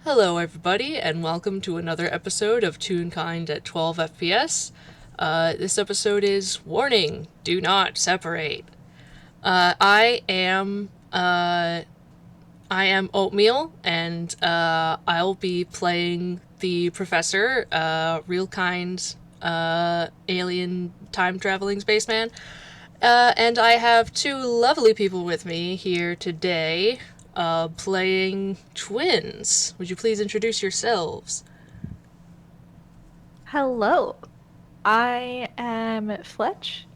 Hello, everybody, and welcome to another episode of Toonkind at 12 FPS. This episode is Warning: Do not separate. I am Oatmeal, and I'll be playing the Professor, real kind alien time traveling spaceman. And I have two lovely people with me here today, playing twins. Would you please introduce yourselves? Hello, I am Fletch,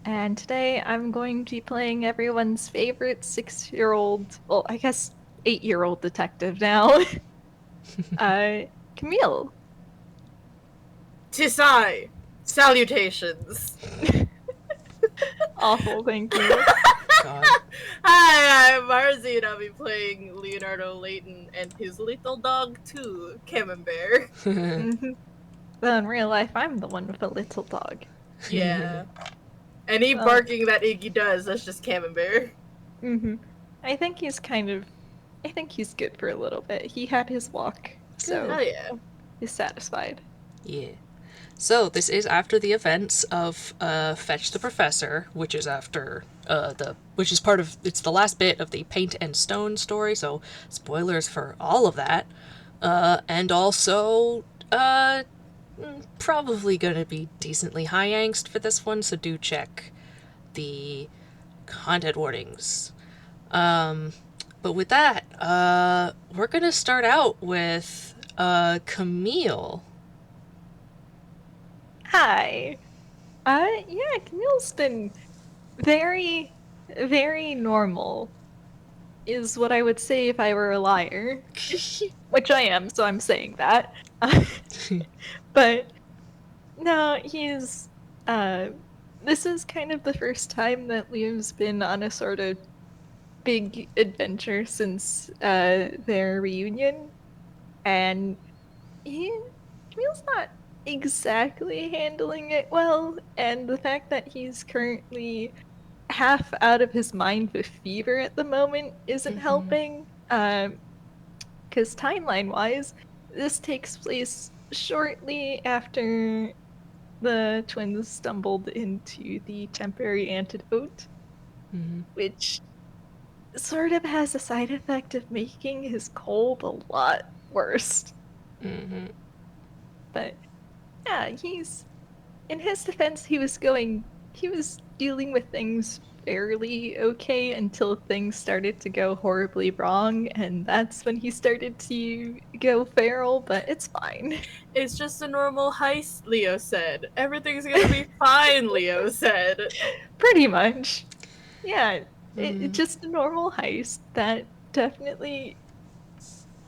and today I'm going to be playing everyone's favorite 6-year-old, well, I guess 8-year-old detective now, uh, Camille. Tisai! Salutations! Awful, thank you. God. Hi, I'm Marzi and I'll be playing Leonardo Layton and his little dog too, Camembert. Mhm. But in real life, I'm the one with a little dog. Yeah. Any Well, barking that Iggy does, that's just Camembert. hmm I think I think he's good for a little bit. He had his walk, Oh so yeah. he's satisfied. Yeah. So this is after the events of Fetch the Professor, which is after which is part of it's the last bit of the Paint and Stone story. So spoilers for all of that, and also probably gonna be decently high angst for this one. So do check the content warnings. But with that, we're gonna start out with Camille. Hi. Yeah, Camille's been very, very normal, is what I would say if I were a liar, which I am, so I'm saying that. But no, uh this is kind of the first time that Liam's been on a sort of big adventure since their reunion, and he Camille's not exactly handling it well, and the fact that he's currently half out of his mind with fever at the moment isn't helping. Because timeline wise, this takes place shortly after the twins stumbled into the temporary antidote, which sort of has a side effect of making his cold a lot worse. But yeah, he's in his defense, he was dealing with things fairly okay until things started to go horribly wrong, and that's when he started to go feral, but it's fine. It's just a normal heist, Leo said. Everything's gonna be fine, Leo said. Pretty much. Yeah, it's just a normal heist that definitely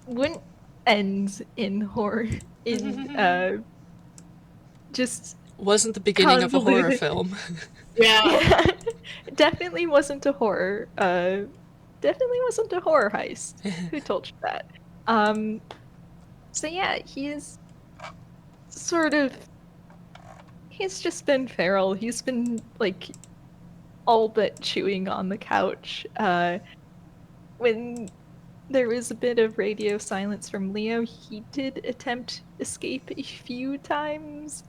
wouldn't end in horror, in just Wasn't the beginning of a horror convoluted. film. Yeah. Yeah, it definitely wasn't a horror. Definitely wasn't a horror heist. Who told you that? Um, so yeah, sort of he's just been feral. He's been like all but chewing on the couch. When there was a bit of radio silence from Leo, he did attempt escape a few times,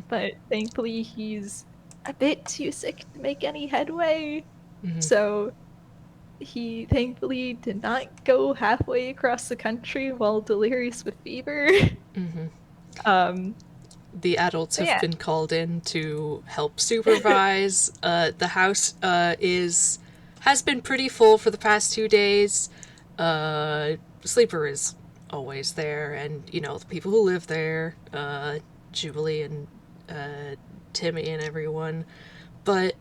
but thankfully he's a bit too sick to make any headway. So he thankfully did not go halfway across the country while delirious with fever. um, The adults so have yeah, been called in to help supervise. The house is has been pretty full for the past 2 days. Sleeper is always there, and you know the people who live there, Jubilee and Timmy and everyone. But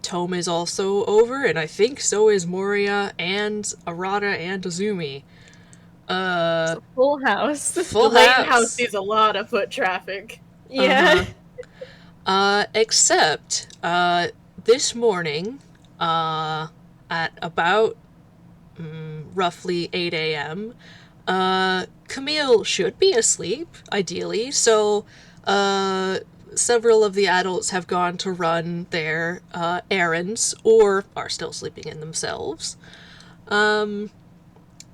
Tome is also over, and I think so is Moria and Arata and Azumi. it's a full house. The Full Layton house house. sees a lot of foot traffic. Yeah. Except this morning, at about roughly 8 a.m., Camille should be asleep, ideally, so several of the adults have gone to run their errands or are still sleeping in themselves.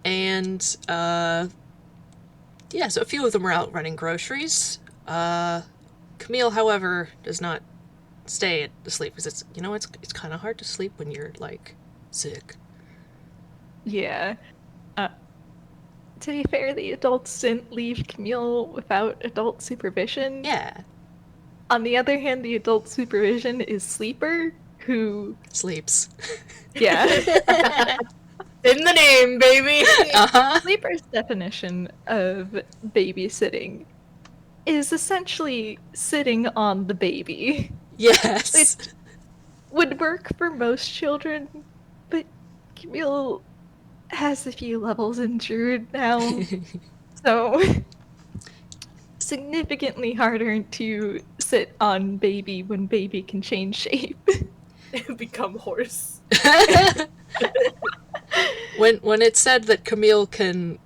And Yeah, so a few of them are out running groceries. Camille, however, does not stay asleep because it's kind of hard to sleep when you're like sick. Yeah. To be fair, the adults didn't leave Camille without adult supervision. Yeah, On the other hand, the adult supervision is Sleeper, who, sleeps. yeah. In the name, baby. Sleeper's definition of babysitting is essentially sitting on the baby. Yes. It would work for most children, but Camille has a few levels in Druid now, so significantly harder to sit on baby when baby can change shape. Become horse. When it's said that Camille can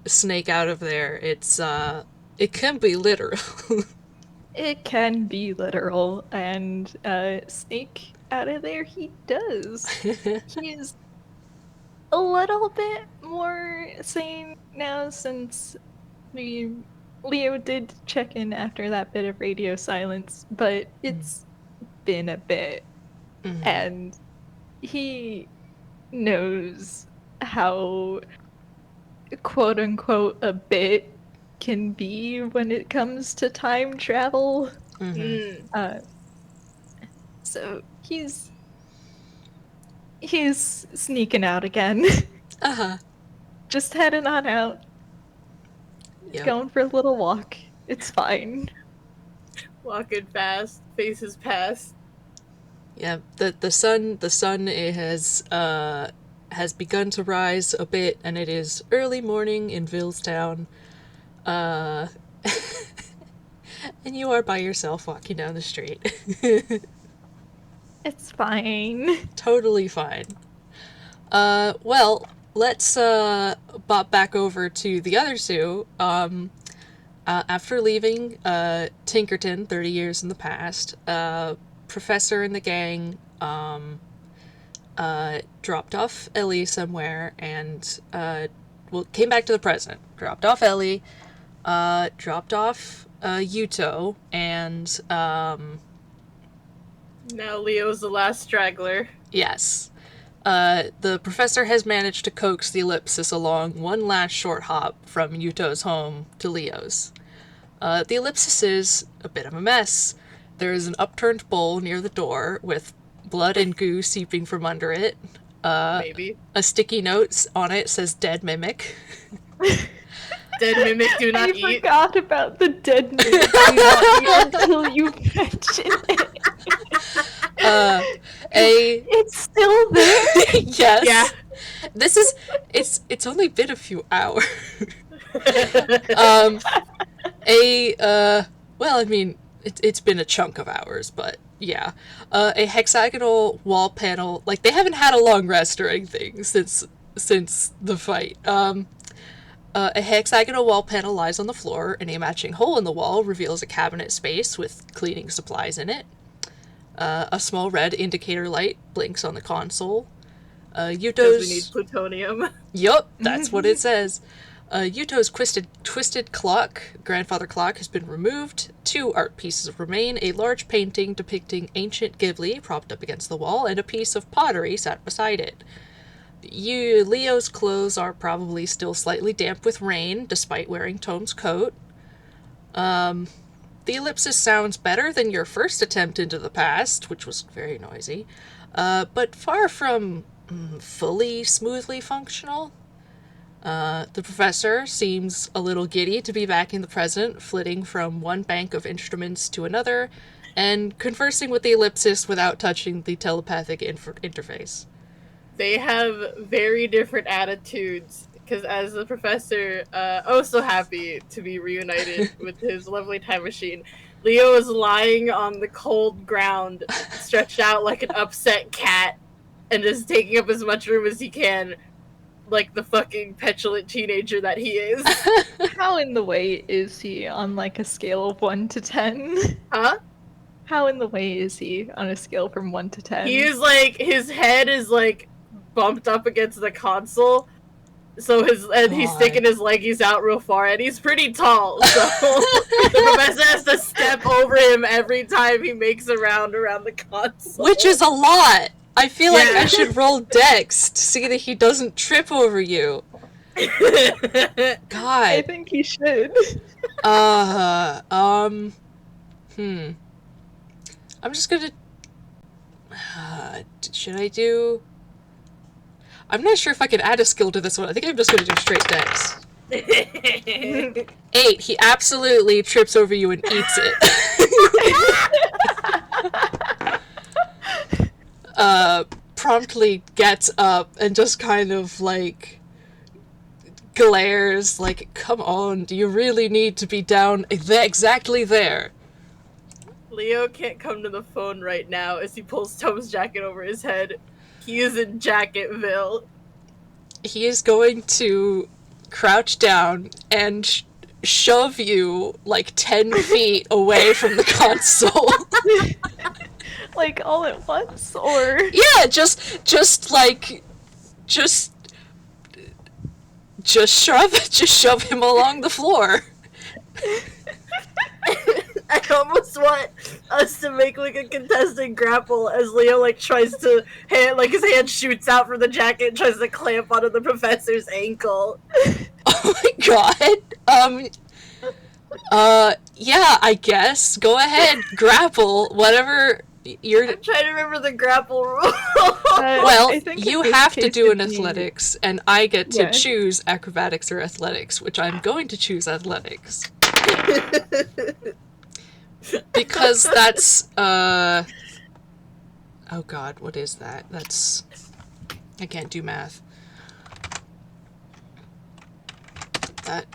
snake out of there, it can be literal. It can be literal, and sneak out of there he does. He's a little bit more sane now since Leo did check in after that bit of radio silence, but it's been a bit, and he knows how quote unquote a bit can be when it comes to time travel. So he's sneaking out again. Just heading on out. Yep. Going for a little walk. It's fine. Walking fast, faces past. Yeah, the sun has begun to rise a bit, and it is early morning in Villestown. And you are by yourself walking down the street. It's fine. Totally fine. Well, let's bop back over to the other Sue. After leaving Tinkerton 30 years in the past, Professor and the gang dropped off Ellie somewhere and came back to the present. Dropped off Ellie, dropped off Yuto, and now Leo's the last straggler. yes. The professor has managed to coax the ellipsis along one last short hop from Yuto's home to Leo's. The ellipsis is a bit of a mess. There is an upturned bowl near the door with blood and goo seeping from under it. Maybe. A sticky note on it says dead mimic. Dead mimic do not I eat. forgot about the dead mimic do not eat until you mentioned it. It's still there? Yes. Yeah. It's only been a few hours. Well, I mean, it's been a chunk of hours, but yeah. A hexagonal wall panel, like, they haven't had a long rest or anything since the fight. A hexagonal wall panel lies on the floor, and a matching hole in the wall reveals a cabinet space with cleaning supplies in it. A small red indicator light blinks on the console. Because Yuto's... we need plutonium. Yup, that's what it says. Yuto's twisted clock, grandfather clock, has been removed. 2 art pieces remain, a large painting depicting ancient Ghibli propped up against the wall, and a piece of pottery sat beside it. Leo's clothes are probably still slightly damp with rain, despite wearing Tome's coat. The ellipsis sounds better than your first attempt into the past, which was very noisy, but far from fully smoothly functional. The professor seems a little giddy to be back in the present, flitting from one bank of instruments to another, and conversing with the ellipsis without touching the telepathic interface. They have very different attitudes, because as the professor, so happy to be reunited with his lovely time machine, Leo is lying on the cold ground, stretched out like an upset cat, and just taking up as much room as he can, like the fucking petulant teenager that he is. How in the way is he on like a scale of 1 to 10? Huh? How in the way is he on a scale from 1 to 10? He is like, his head is like bumped up against the console, he's sticking his leggies out real far, and he's pretty tall, so the professor has to step over him every time he makes a round around the console. Which is a lot! I feel like I should roll dex to see that he doesn't trip over you. God. I think you should. I'm just gonna... should I do... I'm not sure if I can add a skill to this one. I think I'm just gonna do straight dex. 8. He absolutely trips over you and eats it. Promptly gets up and just kind of, like, glares, like, come on, do you really need to be down exactly there? Leo can't come to the phone right now as he pulls Tom's jacket over his head. He is in Jacketville. He is going to crouch down and shove you, like, 10 feet away from the console. Like, all at once, or? Yeah, just shove him along the floor. I almost want us to make, like, a contested grapple as Leo, like, tries to his hand shoots out from the jacket and tries to clamp onto the professor's ankle. Oh my god. Yeah, I guess. Go ahead, grapple, whatever you're... I'm trying to remember the grapple rule. Well, I think you in this have to case do an it'd be- athletics, and I get to Yeah. choose acrobatics or athletics, which I'm going to choose athletics. Because that's, oh god, what is that? That's... I can't do math. That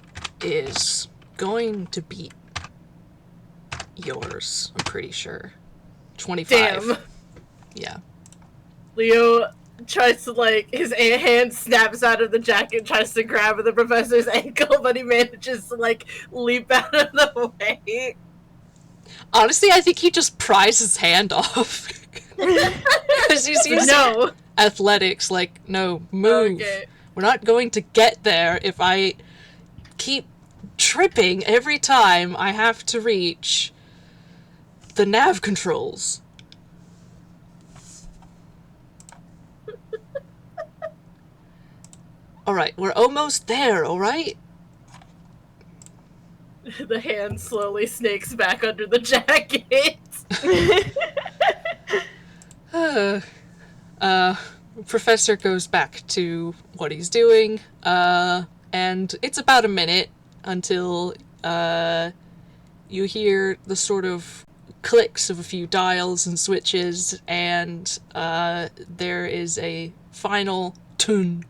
is going to beat yours, I'm pretty sure. 25. Damn. Yeah. Leo tries to, like, his hand snaps out of the jacket, tries to grab the professor's ankle, but he manages to, like, leap out of the way. Honestly, I think he just pries his hand off. Because he's using No. athletics, like, no, move. Okay. We're not going to get there if I keep tripping every time I have to reach the nav controls. Alright, we're almost there, alright? The hand slowly snakes back under the jacket. Professor goes back to what he's doing, and it's about a minute until, you hear the sort of clicks of a few dials and switches, and, there is a final tune,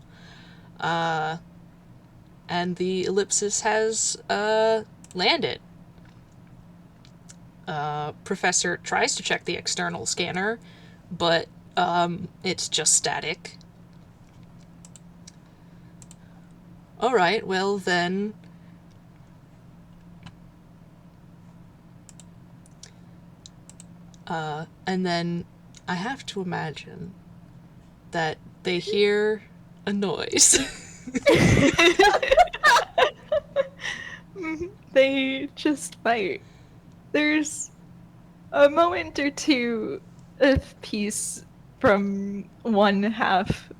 and the ellipsis has, landed. Professor tries to check the external scanner, but it's just static. Alright, well then... and then I have to imagine that they hear a noise. They just fight. There's a moment or two of peace from one half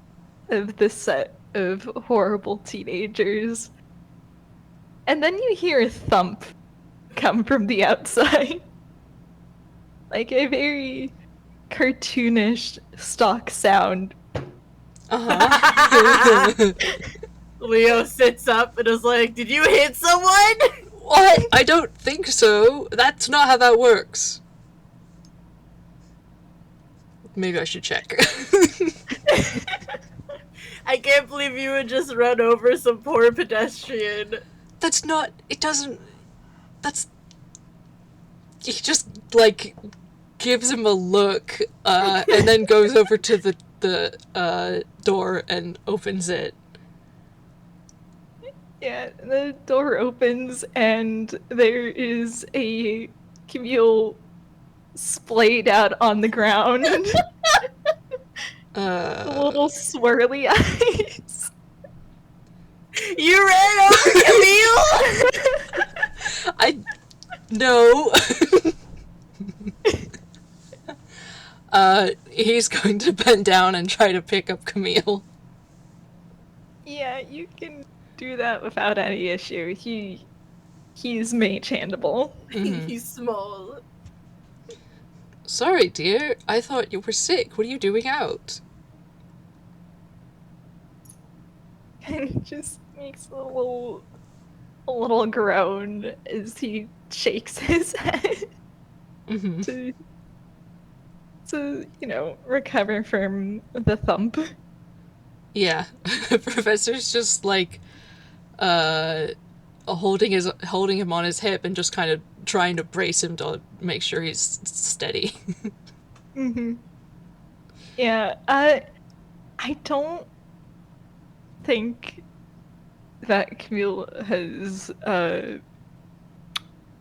of the set of horrible teenagers. And then you hear a thump come from the outside. Like a very cartoonish stock sound. Uh-huh. Leo sits up and is like, "Did you hit someone?" What? I don't think so. That's not how that works. Maybe I should check. I can't believe you would just run over some poor pedestrian. That's not... It doesn't... That's... He just, like, gives him a look, and then goes over to the door and opens it. Yeah, the door opens and there is a Camille splayed out on the ground. Little swirly eyes. You ran over Camille? No. He's going to bend down and try to pick up Camille. Yeah, you can do that without any issue. He's mage-handable. He's small. Sorry, dear. I thought you were sick. What are you doing out? And he just makes a little groan as he shakes his head Mm-hmm. to recover from the thump. Yeah. Professor's just like holding him on his hip and just kind of trying to brace him to make sure he's steady. Mm-hmm. Yeah, I don't think that Camille has I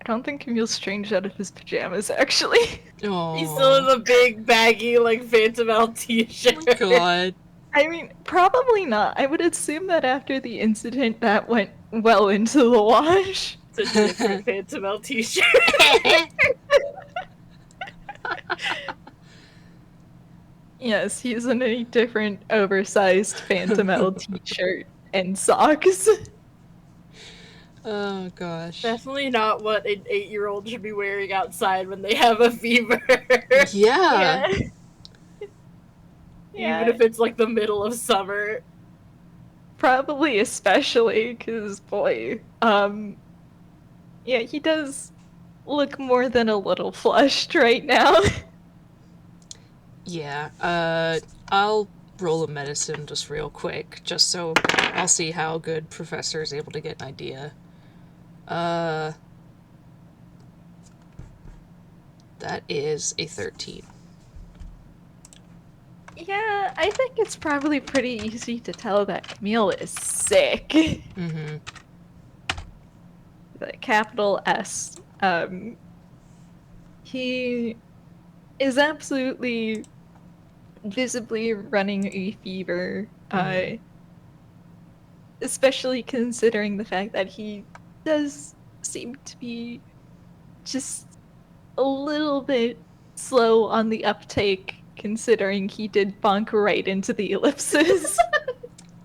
don't think Camille's changed out of his pajamas, actually. Oh. He's still in the big baggy like Phantom L t-shirt. Oh my god. I mean, probably not. I would assume that after the incident that went well into the wash. It's a different Phantom L t-shirt. Yes, he's in a different oversized Phantom L t-shirt and socks. Oh gosh. Definitely not what an 8-year-old should be wearing outside when they have a fever. Yeah. Even if it's like the middle of summer. Probably especially because, boy, yeah, he does look more than a little flushed right now. Yeah. I'll roll a medicine just real quick, just so I'll see how good Professor is able to get an idea. That is a 13. Yeah, I think it's probably pretty easy to tell that Camille is sick. Mm-hmm. The capital S. He is absolutely visibly running a fever, especially considering the fact that he does seem to be just a little bit slow on the uptake, considering he did bonk right into the ellipsis.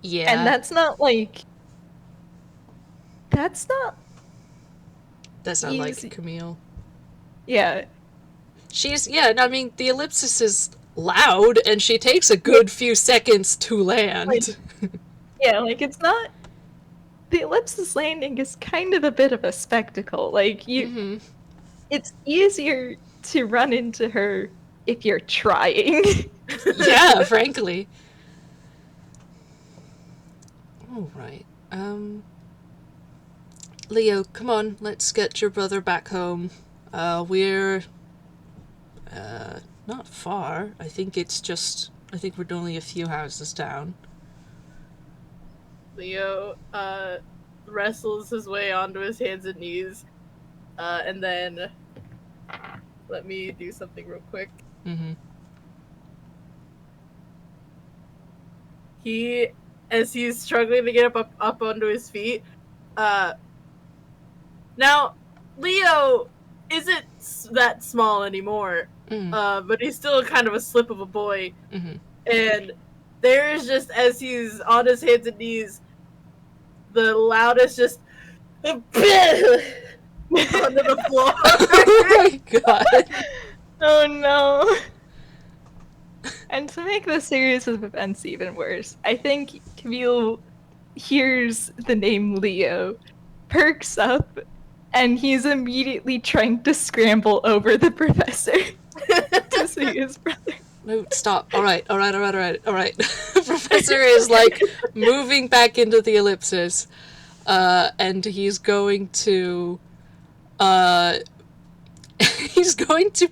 Yeah. And that's not like That's not easy. like Camille. Yeah. I mean, the ellipsis is loud, and she takes a good few seconds to land. Like it's not. The ellipsis landing is kind of a bit of a spectacle. Like it's easier to run into her if you're trying. Yeah, frankly. Alright. Leo, come on, let's get your brother back home. We're not far. I think we're only a few houses down. Leo wrestles his way onto his hands and knees, and then let me do something real quick. Mm-hmm. As he's struggling to get up onto his feet, now Leo isn't that small anymore, but he's still kind of a slip of a boy, and there is just, as he's on his hands and knees, the loudest just onto the floor. Oh my god. Oh no. And to make the series of events even worse, I think Camille hears the name Leo, perks up, and he's immediately trying to scramble over the professor to see his brother. No, stop. Alright. Professor is like moving back into the ellipsis, and he's going to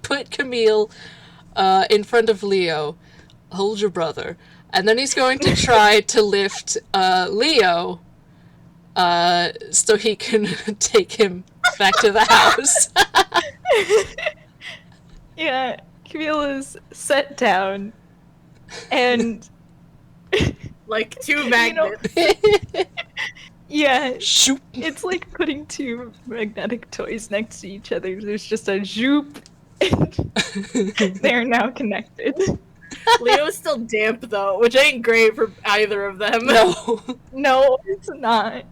put Camille in front of Leo. Hold your brother. And then he's going to try to lift Leo so he can take him back to the house. Yeah, Camille is set down, and like two magnets. Yeah, Shoot. it's like putting two magnetic toys next to each other. There's just a zoop, and they're now connected. Leo's still damp though, which ain't great for either of them. No. No, it's not.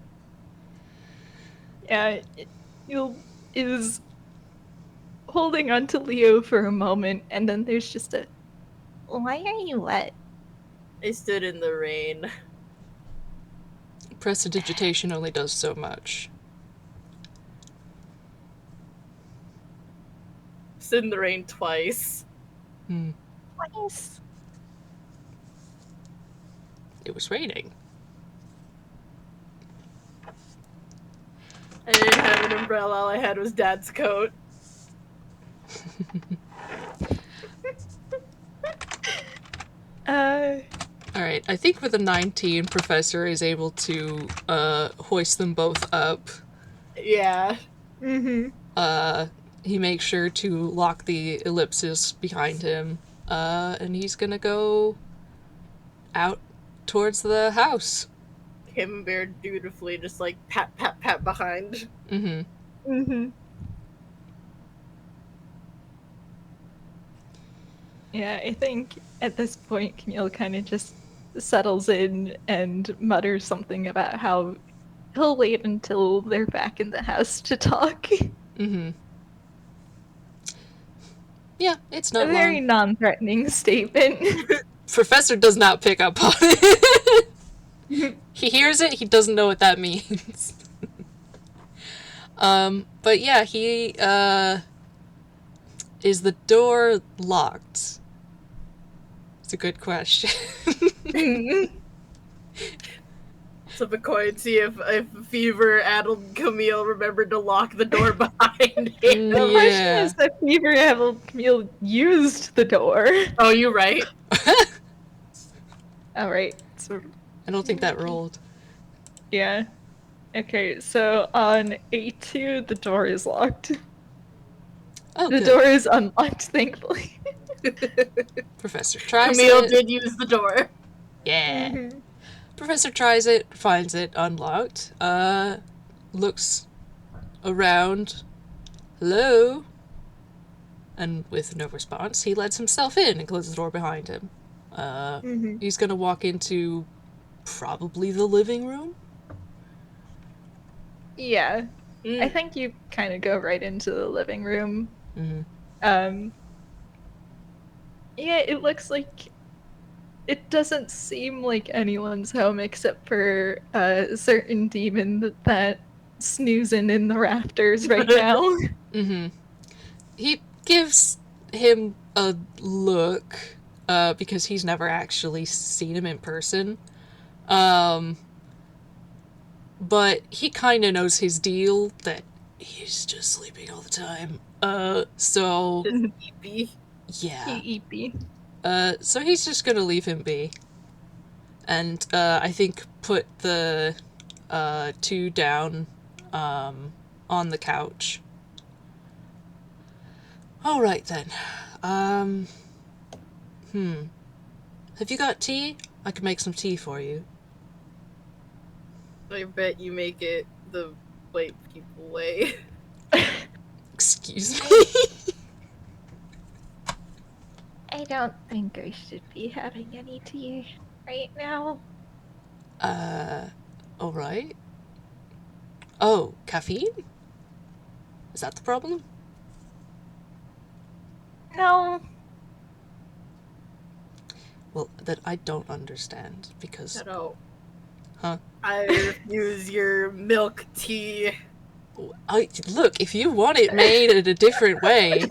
Yeah, you'll is holding on to Leo for a moment, and then there's just a. Why are you wet? I stood in the rain. Prestidigitation only does so much. Stood in the rain twice. Twice. It was raining. I didn't have an umbrella, all I had was Dad's coat. Alright, I think with a 19, Professor is able to hoist them both up. Yeah. He makes sure to lock the ellipsis behind him, and he's gonna go out towards the house. Him Bear dutifully just like pat pat pat behind. Yeah, I think at this point Camille kind of just settles in and mutters something about how he'll wait until they're back in the house to talk. Yeah, it's A not very long. non-threatening statement. Professor does not pick up on it. He hears it, he doesn't know what that means. But yeah, he, is the door locked? It's a good question. Flip a coin, see if fever-addled Camille remembered to lock the door behind him. The question is that Fever Camille used the door. Oh, you right. Alright, so I don't think that rolled. yeah. Okay, so on A2 the door is locked. Oh, The good. door is unlocked, thankfully. Professor tries Camille it. did use the door. Yeah. Professor tries it, finds it unlocked, looks around. Hello? And with no response, he lets himself in and closes the door behind him. He's gonna walk into probably the living room? Yeah. I think you kind of go right into the living room. Yeah, it looks like it doesn't seem like anyone's home except for a certain demon that's snoozing in the rafters right now. He gives him a look, because he's never actually seen him in person. But he kind of knows his deal, that he's just sleeping all the time. So... Just eepy. Yeah. Eepy. So he's just gonna leave him be. And, I think put the, two down, on the couch. Alright then. Have you got tea? I can make some tea for you. I bet you make it the white people way. Excuse me? I don't think I should be having any tea right now. Alright. Oh, caffeine? Is that the problem? No. Well, that I don't understand, because... No. Huh? I refuse your milk tea. Look, if you want it made in a different way,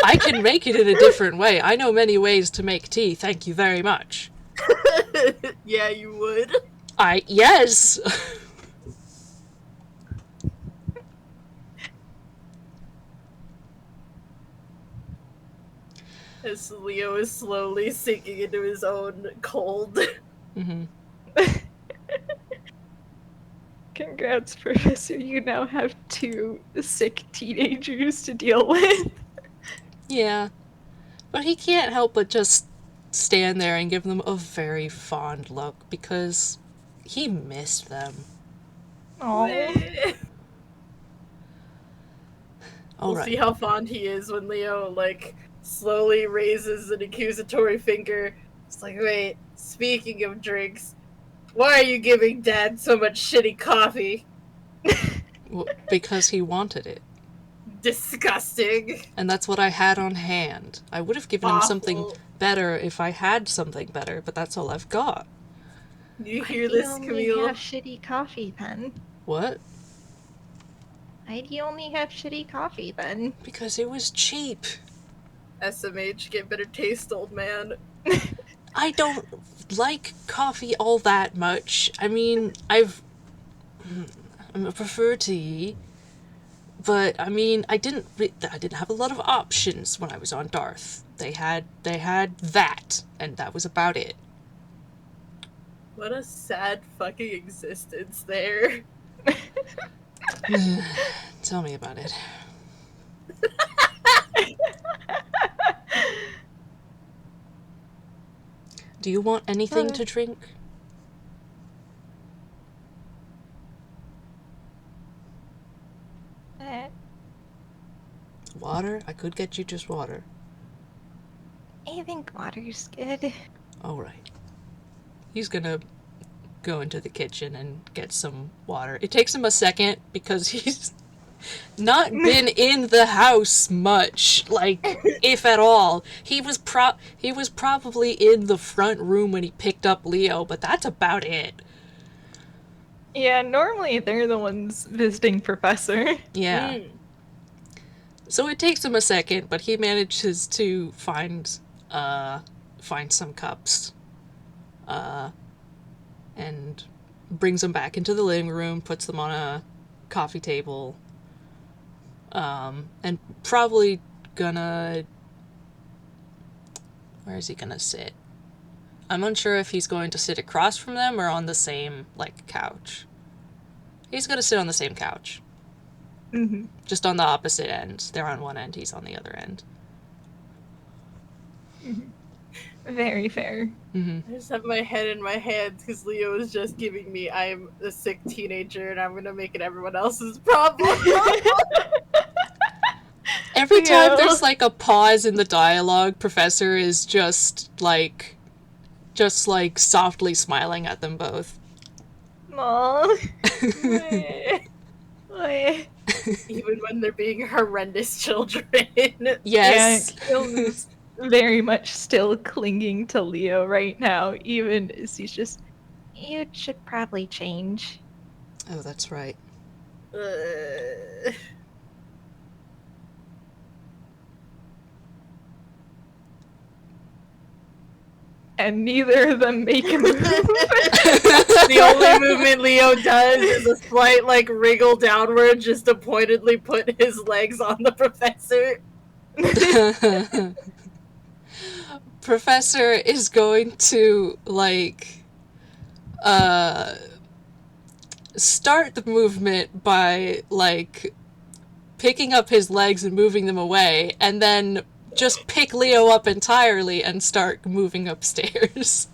I can make it in a different way. I know many ways to make tea, thank you very much. Yeah, you would. Yes! As Leo is slowly sinking into his own cold. Congrats, Professor. You now have two sick teenagers to deal with. Yeah. But he can't help but just stand there and give them a very fond look, because he missed them. Oh. All We'll right. see how fond he is when Leo, like, slowly raises an accusatory finger. It's like, wait, speaking of drinks, why are you giving Dad so much shitty coffee? Well, because he wanted it. Disgusting. And that's what I had on hand. I would have given him something Awful. better if I had something better, but that's all I've got. You Why hear do you this, only Camille? have shitty coffee then? What? Why do you only have shitty coffee then? Because it was cheap. SMH, get better taste, old man. I don't like coffee all that much. I mean, I prefer tea, but I mean, I didn't have a lot of options when I was on Darth. They had that, and that was about it. What a sad fucking existence there. Tell me about it. Do you want anything to drink? Water? I could get you just water. I think water's good. Alright. He's gonna go into the kitchen and get some water. It takes him a second because he's not been in the house much, like, if at all. He was probably in the front room when he picked up Leo, but that's about it. Yeah, normally they're the ones visiting Professor. Yeah. So it takes him a second, but he manages to find some cups, and brings them back into the living room, puts them on a coffee table, and probably gonna... Where is he gonna sit? I'm unsure if he's going to sit across from them or on the same, like, couch. He's gonna sit on the same couch. Mm-hmm. Just on the opposite end. They're on one end, he's on the other end. Very fair. Mm-hmm. I just have my head in my hands because Leo is just giving me I'm a sick teenager and I'm gonna make it everyone else's problem. Every time Yeah. there's, like, a pause in the dialogue, Professor is just softly smiling at them both. Aww. Even when they're being horrendous children. Yes. Yeah, Camille is very much still clinging to Leo right now, even as he's just, you should probably change. Oh, that's right. And neither of them make a move. The only movement Leo does is a slight, like, wriggle downward just to pointedly put his legs on the professor. Professor is going to, like, start the movement by, like, picking up his legs and moving them away, and then just pick Leo up entirely and start moving upstairs.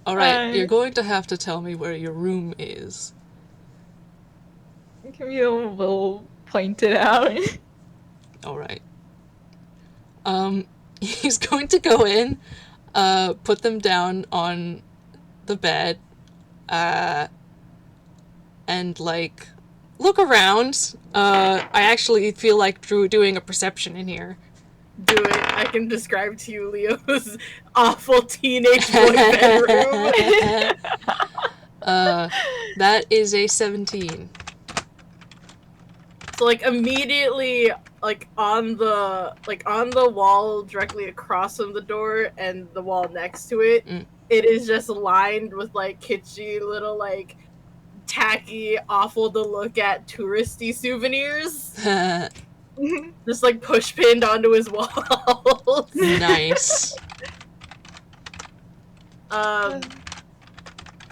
Alright, you're going to have to tell me where your room is. Camille will point it out. Alright. He's going to go in, put them down on the bed, and, like, look around. I actually feel like doing a perception in here. Do it. I can describe to you Leo's awful teenage boy bedroom. That is a 17. So, like, immediately, like, on the wall directly across from the door and the wall next to it, it is just lined with, like, kitschy little, like, tacky, awful to look at touristy souvenirs. Just, like, push pinned onto his walls. Nice.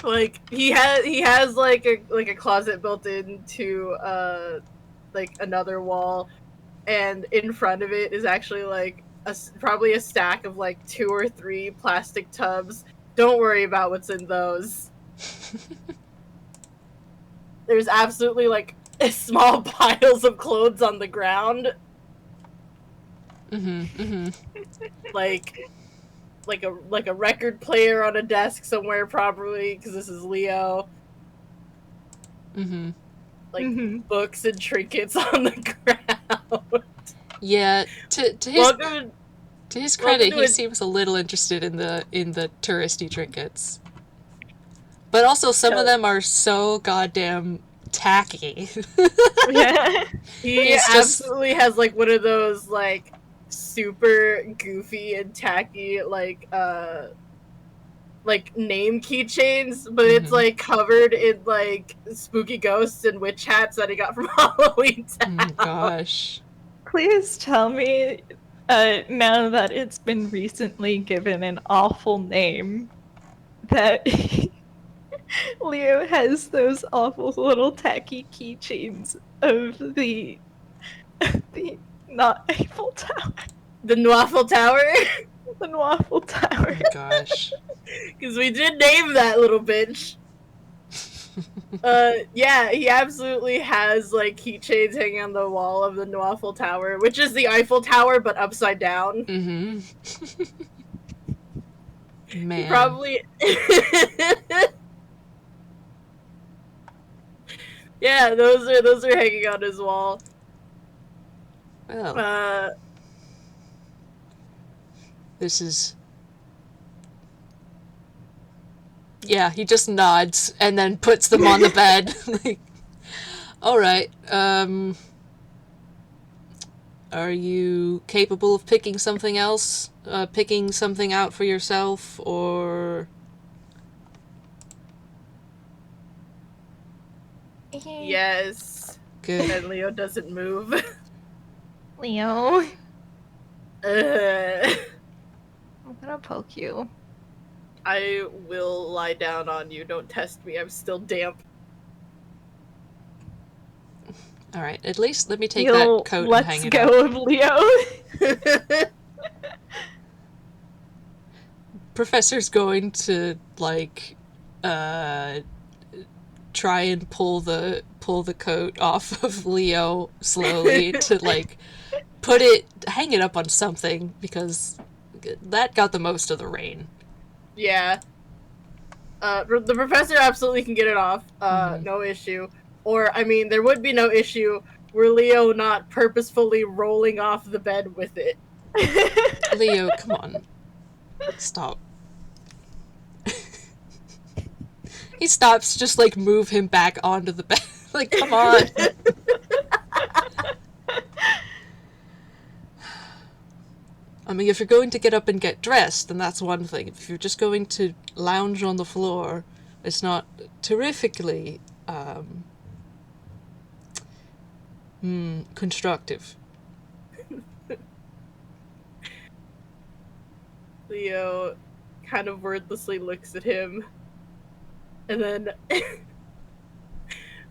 Like, he has like a closet built into like another wall, and in front of it is actually like probably a stack of like 2 or 3 plastic tubs. Don't worry about what's in those. There's absolutely, like, small piles of clothes on the ground. Like a record player on a desk somewhere, probably, because this is Leo. Books and trinkets on the ground. Yeah, to his credit, he seems a little interested in the touristy trinkets. But also, some of them are so goddamn tacky. Yeah. He absolutely has, like, one of those, like, super goofy and tacky, like name keychains, but it's, like, covered in, like, spooky ghosts and witch hats that he got from Halloween Town. Oh, gosh. Please tell me, now that it's been recently given an awful name, that Leo has those awful little tacky keychains of the not Eiffel Tower. The Nwaffle Tower? The Nwaffle Tower. Oh, my gosh. Because we did name that little bitch. Yeah, he absolutely has, like, keychains hanging on the wall of the Nwaffle Tower, which is the Eiffel Tower, but upside down. Man. He probably... Yeah, those are hanging on his wall. Well. This is... Yeah, he just nods and then puts them on the bed. Like, alright, are you capable of picking something else? Picking something out for yourself, or... Yes. Good. And Leo doesn't move. Leo, I'm gonna poke you. I will lie down on you. Don't test me. I'm still damp. Alright, at least let me take that coat and hang it up. Let's go of Leo. Professor's going to, like, try and pull the coat off of Leo slowly to, like, hang it up on something, because that got the most of the rain. Yeah. The professor absolutely can get it off. No issue. Or, I mean, there would be no issue were Leo not purposefully rolling off the bed with it. Leo, come on. Stop. He stops, just, like, move him back onto the bed. Like, come on. I mean, if you're going to get up and get dressed, then that's one thing. If you're just going to lounge on the floor, it's not terrifically, constructive. Leo kind of wordlessly looks at him, and then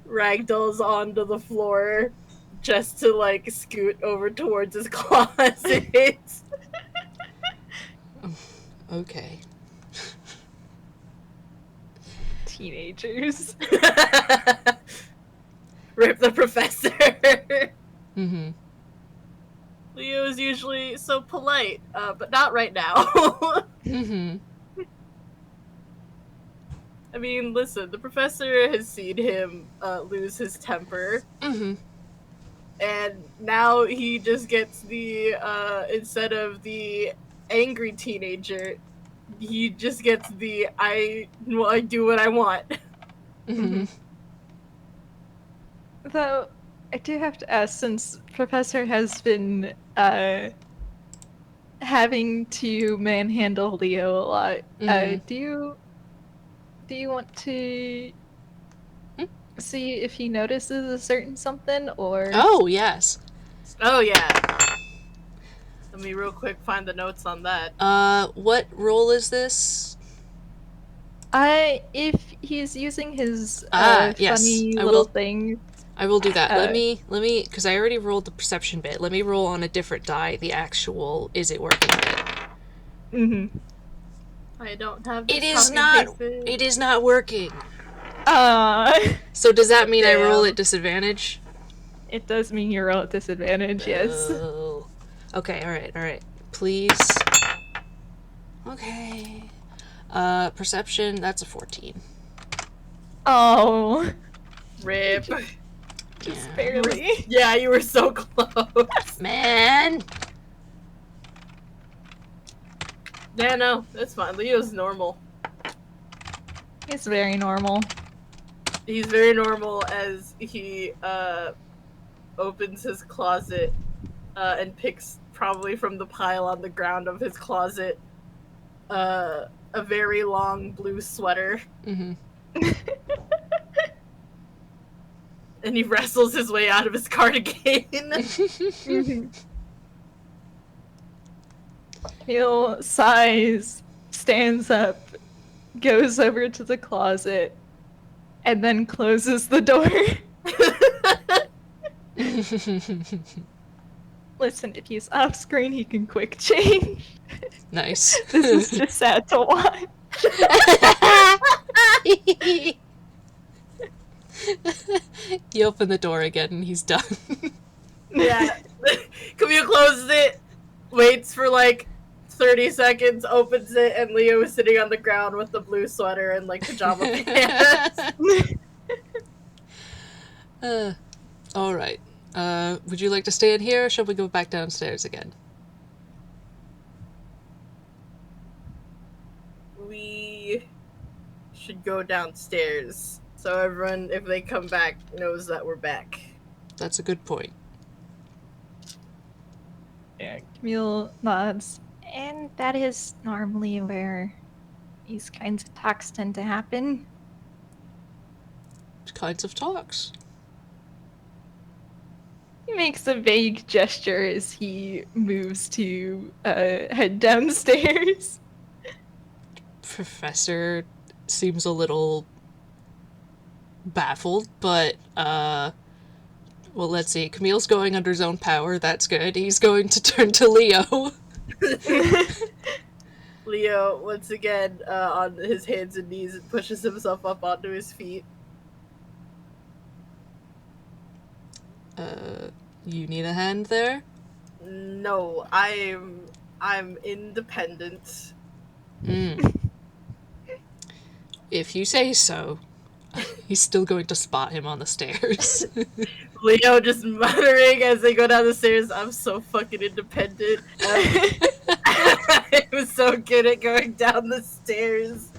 ragdolls onto the floor just to, like, scoot over towards his closet. Okay. Teenagers. Rip the professor. Mm-hmm. Leo is usually so polite, but not right now. Mm-hmm. I mean, listen, the professor has seen him lose his temper. Mm-hmm. And now he just gets the, instead of the angry teenager, he just gets the, I do what I want. Mm-hmm. Though, I do have to ask, since Professor has been, having to manhandle Leo a lot, do you want to see if he notices a certain something, or... Oh, yes. Oh, yeah. Let me real quick find the notes on that. What role is this? If he's using his, yes, funny I little will- thing... I will do that. Let me, because I already rolled the perception bit. Let me roll on a different die the actual is it working bit. Mm-hmm. I don't have this It is copy not. pasted. It is not working. It So does that mean I roll Damn. at disadvantage? does mean you're at disadvantage, yes. Oh. Okay, alright. Please. Okay. Perception, that's a 14. Oh, Rip. just Yeah. barely. Yeah, you were so close. Man! Yeah, no, that's fine. Leo's normal. It's very normal. He's very normal as he opens his closet and picks probably from the pile on the ground of his closet a very long blue sweater. Mm-hmm. And he wrestles his way out of his cardigan. Camille sighs, stands up, goes over to the closet, and then closes the door. Listen, if he's off screen, he can quick change. Nice. This is just sad to watch. You open the door again and he's done. Yeah. Camille closes it, waits for like 30 seconds, opens it, and Leo is sitting on the ground with the blue sweater and like pajama pants. Alright. Would you like to stay in here or shall we go back downstairs again? We should go downstairs so everyone, if they come back, knows that we're back. That's a good point. Yeah, Camille nods. And that is normally where these kinds of talks tend to happen. Kinds of talks. He makes a vague gesture as he moves to head downstairs. Professor seems a little baffled, but well, let's see. Camille's going under his own power. That's good. He's going to turn to Leo. Leo, once again, on his hands and knees, and pushes himself up onto his feet. You need a hand there? No, I'm independent. If you say so. He's still going to spot him on the stairs. Leo just muttering as they go down the stairs, I'm so fucking independent. I'm so good at going down the stairs.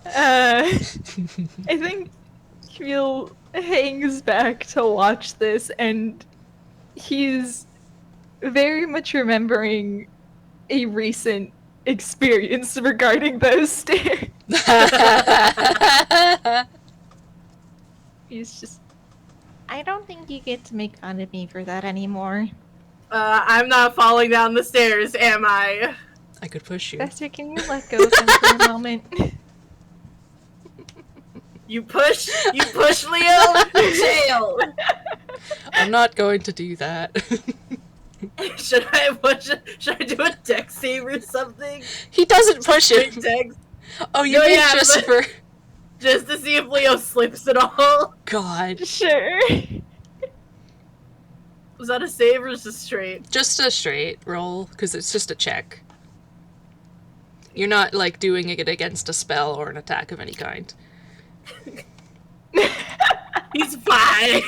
I think Camille hangs back to watch this, and he's very much remembering a recent experience regarding those stairs. He's just, I don't think you get to make fun of me for that anymore. I'm not falling down the stairs, am I? I could push you. Professor, can you let go of him for a moment? You push Leo, jail. I'm not going to do that. Should I do a deck save or something? He doesn't push Big him. dex, Oh, you No, mean yeah, just for... just to see if Leo slips at all. God. Sure. Was that a save or just straight? Just a straight roll, because it's just a check. You're not, like, doing it against a spell or an attack of any kind. He's fine.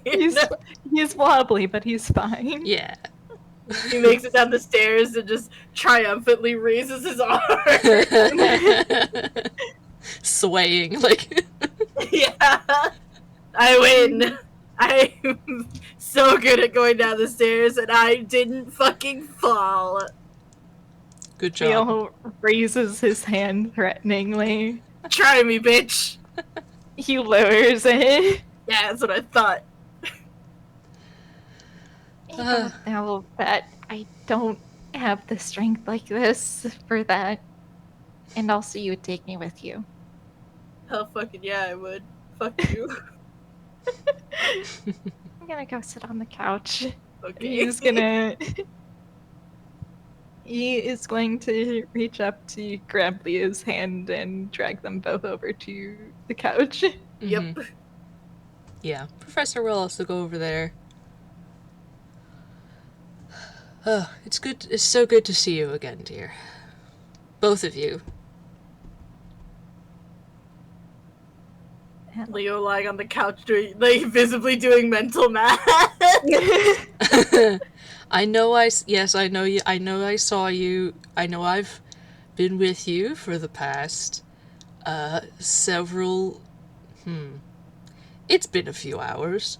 He's wobbly, but he's fine. Yeah. He makes it down the stairs and just triumphantly raises his arm. Swaying, like... Yeah. I win. I'm so good at going down the stairs and I didn't fucking fall. Good job. Theo raises his hand threateningly. Try me, bitch. He lowers it. Yeah, that's what I thought. I don't know that I don't have the strength like this for that. And also, you would take me with you. Hell fucking yeah, I would. Fuck you. I'm gonna go sit on the couch. Okay. He is going to reach up to grab Leo's hand and drag them both over to the couch. Yep. Mhm. Yeah, Professor will also go over there. Oh, it's good. It's so good to see you again, dear. Both of you. Leo lying on the couch doing, like, visibly doing mental math. I know yes, I know you. I know I saw you. I know I've been with you for the past several it's been a few hours.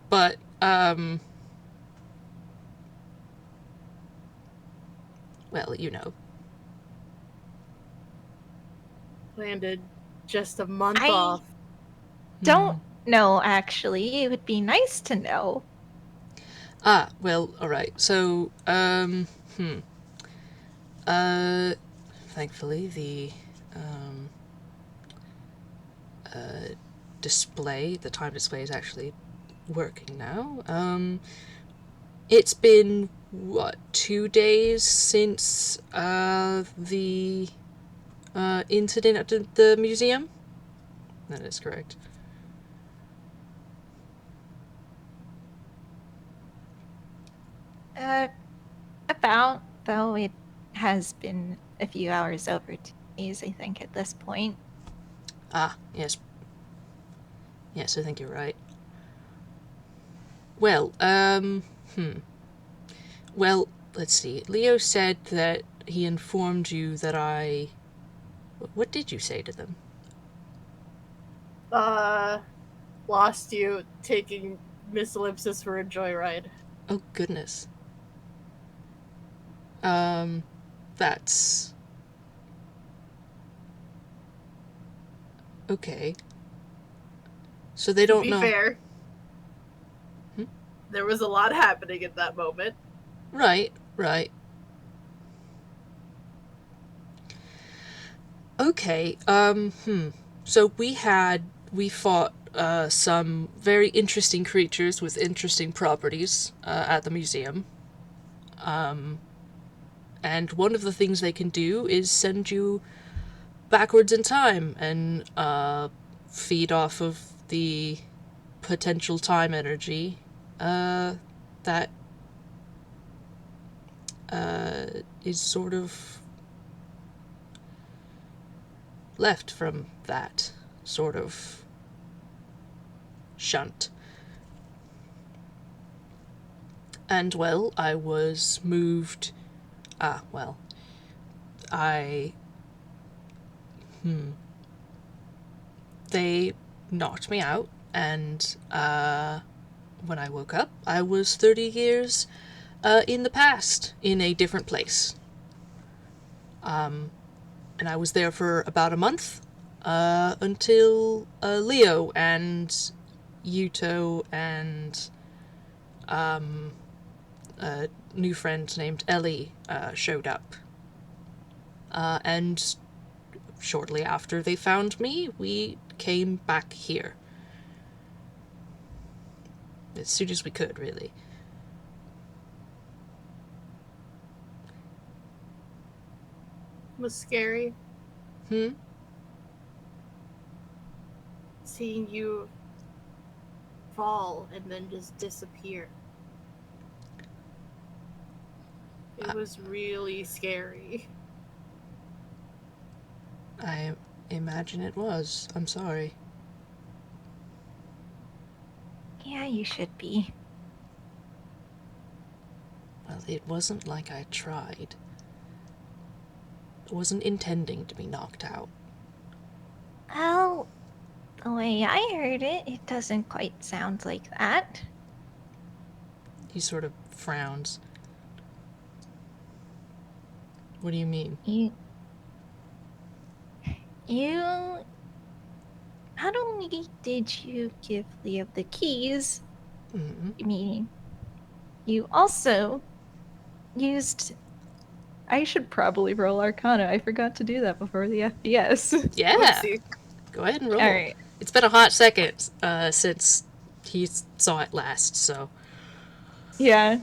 But well, you know. Landed just a month I off. don't know, actually. It would be nice to know. Ah, well, alright. So, thankfully the the time display is actually working now. It's been, what, 2 days since, the, incident at the museum? That is correct. About, though it has been a few hours over 2 days, I think, at this point. Ah, yes. Yes, I think you're right. Well, Well, let's see. Leo said that he informed you that I... What did you say to them? Lost you taking Miss Ellipsis for a joyride. Oh, goodness. That's... Okay. So they don't know... To be fair, there was a lot happening at that moment. Right. Okay, So we fought, some very interesting creatures with interesting properties, at the museum. And one of the things they can do is send you backwards in time and, feed off of the potential time energy, that, is sort of left from that sort of shunt. And, well, I was moved... I... They knocked me out, and, when I woke up, I was 30 years, in the past, in a different place. And I was there for about a month, until, Leo and Yuto and, a new friend named Ellie, showed up. And shortly after they found me, we came back here. As soon as we could, really. Was scary. Hmm? Seeing you fall and then just disappear. It was really scary. I imagine it was. I'm sorry. Yeah, you should be. Well, it wasn't like I tried. I wasn't intending to be knocked out. Well, the way I heard it, it doesn't quite sound like that. He sort of frowns. What do you mean? You not only did you give Leo the keys, meaning you also used... I should probably roll Arcana. I forgot to do that before the FPS. Yeah! Oopsie. Go ahead and roll. Alright. It's been a hot second, since he saw it last, so... Yeah.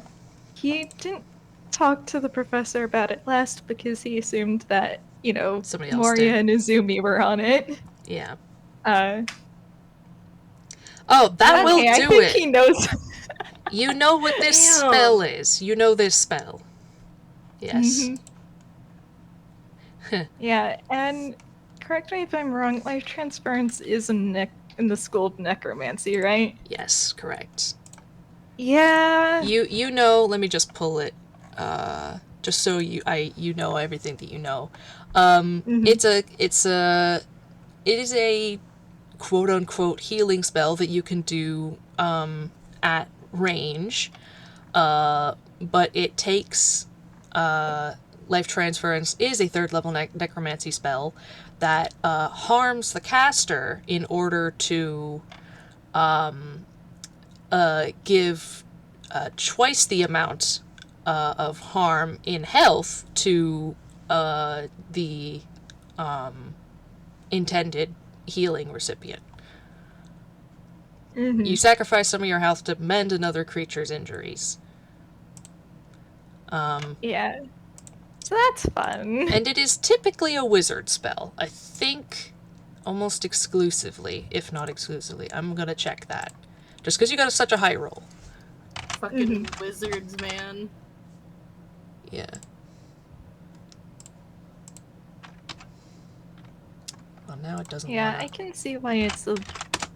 He didn't talk to the professor about it last because he assumed that, Somebody else Moria did. and Izumi were on it. Yeah. Uh, Oh, that will okay, I do think it. he knows. You know what this Damn. spell is. You know this spell. Yes. Mhm. Yeah, and correct me if I'm wrong, life transference is in the school of necromancy, right? Yes, correct. Yeah. You know, let me just pull it just so you know everything that you know. Mhm. It is a quote unquote healing spell that you can do at range. But it takes life transference is a third level necromancy spell that harms the caster in order to give twice the amount of harm in health to the intended healing recipient. Mhm. You sacrifice some of your health to mend another creature's injuries. Yeah. So that's fun. And it is typically a wizard spell. I think almost exclusively, if not exclusively. I'm gonna check that. Just because you got such a high roll. Fucking wizards, man. Yeah. Well, now it doesn't Yeah, wanna. I can see why it's a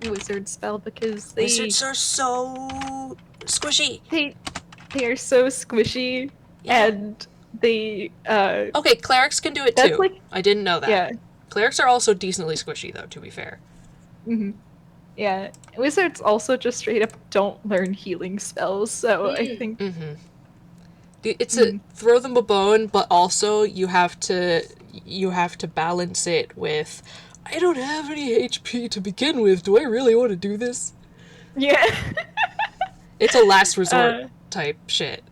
wizard spell because Wizards are so squishy. they are so squishy Yeah. and they Okay, clerics can do it that's too. like I didn't know that. yeah. Clerics are also decently squishy, though, to be fair. Mhm. Yeah. Wizards also just straight up don't learn healing spells, so I think It's a throw them a bone, but also you have to balance it with I don't have any HP to begin with. Do I really want to do this? yeah. It's a last resort uh, type shit.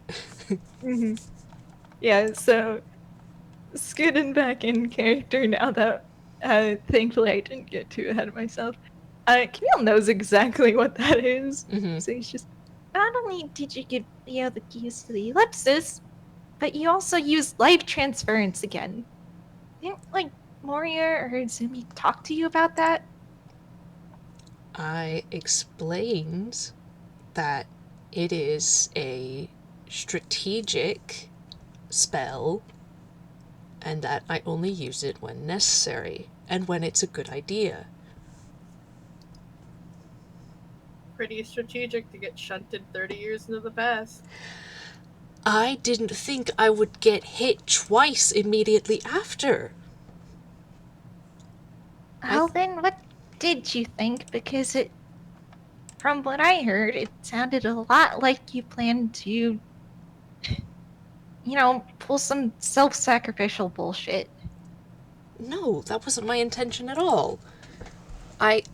mhm. Yeah, so scooting back in character now that thankfully I didn't get too ahead of myself. Camille knows exactly what that is. So he's just not only did you give Leo the keys to the ellipsis, but you also used life transference again. Didn't like Moria or Zumi talk to you about that? I explained that it is a strategic spell and that I only use it when necessary and when it's a good idea. Pretty strategic to get shunted 30 years into the past. I didn't think I would get hit twice immediately after. Well, then what did you think? Because from what I heard, it sounded a lot like you planned to, pull some self-sacrificial bullshit. No, that wasn't my intention at all. I.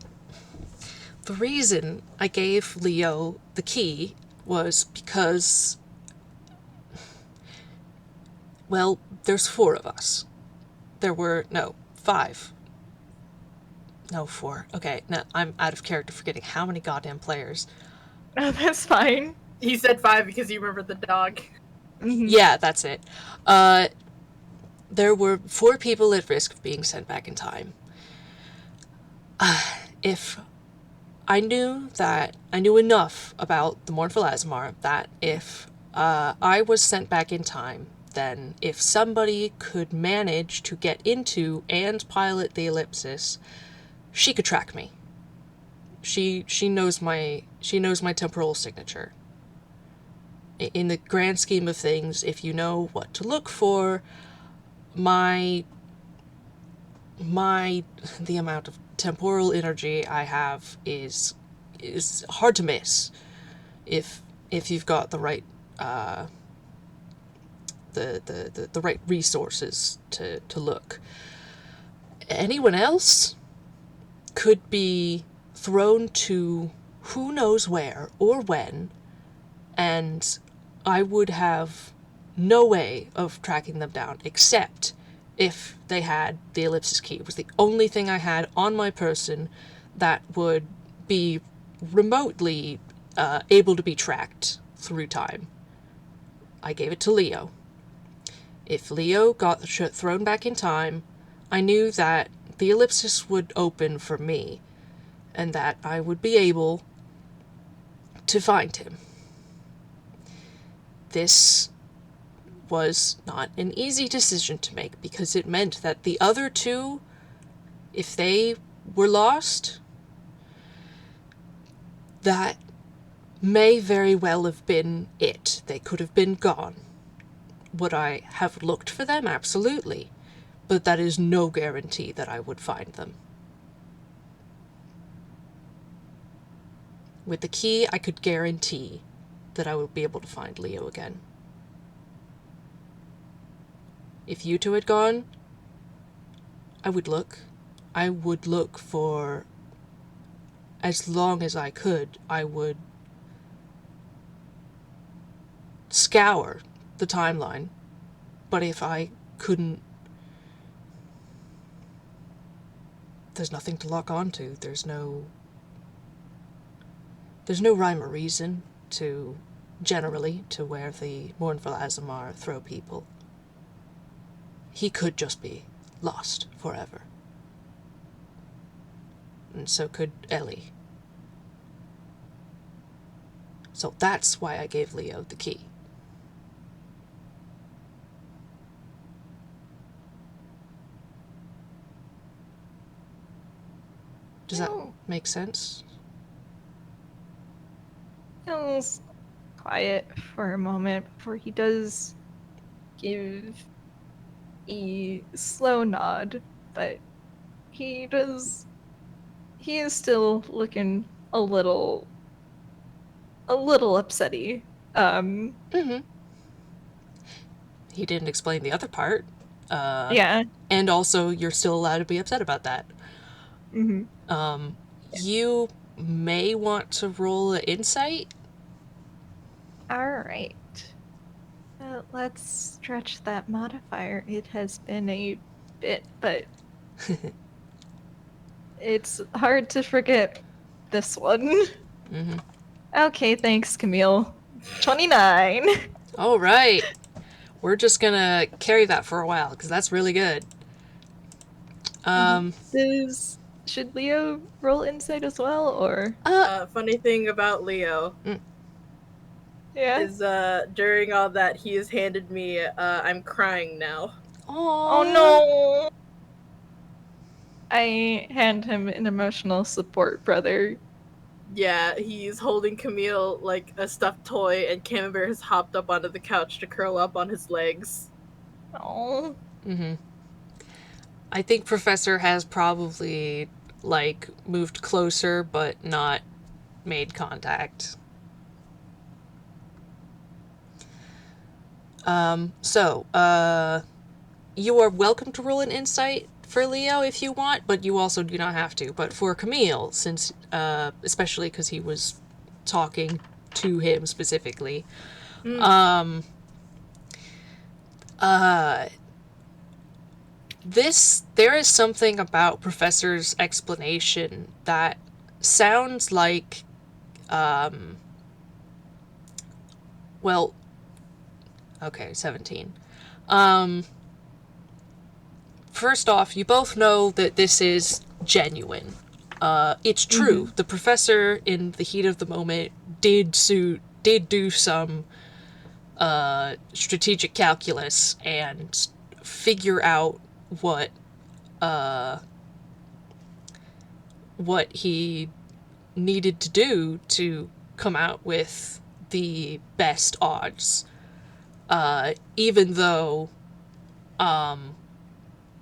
The reason I gave Leo the key was because. Well, there's 4 of us. There were. No, 5. No, 4. Okay, no, I'm out of character forgetting how many goddamn players. Oh, that's fine. He said 5 because you remembered the dog. Yeah, that's it. There were 4 people at risk of being sent back in time. If I knew enough about the Mournful Asmar that if I was sent back in time, then if somebody could manage to get into and pilot the ellipsis, she could track me. She knows my temporal signature. In the grand scheme of things, if you know what to look for, the amount of temporal energy I have is hard to miss if you've got the right the right resources to look. Anyone else could be thrown to who knows where or when, and I would have no way of tracking them down except if they had the ellipsis key. It was the only thing I had on my person that would be remotely able to be tracked through time. I gave it to Leo. If Leo got thrown back in time, I knew that the ellipsis would open for me, and that I would be able to find him. This was not an easy decision to make, because it meant that the other two, if they were lost, that may very well have been it. They could have been gone. Would I have looked for them? Absolutely. But that is no guarantee that I would find them. With the key, I could guarantee that I would be able to find Leo again. If you two had gone, I would look. I would look for as long as I could. I would scour the timeline. But if I couldn't, there's nothing to lock onto. There's no rhyme or reason to, generally, to where the mournful Azamar throw people. He could just be lost forever. And so could Ellie. So that's why I gave Leo the key. Does that make sense? Feels quiet for a moment before he does give a slow nod, but he is still looking a little upsetty. He didn't explain the other part. Yeah. And also, you're still allowed to be upset about that. You may want to roll an insight. Alright. Let's stretch that modifier. It has been a bit, but it's hard to forget this one. Okay, thanks, Camille. 29. All right. We're just gonna carry that for a while, because that's really good. Should Leo roll insight as well, or? Funny thing about Leo Yeah. is during all that he has handed me, I'm crying now. Oh no! I hand him an emotional support brother. Yeah, he's holding Camille like a stuffed toy, and Camembert has hopped up onto the couch to curl up on his legs. Oh. I think Professor has probably, like, moved closer, but not made contact. You are welcome to roll an insight for Leo if you want, but you also do not have to. But for Camille, since, especially because he was talking to him specifically, there is something about Professor's explanation that sounds like, well, okay, 17. First off, you both know that this is genuine. It's true. The professor, in the heat of the moment, did do some strategic calculus and figure out what he needed to do to come out with the best odds. Even though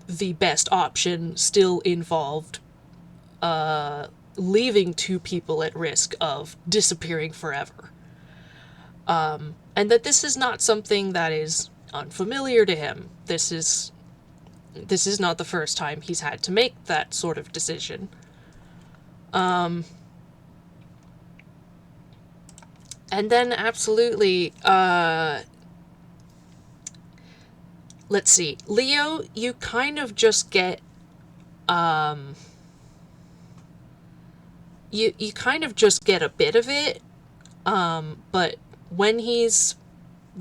the best option still involved leaving two people at risk of disappearing forever. And that this is not something that is unfamiliar to him. This is not the first time he's had to make that sort of decision. And then absolutely, let's see, Leo, you kind of just get, you kind of just get a bit of it, but when he's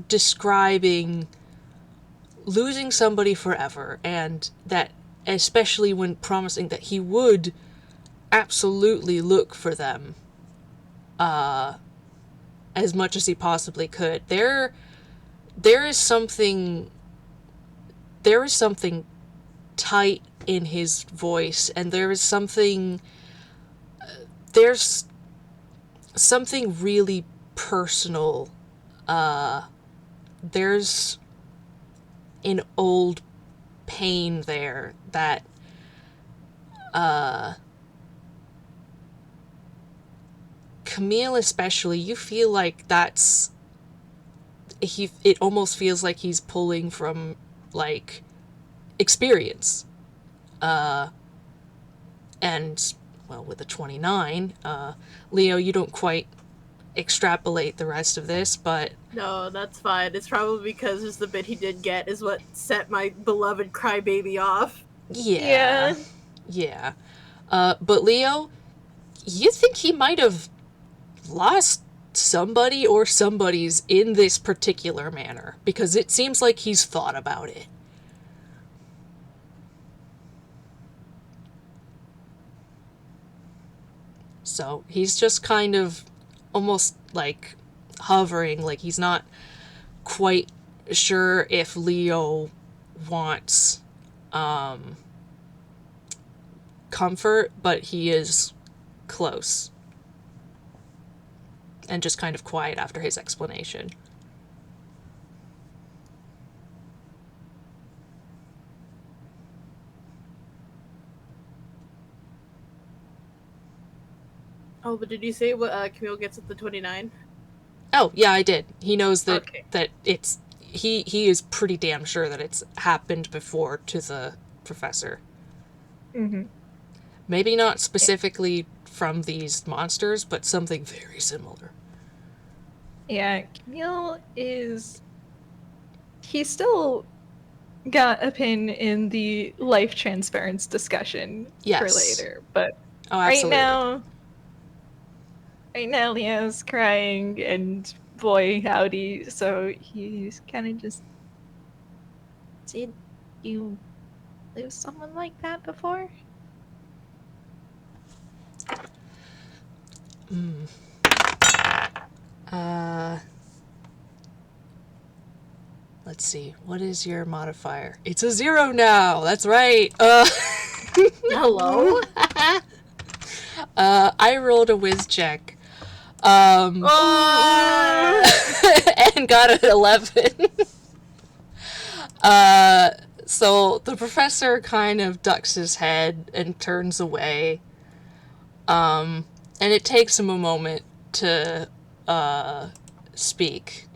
describing losing somebody forever, and that especially when promising that he would absolutely look for them as much as he possibly could, there is something tight in his voice, and there's something really personal. There's an old pain there that Camille especially, you feel like it almost feels like he's pulling from, like, experience. And, well, with a 29, Leo, you don't quite extrapolate the rest of this, but... No, that's fine. It's probably because just the bit he did get is what set my beloved crybaby off. Yeah. But Leo, you think he might have lost somebody or somebody's in this particular manner, because it seems like he's thought about it. So he's just kind of almost like hovering, like he's not quite sure if Leo wants comfort, but he is close. And just kind of quiet after his explanation. Oh, but did you say what Camille gets at the 29? Oh, yeah, I did. He knows that Okay. that it's he is pretty damn sure that it's happened before to the professor. Mm-hmm. Maybe not specifically from these monsters, but something very similar. Yeah, Camille is... He still got a pin in the life transference discussion for Yes. later, but Oh, right absolutely. now Leo's crying, and boy howdy, so he's kind of just... Did you lose someone like that before? Let's see. What is your modifier? It's a 0 now. That's right. Hello? I rolled a whiz check. Oh! And got an 11. So the professor kind of ducks his head and turns away. And it takes him a moment to speak.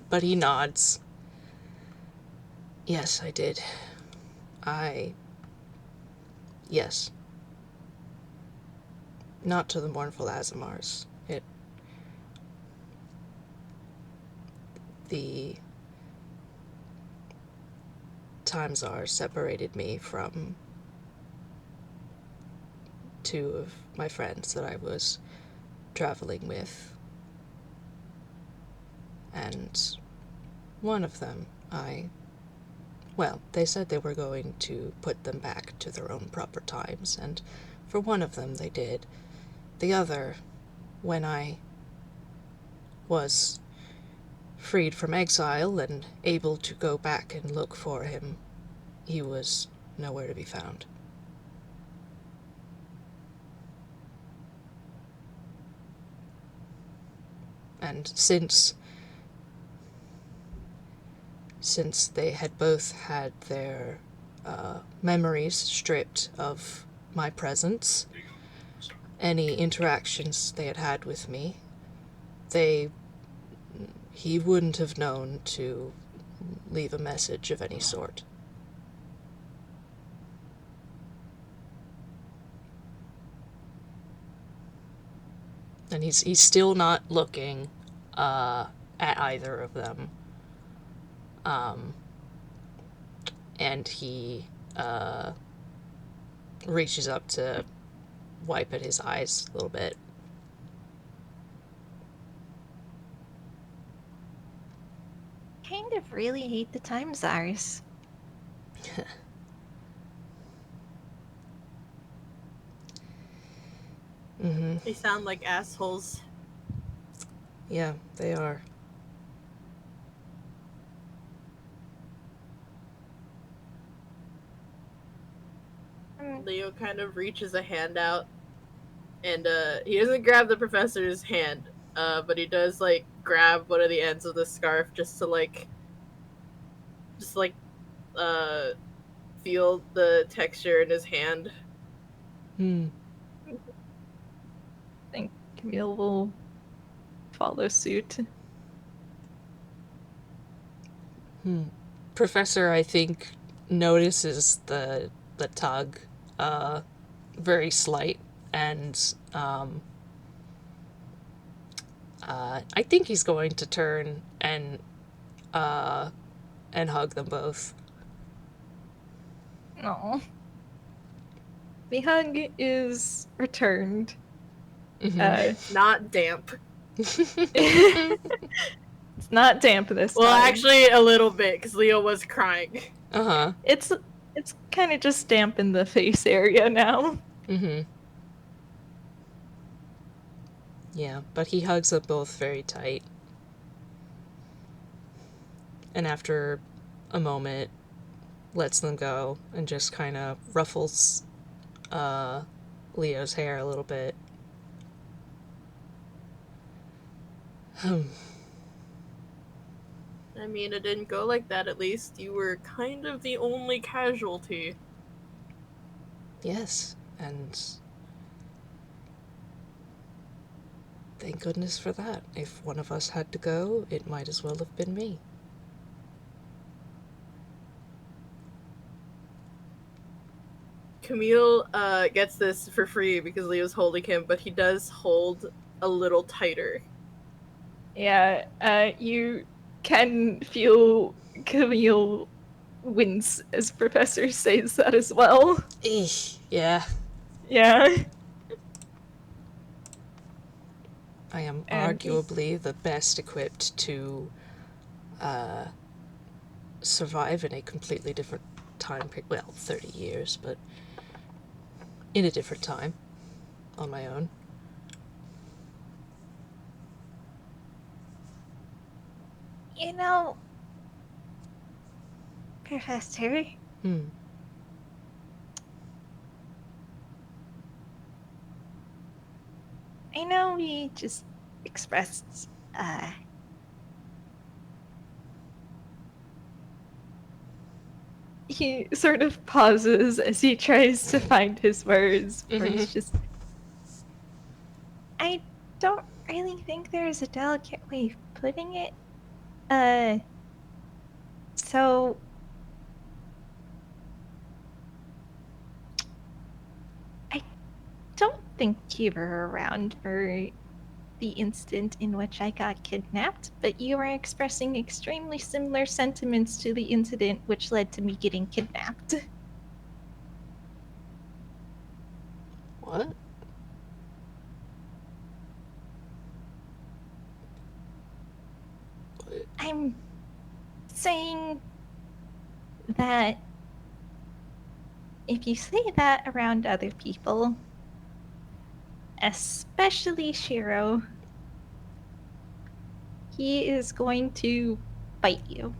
But he nods. Yes, I did. Yes. Not to the mournful Azamars. The Timesar separated me from two of my friends that I was traveling with. And one of them, well, they said they were going to put them back to their own proper times, and for one of them they did. The other, when I was freed from exile and able to go back and look for him, he was nowhere to be found. And since they had both had their memories stripped of my presence, any interactions they had had with me, he wouldn't have known to leave a message of any sort. And he's still not looking at either of them. And he reaches up to wipe at his eyes a little bit. really hate the time czars. Mm-hmm. They sound like assholes. Yeah, they are. Leo kind of reaches a hand out, and he doesn't grab the professor's hand, but he does like grab one of the ends of the scarf just to uh feel the texture in his hand. Hmm. I think Camille will follow suit. Professor, I think, notices the tug, very slight, and I think he's going to turn and hug them both. No. The hug is returned. It's not damp. It's not damp this Well, time. actually, a little bit, because Leo was crying. Uh-huh. It's kind of just damp in the face area now. Mm-hmm. Yeah, but he hugs them both very tight. And after a moment, lets them go and just kind of ruffles Leo's hair a little bit. I mean, it didn't go like that, at least. You were kind of the only casualty. Yes, and thank goodness for that. If one of us had to go, it might as well have been me. Camille gets this for free because Leo's holding him, but he does hold a little tighter. Yeah, you can feel Camille wince as Professor says that as well. Eesh, yeah. Yeah. I am And arguably the best equipped to survive in a completely different time period. Well, 30 years, but in a different time on my own. you know, Professor, I know we just expressed he sort of pauses as he tries to find his words, where he's just I don't really think there's a delicate way of putting it. So I don't think you were around for the instant in which I got kidnapped, but you were expressing extremely similar sentiments to the incident which led to me getting kidnapped. What? I'm saying that if you say that around other people, especially Shiro, he is going to bite you.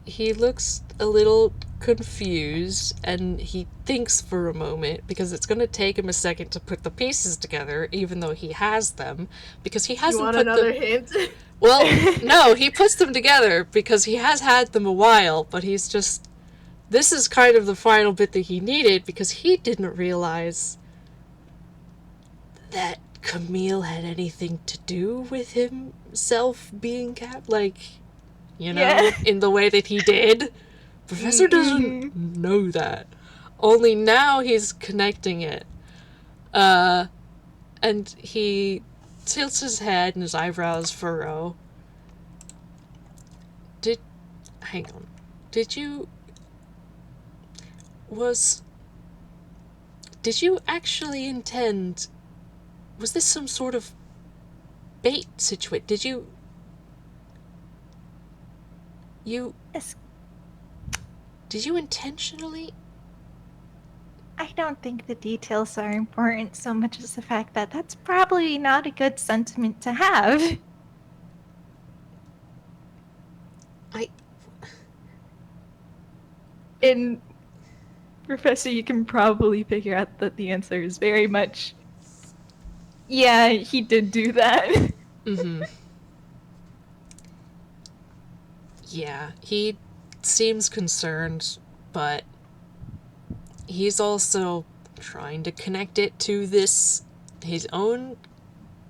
He looks a little confused and he thinks for a moment because it's going to take him a second to put the pieces together, even though he has them, because he hasn't You want put another them. hint? Well, no, he puts them together because he has had them a while, but he's just. This is kind of the final bit that he needed because he didn't realize that Camille had anything to do with himself being capped. Like, you know, Yeah. in the way that he did. Professor doesn't know that. Only now he's connecting it. And he tilts his head and his eyebrows furrow. Hang on. Did you actually intend... Was this some sort of bait situation? Did you You... Yes, Did you intentionally... I don't think the details are important so much as the fact that that's probably not a good sentiment to have. I... And, Professor, you can probably figure out that the answer is very much, yeah, he did do that. Mm-hmm. Yeah, he seems concerned, but he's also trying to connect it to this, his own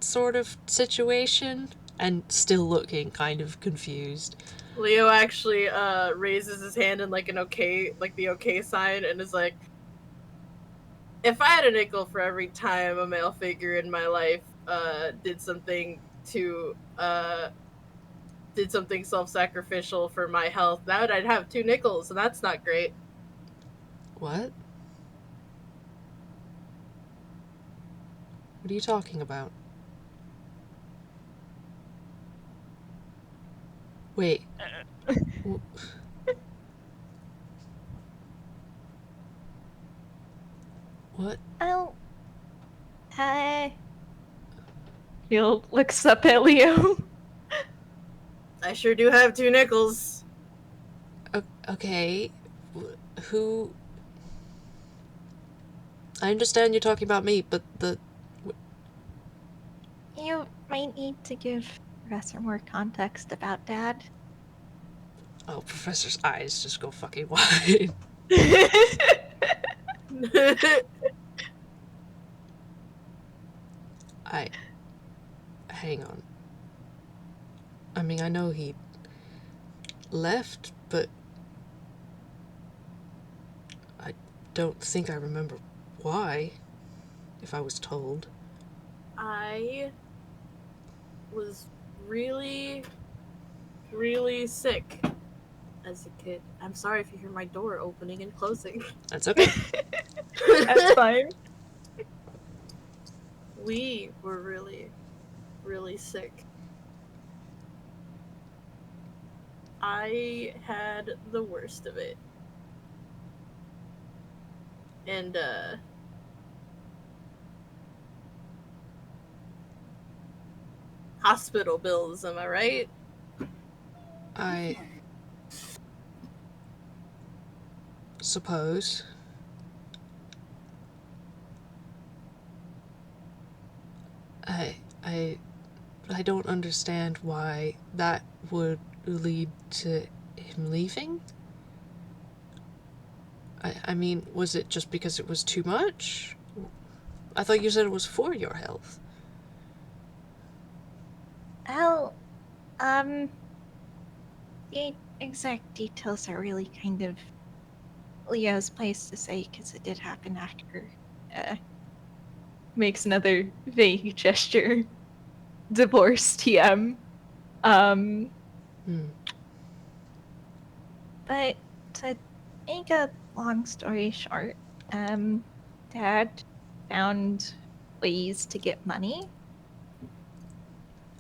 sort of situation, and still looking kind of confused. Leo actually raises his hand in like an okay, like the okay sign, and is like, if I had a nickel for every time a male figure in my life did something self-sacrificial for my health, now I'd have 2 nickels, and that's not great. What? What are you talking about? Wait. w- What? Oh, Phil looks up at Leo. I sure do have 2 nickels. Okay. Who... I understand you're talking about me, but the... You might need to give Professor more context about Dad. Oh, Professor's eyes just go fucking wide. I... Hang on. I mean, I know he left, but I don't think I remember why, if I was told. I was really, really sick as a kid. I'm sorry if you hear my door opening and closing. That's okay. That's fine. We were really, really sick. I had the worst of it. And, hospital bills, am I right? I suppose. I I I don't understand why that would lead to him leaving. I mean, was it just because it was too much? I thought you said it was for your health. Well, the exact details are really kind of Leo's place to say because it did happen after. Makes another vague gesture. Divorce TM. Um, Hmm. but to make a long story short, Dad found ways to get money,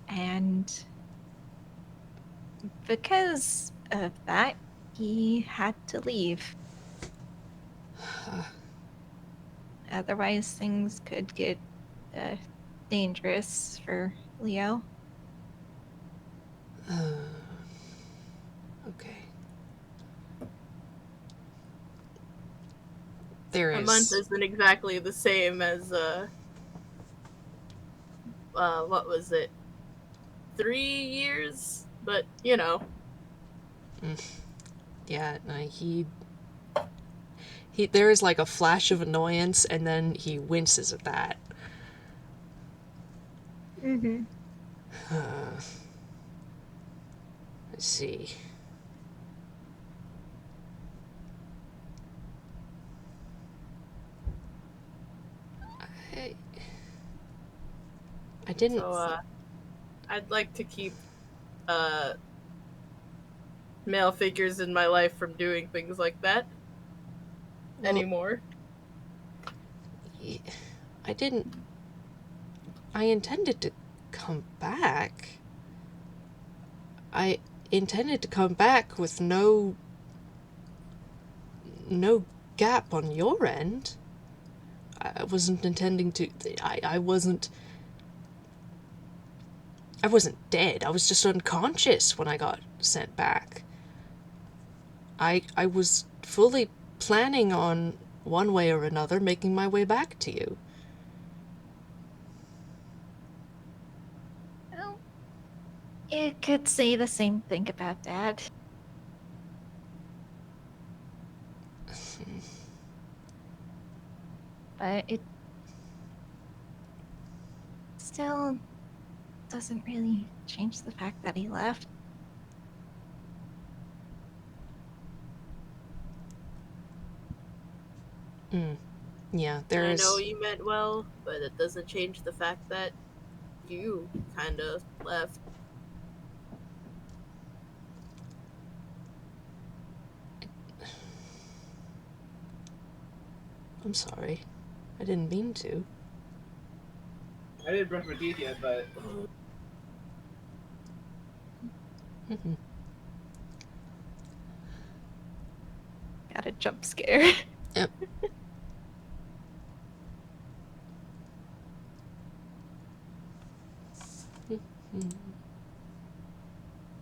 and because of that, he had to leave. Otherwise, things could get uh, dangerous for Leo. Okay. There A month is... isn't exactly the same as, what was it? 3 years? But, you know. Yeah, no, he there is like a flash of annoyance, and then he winces at that. Mm-hmm. Let's see. I, I didn't... So, I'd like to keep, uh, male figures in my life from doing things like that well, anymore. I didn't... I intended to come back. I intended to come back with no gap on your end. I wasn't intending to. I wasn't dead. I was just unconscious when I got sent back. I was fully planning on, one way or another, making my way back to you. Well, you could say the same thing about Dad. But it still doesn't really change the fact that he left. Yeah, I there's... know you meant well, but it doesn't change the fact that you kind of left. I'm sorry. I didn't mean to. I didn't brush my teeth yet, but Got a jump scare. Yep.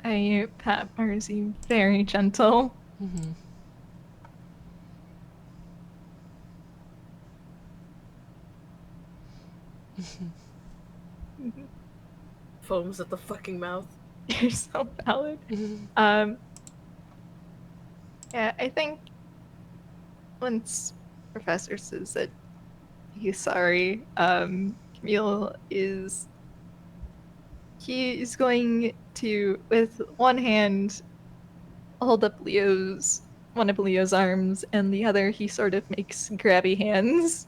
I pat Marcy very gentle. Foams at the fucking mouth. You're so valid. Yeah, I think once Professor says that he's sorry, Camille is going to, with one hand, hold up one of Leo's arms, and the other he sort of makes grabby hands.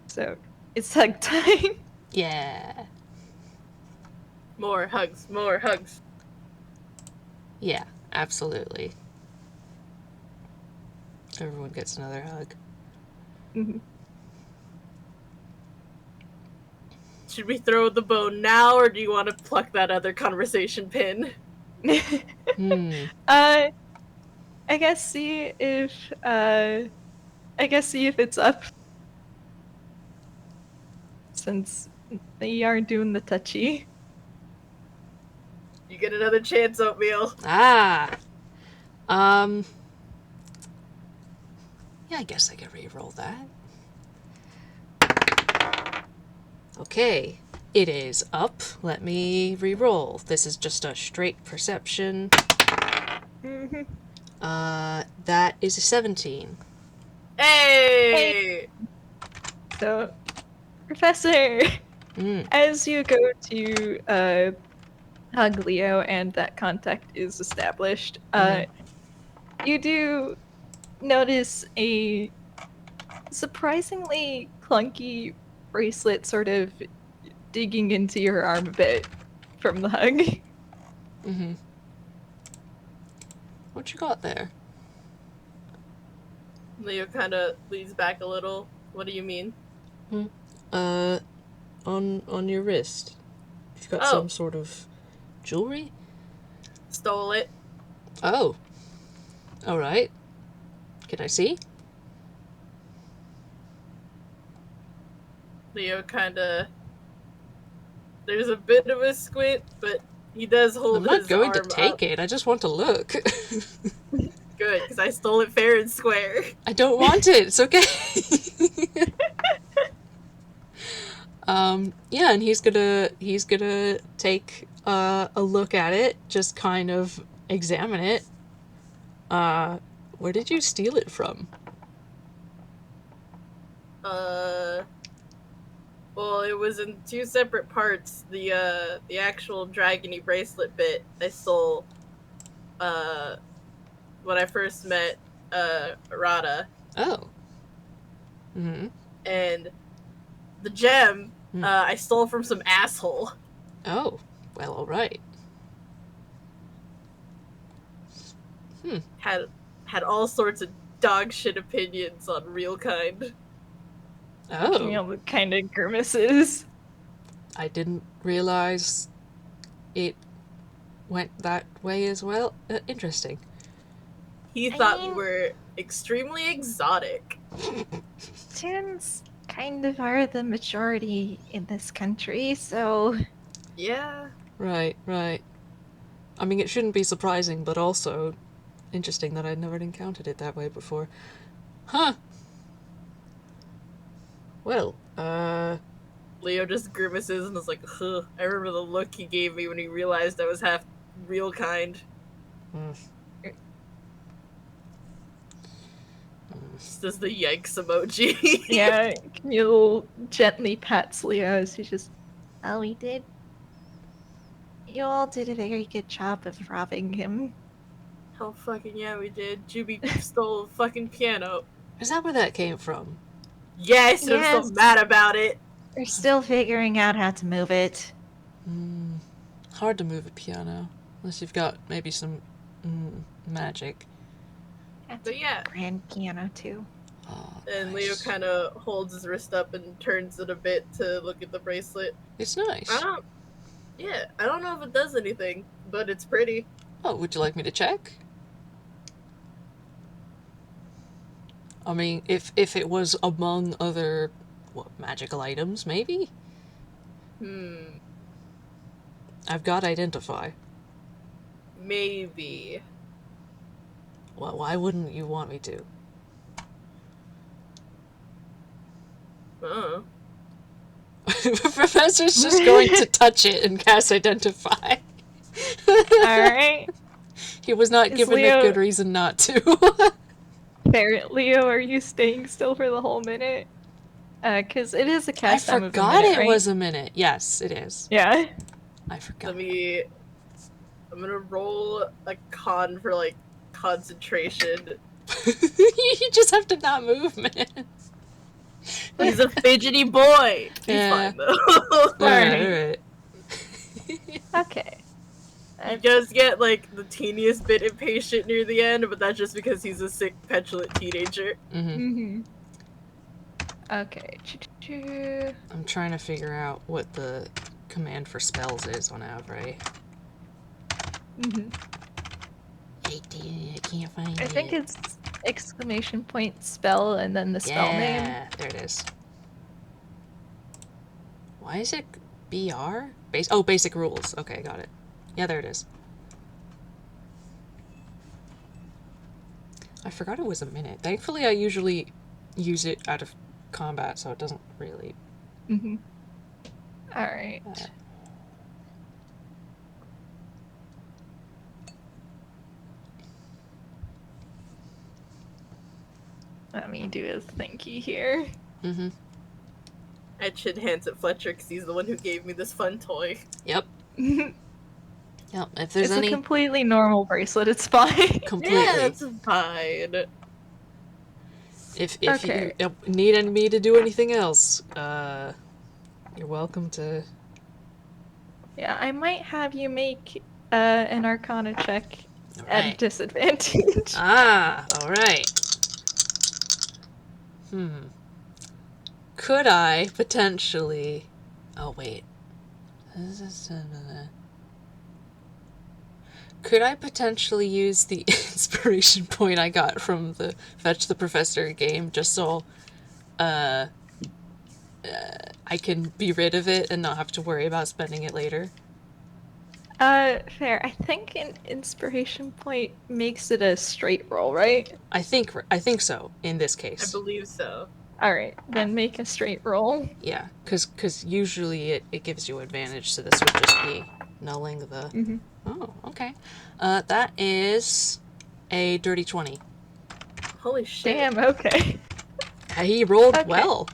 So it's hug time. Yeah. More hugs, more hugs. Yeah, absolutely. Everyone gets another hug. Should we throw the bone now, or do you want to pluck that other conversation pin? I guess see if it's up, since they are doing the touchy. You get another chance, Oatmeal. Yeah, I guess I can re-roll that. Okay, it is up. Let me re-roll. This is just a straight perception. That is a 17. Hey! So, Professor, as you go to hug Leo and that contact is established, you do notice a surprisingly clunky bracelet sort of digging into your arm a bit from the hug. What you got there? Leo kind of leans back a little. What do you mean? On your wrist. You've got some sort of jewelry? Stole it. Oh. Alright. Can I see? Leo kind of... There's a bit of a squint, but he does hold his arm I'm not going to up. take it, I just want to look. Good, because I stole it fair and square. I don't want it, it's okay. Yeah, and he's gonna take a look at it, just kind of examine it. Where did you steal it from? Well, it was in two separate parts. The actual dragony bracelet bit I stole, when I first met, Rada. Oh. And the gem, I stole from some asshole. Oh. Well, alright. Had all sorts of dog shit opinions on Reelkind. Oh. Camille kind of grimaces. I didn't realize it went that way as well. Interesting. He I thought we mean- were extremely exotic. Toons kind of are the majority in this country, so Yeah. Right, right. I mean, it shouldn't be surprising, but also interesting that I'd never encountered it that way before. Huh. Well, Leo just grimaces and is like, "Huh." I remember the look he gave me when he realized I was half real kind. Just as the yikes emoji. yeah, Camille gently pats Leo as she just, oh, we did. You all did a very good job of robbing him. Hell fucking yeah, we did. Juby stole a fucking piano. is that where that came from? Yes, and I'm Yes. still mad about it. We're still figuring out how to move it. Hard to move a piano. Unless you've got maybe some magic. That's But yeah. a grand piano, too. Oh, And Leo nice. kind of holds his wrist up and turns it a bit to look at the bracelet. It's nice. I don't know if it does anything, but it's pretty. Oh, would you like me to check? I mean, if it was among other, magical items, maybe? I've got identify. Maybe. Well, why wouldn't you want me to? The professor's just going to touch it and cast identify. Alright. He was not Is given Leo- a good reason not to. Fair. Leo, are you staying still for the whole minute? Because it is a I cast time of a forgot minute, it right? was a minute. Yes, it is. Yeah. I forgot. I'm gonna roll a con for, like, concentration. You just have to not move, man. He's a fidgety boy. He's Yeah. fine, though. Alright. Okay. He does get, like, the teeniest bit impatient near the end, but that's just because he's a sick, petulant teenager. Mm-hmm. Okay. Choo-choo-choo. I'm trying to figure out what the command for spells is on Avray. I can't find I it. think it's exclamation point spell and then the spell name. Yeah, there it is. Why is it BR? Basic rules. Okay, got it. Yeah, there it is. I forgot it was a minute. Thankfully, I usually use it out of combat, so it doesn't really... Alright. Let me do a thinky here. Mm-hmm. I should hands at Fletcher because he's the one who gave me this fun toy. Yep. Yep, if there's It's any... a completely normal bracelet, it's fine. Completely. Yeah, that's fine. If Okay. you need me to do anything else, you're welcome to... Yeah, I might have you make an Arcana check at Alright. disadvantage. Ah, alright. Could I potentially... Oh, wait. Could I potentially use the inspiration point I got from the Fetch the Professor game just so I can be rid of it and not have to worry about spending it later? Fair. I think an inspiration point makes it a straight roll, right? I think so in this I case. believe so. Alright, then make a straight roll. Yeah, because usually it gives you advantage, so this would just be nulling the... Oh, okay. That is a dirty 20. Holy shit. Damn, okay. He rolled Okay. well.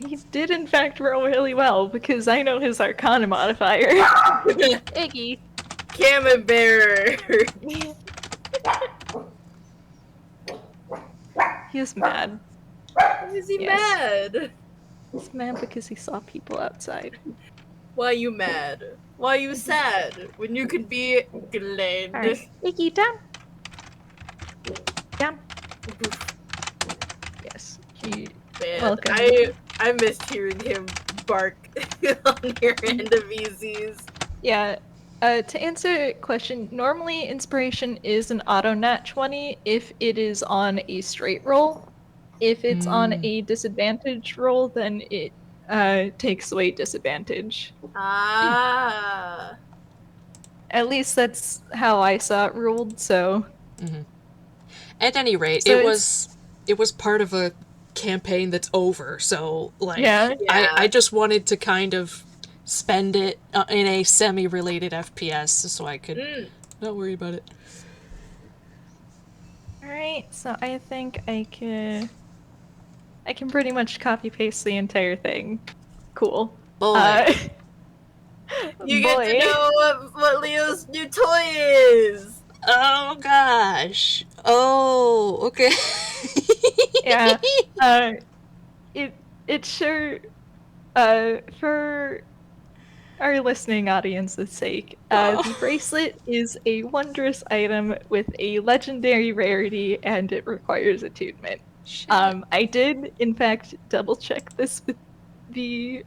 He did in fact roll really well, because I know his Arcana modifier. Iggy. Camembert! He's mad. Why is he Yes. mad? He's mad because he saw people outside. Why you mad? Why you sad? When you could be glad. Alright. Iggy, down. Down. Yes. He... Man, Welcome. I missed hearing him spark on your end of EZs. Yeah. To answer your question, normally inspiration is an auto nat 20 if it is on a straight roll. If it's on a disadvantage roll, then it takes away disadvantage. Ah. At least that's how I saw it ruled, so At any rate, So it was part of a campaign that's over, so like Yeah. I just wanted to kind of spend it in a semi-related FPS so I could not worry about it. Alright, so I think I can pretty much copy paste the entire thing. Cool. Boy. You get to know what Leo's new toy is. Oh gosh. Oh, okay. Yeah. It sure for our listening audience's sake, the bracelet is a wondrous item with a legendary rarity and it requires attunement. Shit. I did in fact double check this with the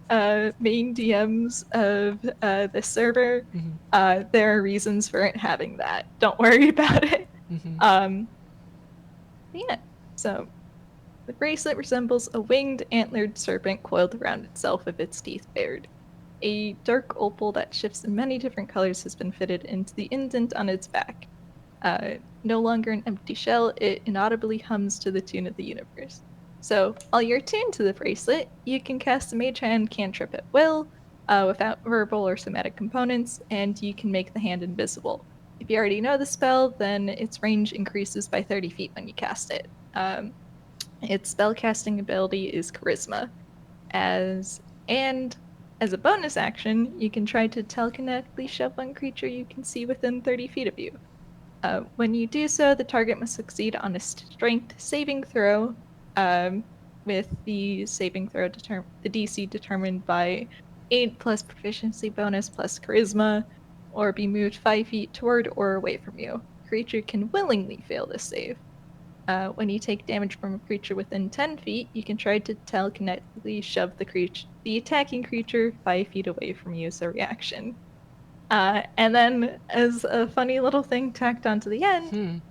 main DMs of the server. There are reasons for it having that. Don't worry about it. Yeah, so the bracelet resembles a winged, antlered serpent coiled around itself with its teeth bared. A dark opal that shifts in many different colors has been fitted into the indent on its back. No longer an empty shell, it inaudibly hums to the tune of the universe. So, while you're tuned to the bracelet, you can cast a Mage Hand cantrip at will, without verbal or somatic components, and you can make the hand invisible. If you already know the spell, then its range increases by 30 feet when you cast it. Its spellcasting ability is Charisma. As a bonus action, you can try to telekinetically shove one creature you can see within 30 feet of you. When you do so, the target must succeed on a strength saving throw, with the saving throw the DC determined by 8 plus proficiency bonus plus charisma, or be moved 5 feet toward or away from you. Creature can willingly fail this save. When you take damage from a creature within 10 feet, you can try to telekinetically shove the attacking creature 5 feet away from you as a reaction. And then, as a funny little thing tacked onto the end,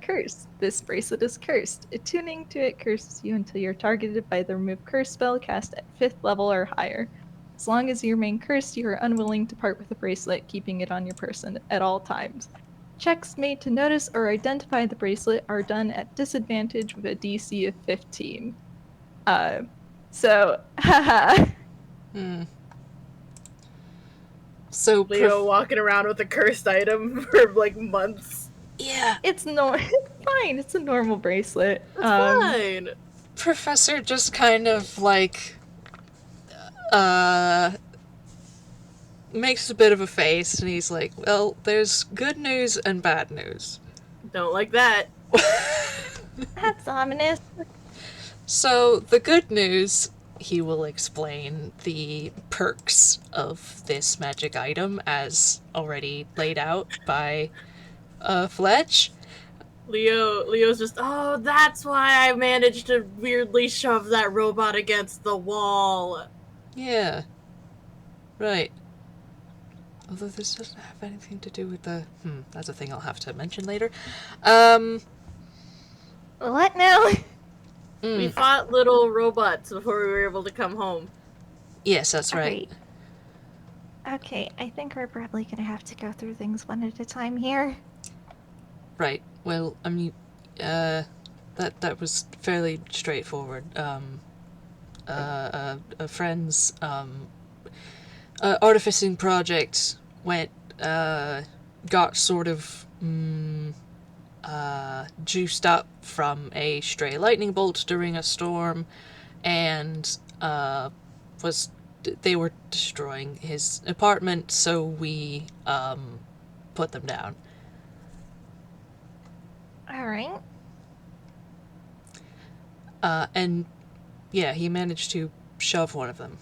curse. This bracelet is cursed. Attuning to it curses you until you're targeted by the remove curse spell cast at 5th level or higher. As long as you remain cursed, you are unwilling to part with the bracelet, keeping it on your person at all times. Checks made to notice or identify the bracelet are done at disadvantage with a DC of 15. Haha. So Leo walking around with a cursed item for like months. Yeah. It's fine. It's a normal bracelet. It's fine. Professor just kind of like makes a bit of a face and he's like, well, there's good news and bad news. Don't like that. That's ominous. So the good news, he will explain the perks of this magic item as already laid out by Fletch. Leo's just, oh, that's why I managed to weirdly shove that robot against the wall. Yeah. Right. Although this doesn't have anything to do with the... that's a thing I'll have to mention later. What now? We fought little robots before we were able to come home. Yes, that's right. Okay, I think we're probably gonna have to go through things one at a time here. Right. Well, I mean, that was fairly straightforward. A friend's artificing project got sort of juiced up from a stray lightning bolt during a storm, and they were destroying his apartment, so we put them down. All right. And yeah, he managed to shove one of them.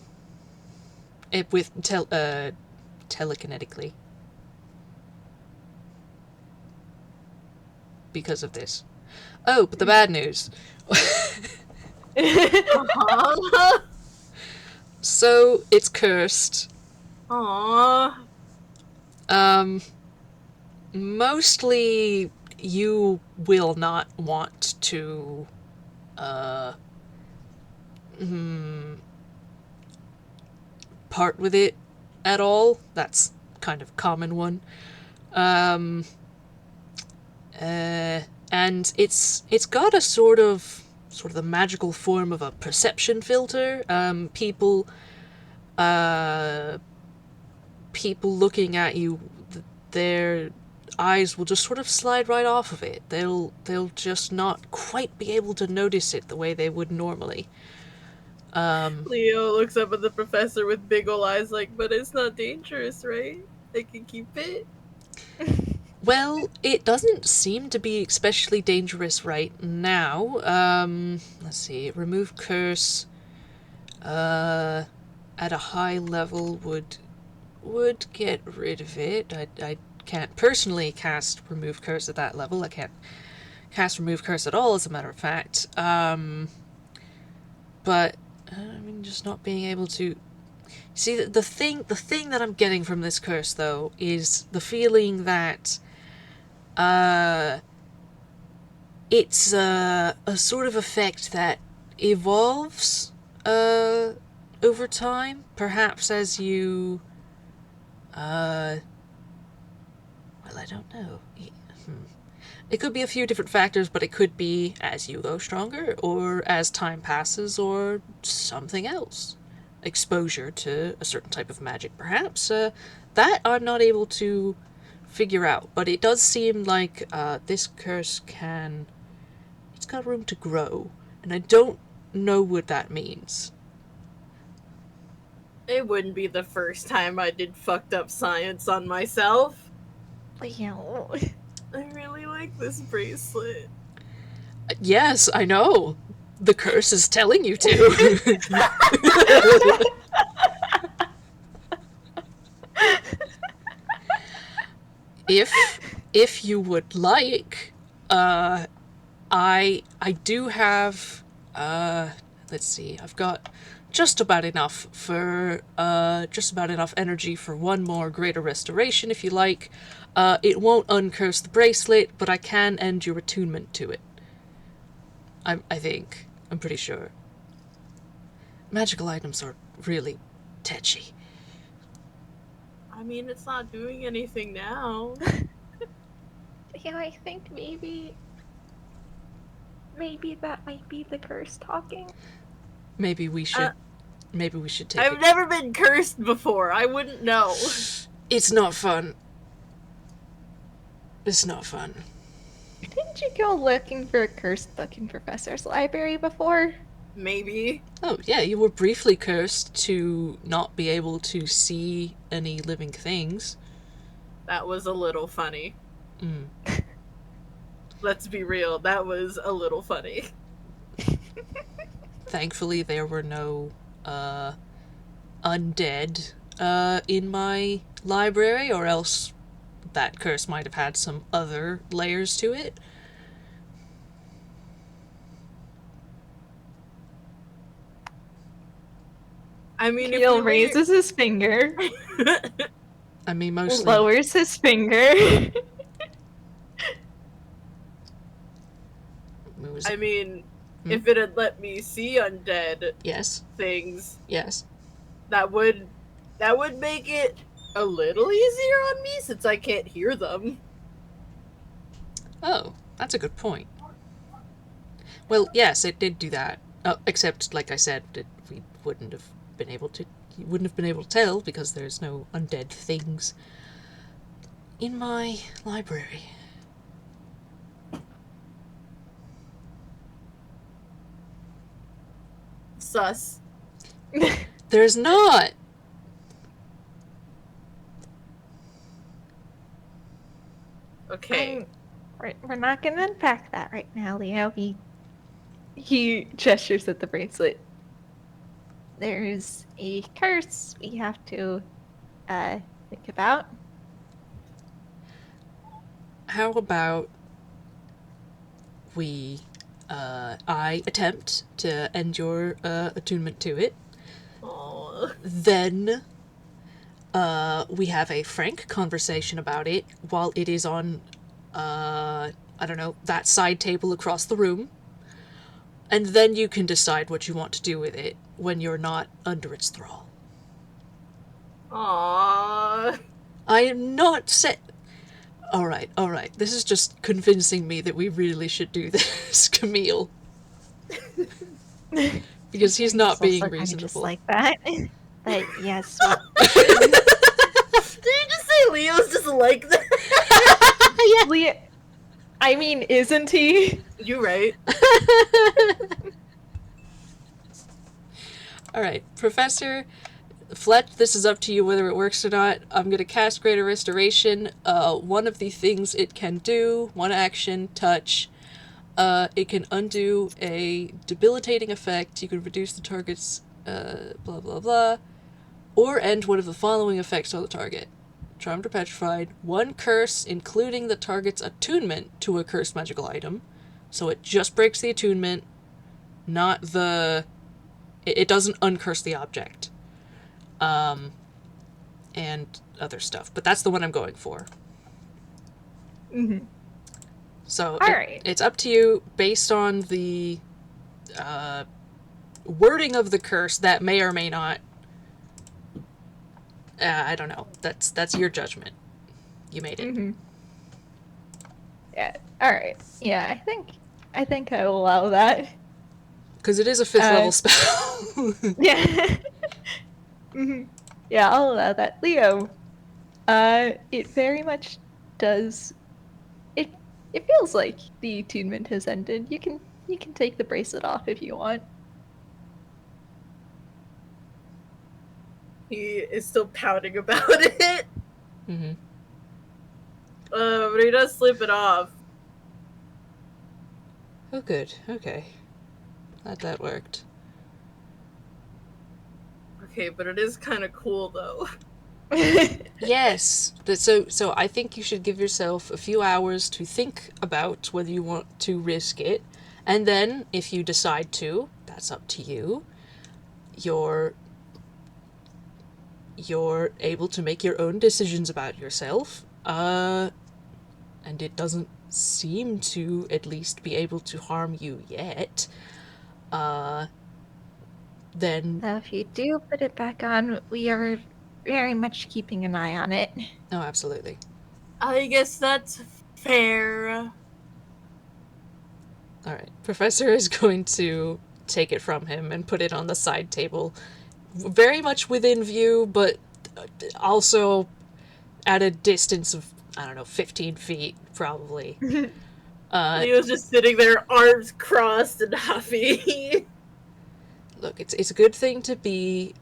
Telekinetically. Because of this. Oh, but the bad news. So it's cursed. Aww. Mostly you will not want to, part with it at all. That's kind of a common one. Um, and it's got a sort of the magical form of a perception filter. People looking at you, their eyes will just sort of slide right off of it. They'll just not quite be able to notice it the way they would normally. Leo looks up at the professor with big ol' eyes like, but it's not dangerous, right? I can keep it? Well, it doesn't seem to be especially dangerous right now. Let's see. Remove curse. At a high level would get rid of it. I can't personally cast remove curse at that level. I can't cast remove curse at all, as a matter of fact. But I mean, just not being able to see the thing that I'm getting from this curse, though, is the feeling that it's a sort of effect that evolves over time, perhaps as you well, I don't know. It could be a few different factors, but it could be as you go stronger, or as time passes, or something else. Exposure to a certain type of magic, perhaps. That I'm not able to figure out, but it does seem like this curse it's got room to grow, and I don't know what that means. It wouldn't be the first time I did fucked up science on myself. Leo. I really like this bracelet. Yes, I know. The curse is telling you to. If you would like, I do have, let's see, I've got just about enough energy for one more greater restoration if you like. It won't uncurse the bracelet, but I can end your attunement to it. I think. I'm pretty sure. Magical items are really tetchy. I mean, it's not doing anything now. Yeah, I think maybe that might be the curse talking. Maybe we should take I've it. never been cursed before. I wouldn't know. It's not fun. It's not fun. Didn't you go looking for a cursed book in Professor's library before? Maybe. Oh, yeah, you were briefly cursed to not be able to see any living things. That was a little funny. Mm. Let's be real, that was a little funny. Thankfully, there were no undead in my library, or else that curse might have had some other layers to it. I mean, Camille raises his finger, I mean, mostly. lowers his finger. I mean, if it had let me see undead Yes. things, Yes. that would make it a little easier on me since I can't hear them. Oh, that's a good point. Well, yes, it did do that. Except, like I said, we wouldn't have been able to. You wouldn't have been able to tell because there's no undead things in my library. Sus. There's not. Okay. We're not gonna unpack that right now, Leo. He gestures at the bracelet. There's a curse we have to think about. How about I attempt to end your attunement to it. Oh, Then we have a frank conversation about it while it is on, I don't know, that side table across the room. And then you can decide what you want to do with it when you're not under its thrall. Aww. I am not Alright. This is just convincing me that we really should do this, Camille. Because he's not being also kind of just reasonable. like that. But yes, well, Did you just say Leo's just like that? Leo, I mean, isn't he? You right. Alright, Professor Fletch, this is up to you whether it works or not. I'm going to cast Greater Restoration. One of the things it can do, one action, touch. It can undo a debilitating effect. You can reduce the target's blah blah blah. Or end one of the following effects on the target. Charmed or petrified. One curse, including the target's attunement to a cursed magical item. So it just breaks the attunement, not the... It doesn't uncurse the object. And other stuff. But that's the one I'm going for. Mm-hmm. So Alright. it's up to you based on the wording of the curse that may or may not... I don't know. That's your judgment. You made it. Mm-hmm. Yeah. All right. Yeah, I think I will allow that. Because it is a 5th level spell. Yeah. Mm-hmm. Yeah, I'll allow that. Leo, it very much does. It feels like the attunement has ended. You can take the bracelet off if you want. He is still pouting about it. Mm-hmm. But he does slip it off. Oh, good. Okay. Glad that worked. Okay, but it is kind of cool, though. Yes. So I think you should give yourself a few hours to think about whether you want to risk it. And then, if you decide to, that's up to you. You're able to make your own decisions about yourself. And it doesn't seem to at least be able to harm you yet. Then... Now, if you do put it back on, we are very much keeping an eye on it. Oh, absolutely. I guess that's fair. Alright. Professor is going to take it from him and put it on the side table. Very much within view, but also at a distance of, I don't know, 15 feet, probably. Leo's just sitting there, arms crossed and happy. Look, it's a good thing to be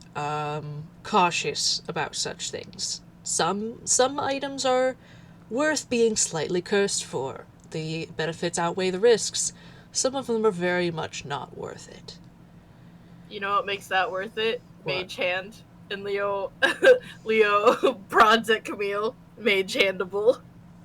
cautious about such things. Some items are worth being slightly cursed for. The benefits outweigh the risks. Some of them are very much not worth it. You know what makes that worth it? What? Mage hand. And Leo prods at Camille. Mage handable.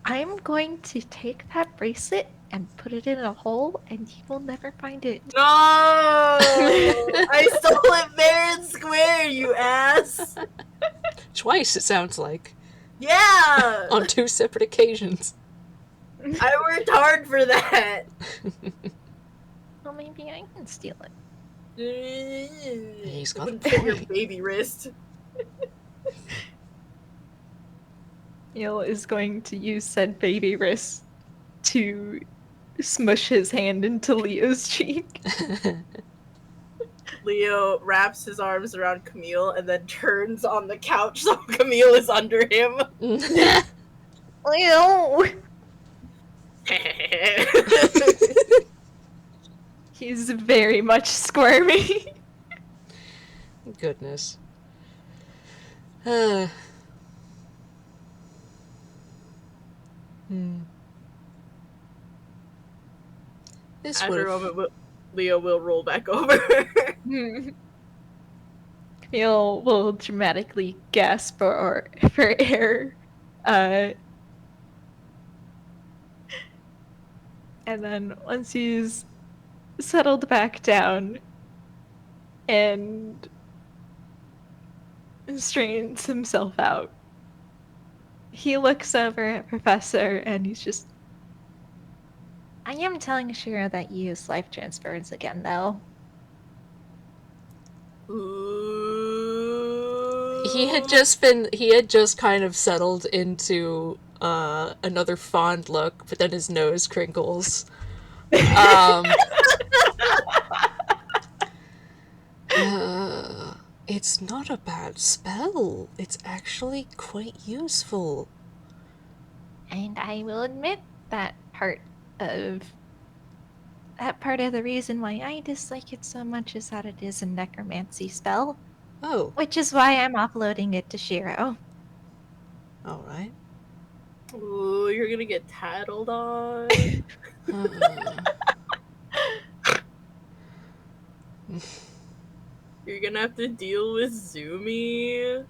I'm going to take that bracelet and put it in a hole, and you will never find it. No! I stole it fair and square, you ass! Twice, it sounds like. Yeah! On 2 separate occasions. I worked hard for that! Well, maybe I can steal it. He's got a Wouldn't fit your point. baby wrist. Neil is going to use said baby wrist to smush his hand into Leo's cheek. Leo wraps his arms around Camille and then turns on the couch so Camille is under him. Leo! He's very much squirmy. Goodness. This After a would moment, Leo will roll back over. Camille will dramatically gasp for air. And then once he's settled back down and straightens himself out. He looks over at Professor and he's just. I am telling Shiro that you use life transference again, though. Ooh. He had just kind of settled into another fond look, but then his nose crinkles. It's not a bad spell. It's actually quite useful. And I will admit that part of the reason why I dislike it so much is that it is a necromancy spell. Oh, Which is why I'm offloading it to Shiro. all right. Ooh, you're gonna get tattled on. You're gonna have to deal with Zumi.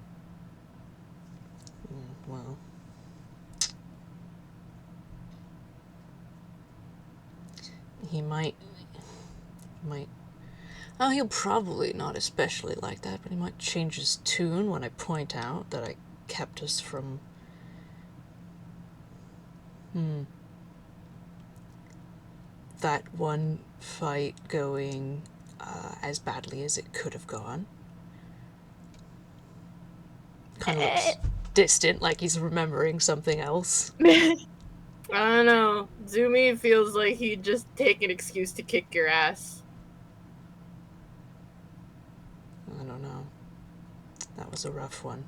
Well, he might. Oh, he'll probably not especially like that, but he might change his tune when I point out that I kept us from. That one fight going as badly as it could have gone. Kind of looks distant, like he's remembering something else. I don't know. Zumi feels like he'd just take an excuse to kick your ass. I don't know. That was a rough one.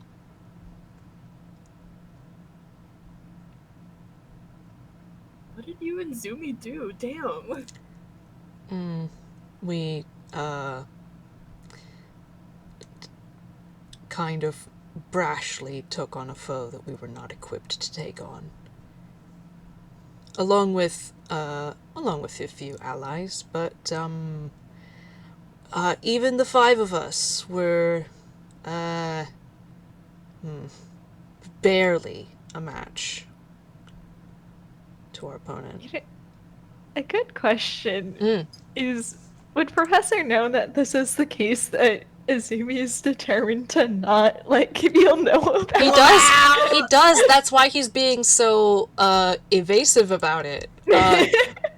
What did you and Zumi do? Damn. We, kind of brashly took on a foe that we were not equipped to take on. Along with a few allies, but, even the 5 of us were, barely a match to our opponent. A good question is, would Professor know that this is the case that Izumi is determined to not let Camille know about? He does. He does. That's why he's being so evasive about it.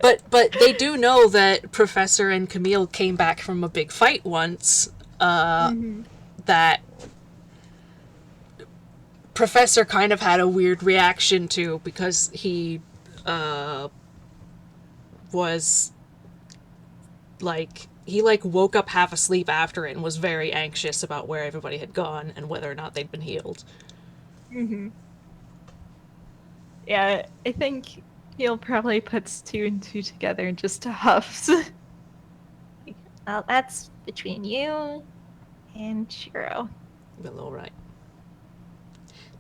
But they do know that Professor and Camille came back from a big fight once. That Professor kind of had a weird reaction to, because he was like, he woke up half asleep after it and was very anxious about where everybody had gone and whether or not they'd been healed. Yeah, I think he'll probably puts 2 and 2 together and just huffs. Well, that's between you and Shiro. Well, all right.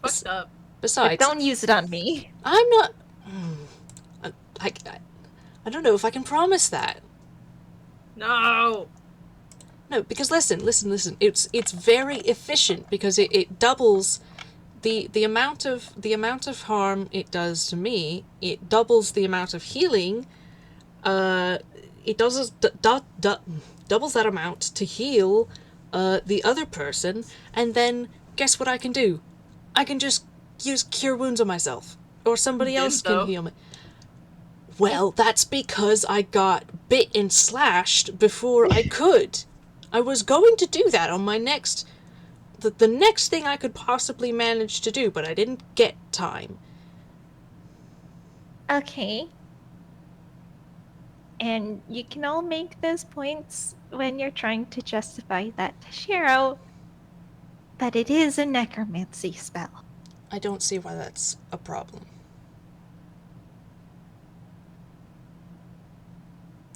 Fucked up. Besides, But don't use it on me. I'm not. I don't know if I can promise that. No. No, because listen. It's very efficient because it doubles the amount of harm it does to me. It doubles the amount of healing. It does doubles that amount to heal the other person, and then guess what I can do? I can just use cure wounds on myself, or somebody else can heal me. Well, that's because I got bit and slashed before I could. I was going to do that on my next... The next thing I could possibly manage to do, but I didn't get time. Okay. And you can all make those points when you're trying to justify that to Shiro, but it is a necromancy spell. I don't see why that's a problem.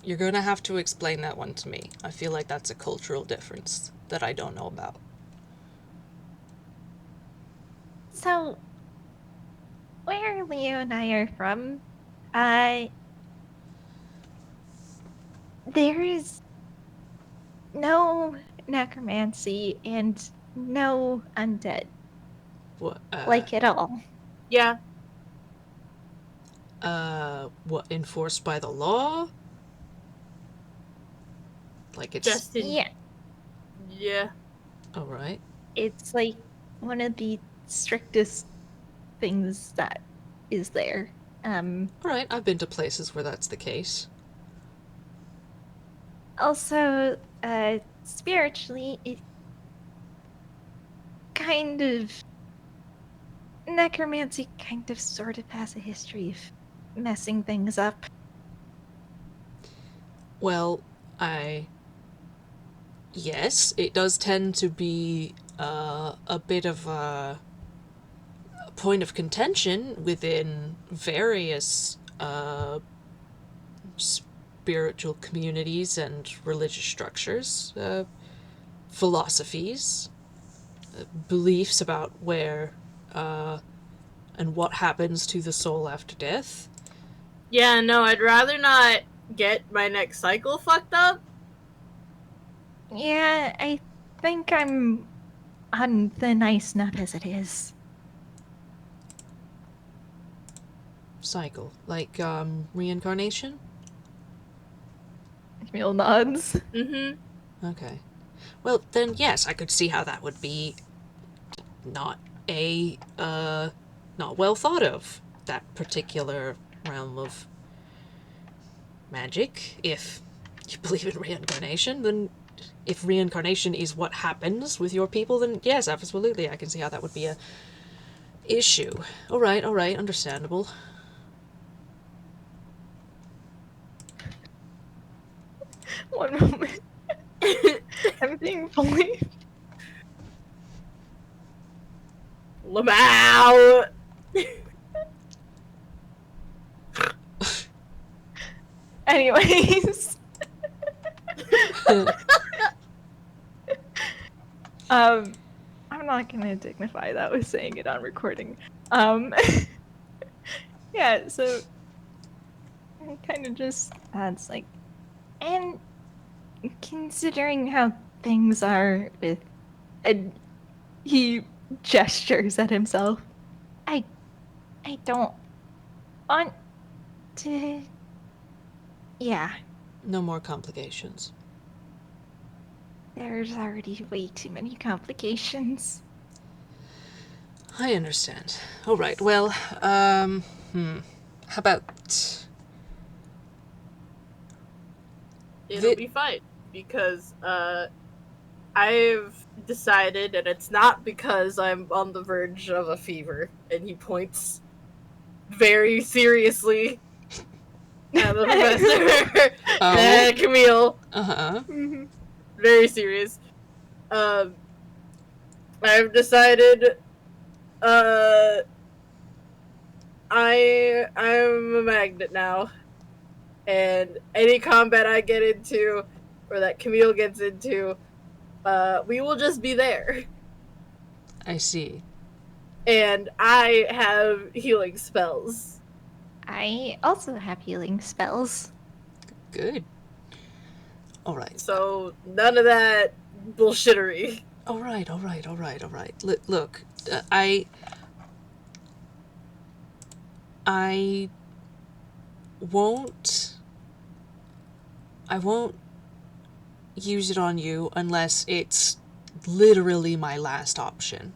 You're going to have to explain that one to me. I feel like that's a cultural difference that I don't know about. So, where Leo and I are from, there is no necromancy and no undead, What? like at all. Yeah. What, enforced by the law? Like it's... Just in... Yeah, Yeah. Oh, right. it's like one of the strictest things that is there. Alright, I've been to places where that's the case. Also, spiritually, it kind of necromancy kind of sort of has a history of messing things up. Well, yes, it does tend to be a bit of a point of contention within various spiritual communities and religious structures, philosophies, beliefs about where and what happens to the soul after death. Yeah, no, I'd rather not get my next cycle fucked up. Yeah, I think I'm on thin ice enough as it is. Cycle, like reincarnation. Camille nods. Mm-hmm. Okay. Well, then yes, I could see how that would be not not well thought of, that particular realm of magic. If you believe in reincarnation, then if reincarnation is what happens with your people, then yes, absolutely, I can see how that would be a issue. Alright, understandable. One moment. I'm being fully. Lamau! Anyways. I'm not gonna dignify that with saying it on recording. Yeah, so it kind of just adds like, and considering how things are with, and he gestures at himself. I don't want to. Yeah, No more complications. there's already way too many complications. I understand. Alright, well, how about... It'll be fine. Because, I've decided, and it's not because I'm on the verge of a fever, and he points very seriously at the professor. Oh. Camille. Uh-huh. Very serious. I've decided, I'm a magnet now. And any combat I get into, or that Camille gets into, we will just be there. I see. And I have healing spells. I also have healing spells. Good. Alright. So none of that bullshittery. Alright. Look, I won't use it on you unless it's literally my last option.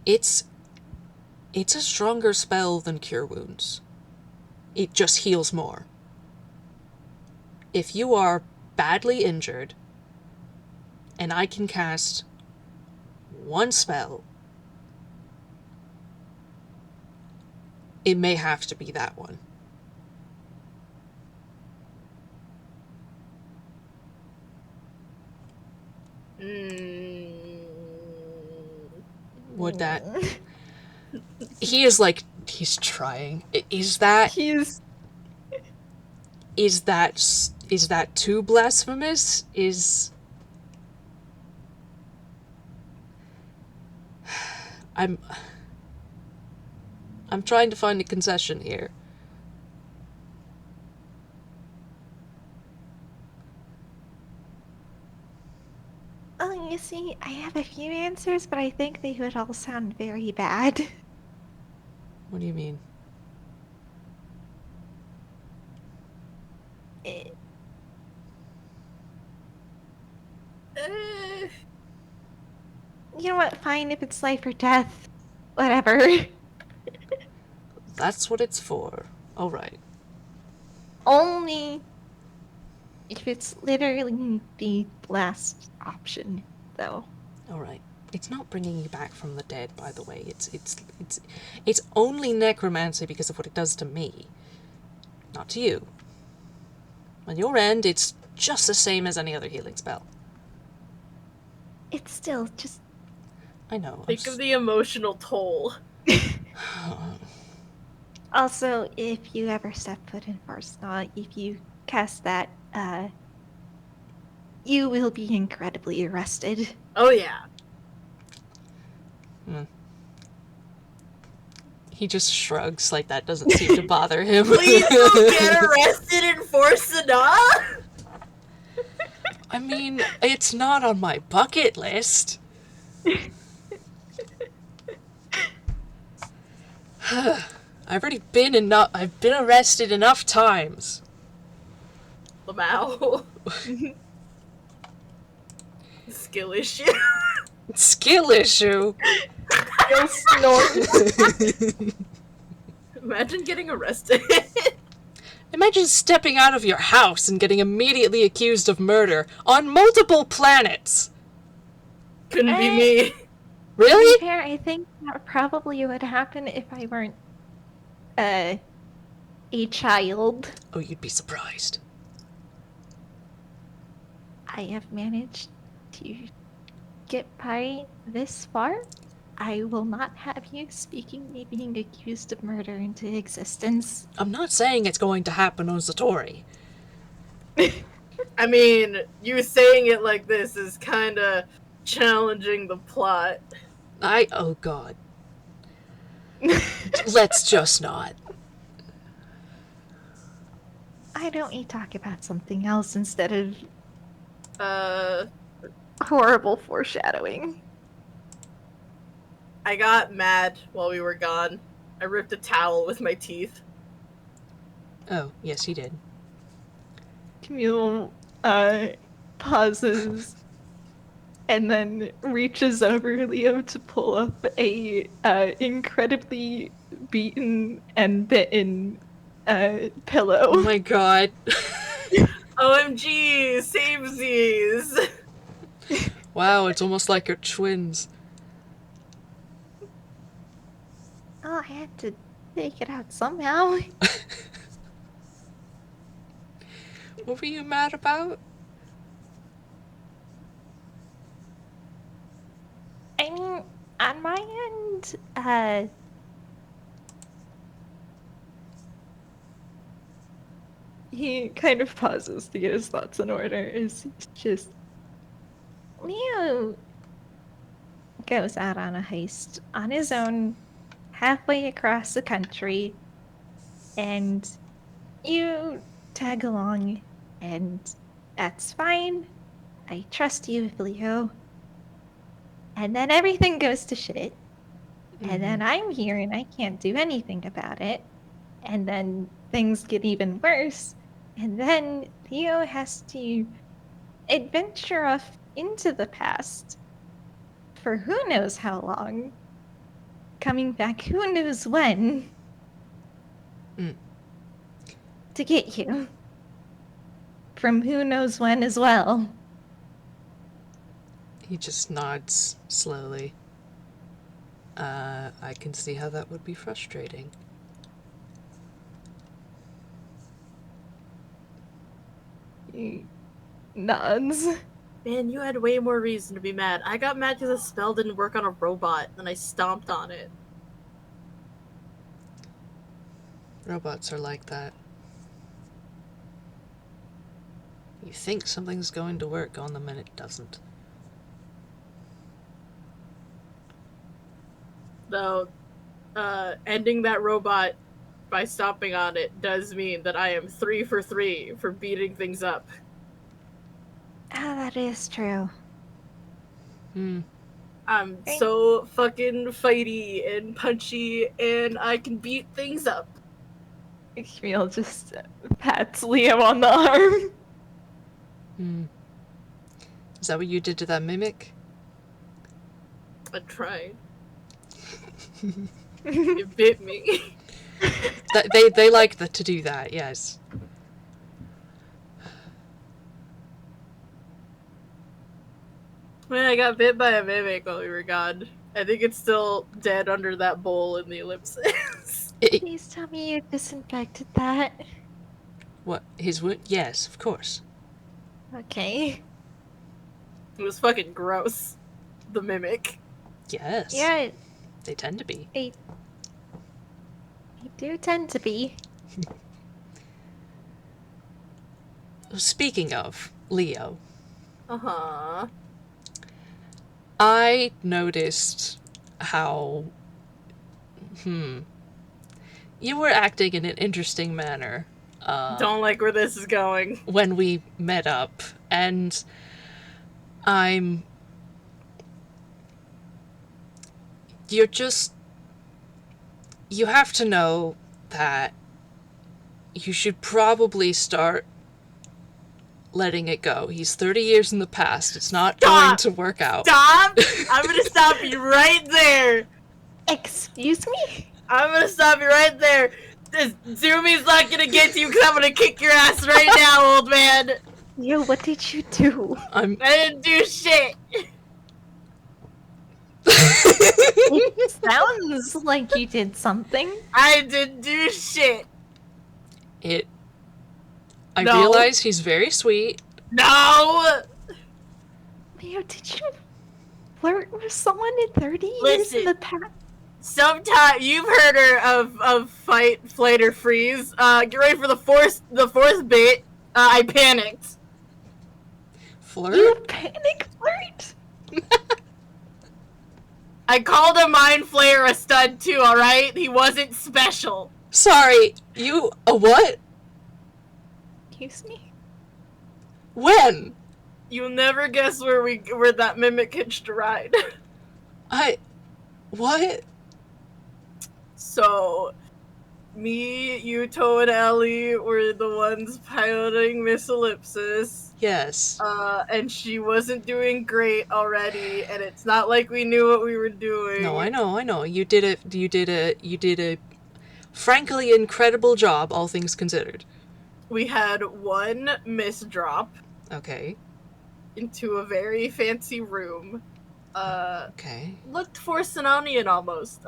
It's a stronger spell than Cure Wounds. It just heals more. If you are badly injured and I can cast one spell, it may have to be that one. Would that... He is like, he's trying. Is that too blasphemous? I'm trying to find a concession here. Well, you see, I have a few answers, but I think they would all sound very bad. What do you mean? You know what? Fine, if it's life or death. Whatever. That's what it's for. Alright. Only if it's literally the last option, though. Alright. It's not bringing you back from the dead, by the way. It's only necromancy because of what it does to me. Not to you. On your end, it's just the same as any other healing spell. It's still just... I know. Think of the emotional toll. Also, if you ever step foot in Farsnaw, if you cast that, you will be incredibly arrested. Oh yeah. He just shrugs like that doesn't seem to bother him. Please don't get arrested in Forsada! I mean, it's not on my bucket list. I've been arrested enough times. Lamau. Skill issue. Skill issue. You'll snort. Imagine getting arrested. Imagine stepping out of your house and getting immediately accused of murder on multiple planets. Couldn't be me. Really? Fair, I think that probably would happen if I weren't, a child. Oh, you'd be surprised. I have managed to get by this far. I will not have you speaking me being accused of murder into existence. I'm not saying it's going to happen on Satori. I mean, you saying it like this is kinda challenging the plot. Oh god. Let's just not. Why don't we talk about something else instead of horrible foreshadowing? I got mad while we were gone. I ripped a towel with my teeth. Oh, yes, you did. Camille pauses and then reaches over Leo to pull up a incredibly beaten and bitten pillow. Oh my god. OMG, samesies! Wow, it's almost like you're twins. Oh, I had to take it out somehow. What were you mad about? I mean, on my end, he kind of pauses to get his thoughts in order. Is just Leo goes out on a heist on his own, halfway across the country, and you tag along, and that's fine. I trust you, Leo. And then everything goes to shit. And then I'm here and I can't do anything about it. And then things get even worse. And then Leo has to adventure off into the past for who knows how long. Coming back who knows when. To get you. From who knows when as well. He just nods slowly. I can see how that would be frustrating. He nods. Man, you had way more reason to be mad. I got mad because the spell didn't work on a robot, and I stomped on it. Robots are like that. You think something's going to work on them and it doesn't. Though, ending that robot by stomping on it does mean that I am 3 for 3 for beating things up. Ah, that is true. I'm so fucking fighty and punchy, and I can beat things up. Camille just pats Leo on the arm. Is that what you did to that mimic? I tried. It bit me. They like to do that, yes. Man, I got bit by a mimic while we were gone. I think it's still dead under that bowl in the ellipsis. Please tell me you disinfected that. What, his wound? Yes, of course. Okay. It was fucking gross. The mimic. Yes. Yeah, They tend to be. they do tend to be. Speaking of Leo, Uh-huh. I noticed how, you were acting in an interesting manner Don't like where this is going. when we met up, and you have to know that you should probably start letting it go. He's 30 years in the past. It's not going to work out. Stop! I'm gonna stop you right there! Excuse me? I'm gonna stop you right there! This Zumi's not gonna get to you because I'm gonna kick your ass right now, old man! Yo, what did you do? I didn't do shit! It sounds like you did something. I didn't do shit! I No. realize he's very sweet. No! Leo, did you flirt with someone in 30 years Listen. in the past? Sometime you've heard her of fight, flight, or freeze. Get ready for the fourth bit. I panicked. Flirt? You panic flirt? I called a mind flayer a stud too, alright? He wasn't special. Sorry, a what? Excuse me? When? You'll never guess where that mimic hitched a ride. What? So, me, Yuto, and Ellie were the ones piloting Miss Ellipsis. Yes. And she wasn't doing great already, and it's not like we knew what we were doing. No, I know. You did a frankly incredible job, all things considered. We had one misdrop Okay. into a very fancy room. Okay. Looked forced an onion almost.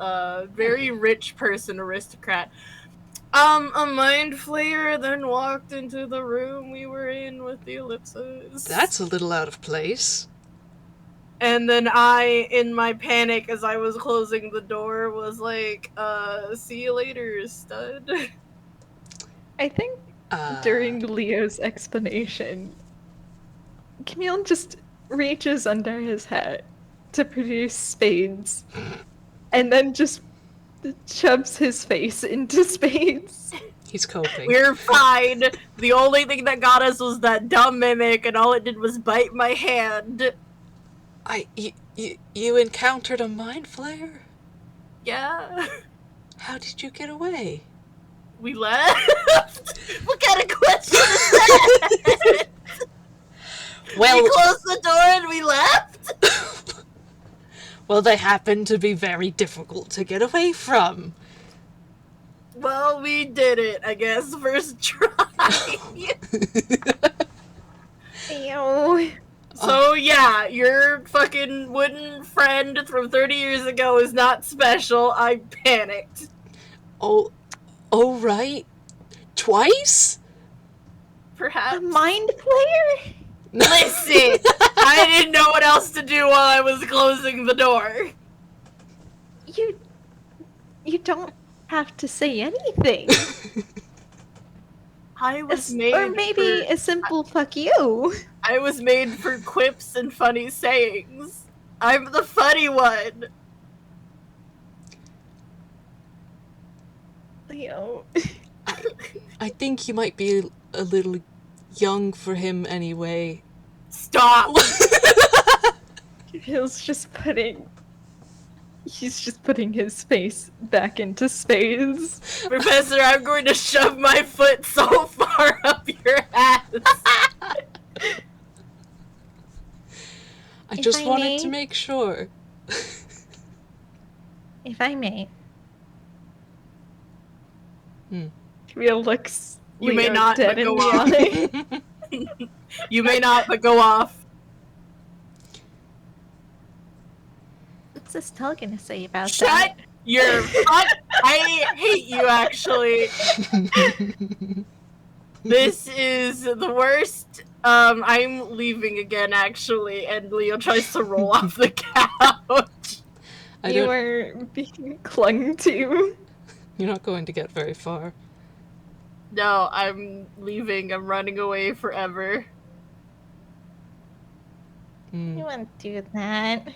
Very rich person, aristocrat. A mind flayer then walked into the room we were in with the ellipses. That's a little out of place. And then I, in my panic as I was closing the door, was like, see you later, stud. I think during Leo's explanation, Camille just reaches under his hat to produce spades and then just shoves his face into spades. He's coping. We're fine. The only thing that got us was that dumb mimic, and all it did was bite my hand. You encountered a mind flayer? Yeah. How did you get away? We left? What kind of question is that? Well, We closed the door and we left? well, they happen to be very difficult to get away from. Well, we did it, I guess, first try. Ew. So yeah, your fucking wooden friend from 30 years ago is not special. I panicked. Oh, right. Twice? Perhaps. A mind player? Listen, I didn't know what else to do while I was closing the door. You don't have to say anything. I was made Or maybe for, a simple fuck you. I was made for quips and funny sayings. I'm the funny one. Leo. I think you might be a little young for him anyway. Stop. He's just putting his face back into space. Professor, I'm going to shove my foot so far up your ass. I If just I wanted to may- make sure. If I may. Hmm. Camille looks You may Leo not, dead but in go the on. eye. You may not, but go off. What's Estelle gonna say about Shut that? your fuck. I hate you, actually. This is the worst. I'm leaving again, actually, and Leo tries to roll off the couch. You are being clung to. You're not going to get very far. No, I'm leaving. I'm running away forever. Hmm. You wouldn't do that.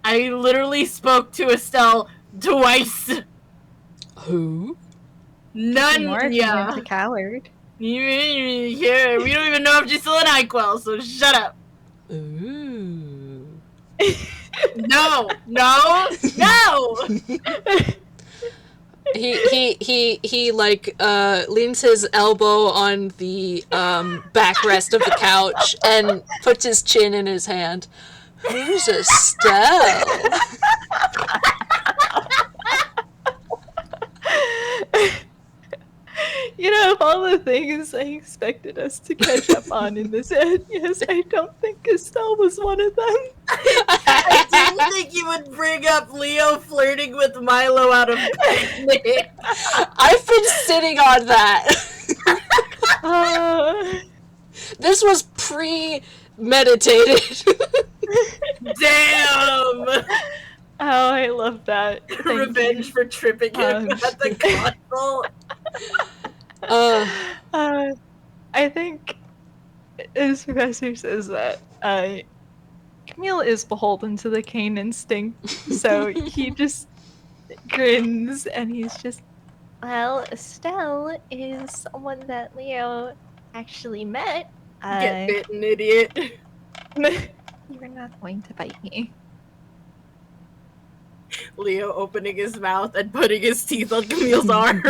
I literally spoke to Estelle twice. Who? None more if you weren't Yeah. a coward. Yeah, we don't even know if she's still in Nyquil, so shut up. Ooh. No, no, no! He like leans his elbow on the backrest of the couch and puts his chin in his hand. Who's Estelle? You know, of all the things I expected us to catch up on in this end, yes, I don't think Estelle was one of them. I didn't think you would bring up Leo flirting with Milo out of picnic. I've been sitting on that. This was premeditated. Damn! Oh, I love that. Thank Revenge you. for tripping him at the console. I think, as Professor says that, Camille is beholden to the Cain instinct, so he just grins and he's just, well, Estelle is someone that Leo actually met. Get bitten, idiot. You're not going to bite me. Leo opening his mouth and putting his teeth on Camille's arm.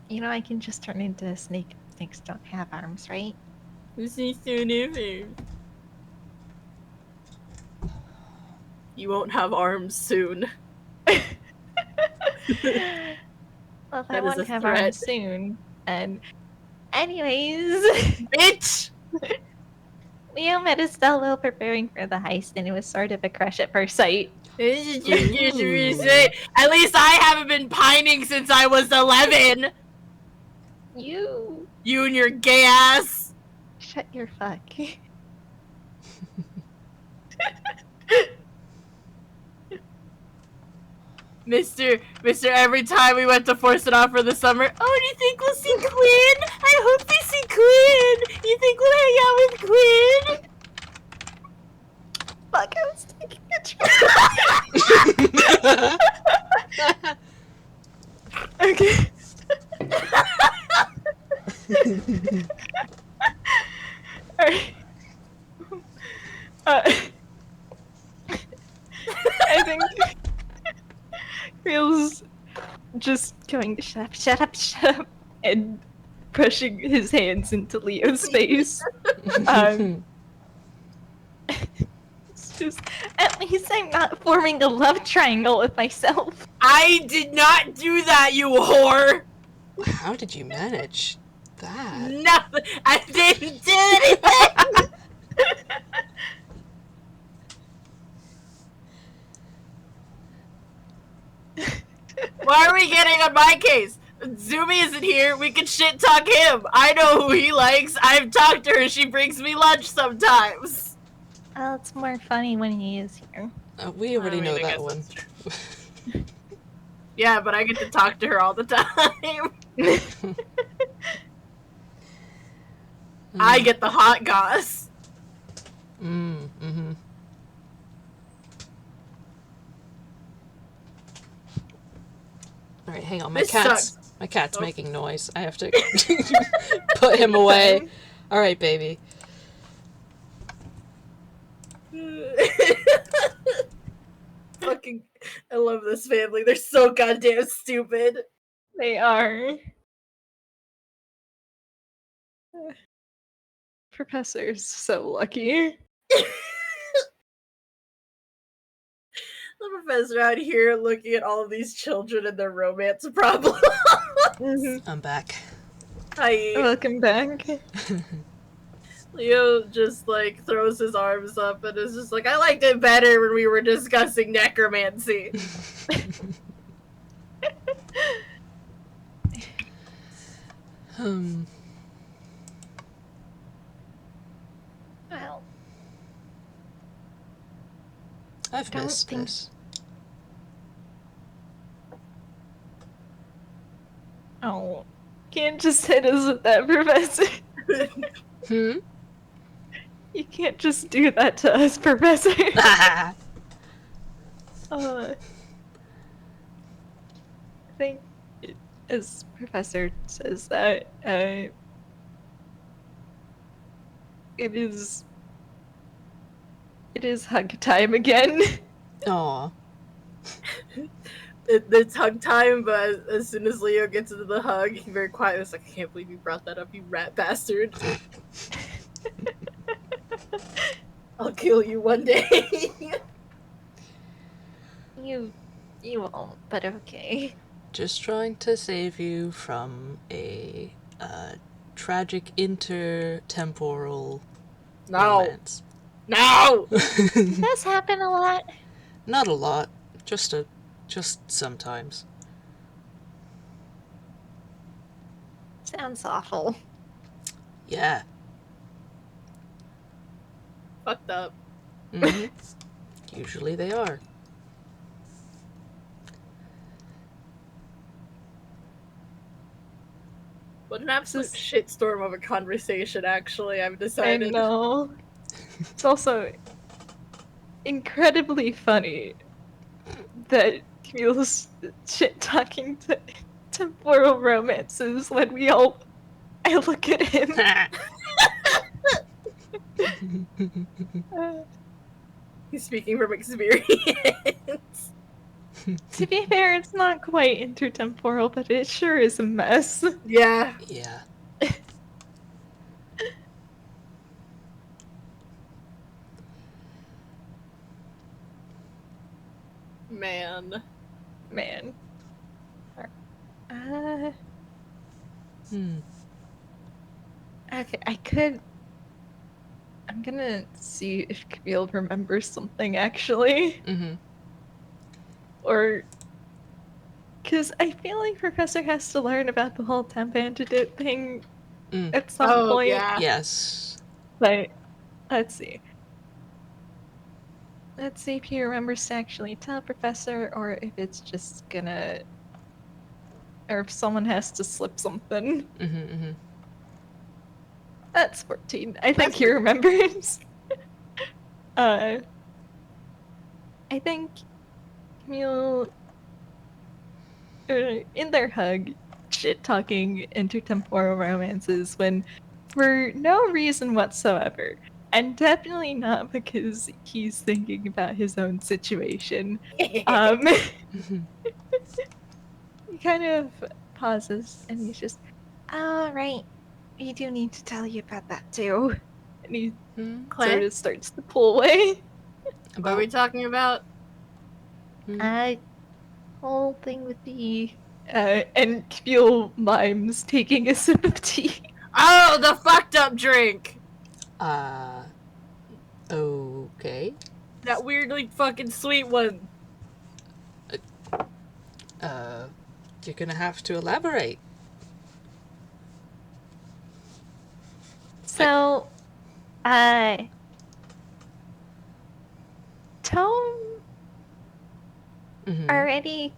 You know, I can just turn into a snake. Snakes don't have arms, right? This is so different. You won't have arms soon. Well, if I That is won't a have threat. arms soon. And, anyways, Bitch! Leo met Estelle while preparing for the heist, and it was sort of a crush at first sight. At least I haven't been pining since I was 11! You You and your gay ass! shut your fuck. Mister, every time we went to Force It Off for the summer, oh, do you think we'll see Quinn? I hope we see Quinn! You think we'll hang out with Quinn? Fuck, I was taking a trip. Okay. Alright. I think Camille's just going to shut up, and pushing his hands into Leo's face. It's just, at least I'm not forming a love triangle with myself. I did not do that, you whore! How did you manage that? Nothing! I didn't do anything! Why are we getting on my case? Zumi isn't here, we can shit talk him! I know who he likes, I've talked to her, she brings me lunch sometimes! Oh, it's more funny when he is here. We already know I that guess one. Yeah, but I get to talk to her all the time. I get the hot goss. Mm-hmm. Alright, hang on. My This cat's sucks. making noise. I have to put him away. Alright, baby. Fucking, I love this family. They're so goddamn stupid. They are. professor's so lucky. The professor out here looking at all of these children and their romance problems. I'm back. Hi. Welcome back. Leo just like throws his arms up and is just like, I liked it better when we were discussing necromancy. Well, I've Don't missed think- this. oh, can't just hit us with that, Professor. Hmm? You can't just do that to us, Professor. I think, as Professor says that, it is hug time again. Aw. It's hug time, but as soon as Leo gets into the hug, he very quietly is like, I can't believe you brought that up, you rat bastard. I'll kill you one day. You won't, but okay. Just trying to save you from a tragic intertemporal No. romance. No! Does this happen a lot? Not a lot. Just sometimes. Sounds awful. Yeah. Fucked up. Mhm. Usually they are. What an absolute This shitstorm of a conversation, actually, I've I decided. know. It's also incredibly funny that Camille's shit talking to temporal romances when I look at him. He's speaking from experience. To be fair, it's not quite intertemporal, but it sure is a mess. Yeah. Yeah. Man. Man. Hmm. Okay, I'm gonna see if Camille remembers something actually. Mm-hmm. Or. Because I feel like Professor has to learn about the whole temp antidote thing Mm. at some point. Yeah. Yes. But let's see. Let's see if he remembers to actually tell Professor, or if it's just gonna, or if someone has to slip something. Mm-hmm, mm-hmm. That's 14. I think That's he remembers. I think Camille, in their hug, shit talking intertemporal romances when, for no reason whatsoever, and definitely not because he's thinking about his own situation. Mm-hmm. He kind of pauses and he's just, oh, right. We do need to tell you about that too. And he Hmm. sort of starts to pull away. What are we talking about? Hmm. Whole thing with the and Camille mimes taking a sip of tea. Oh, the fucked up drink! Okay. That weirdly fucking sweet one. You're gonna have to elaborate. So, Tone Mm-hmm. already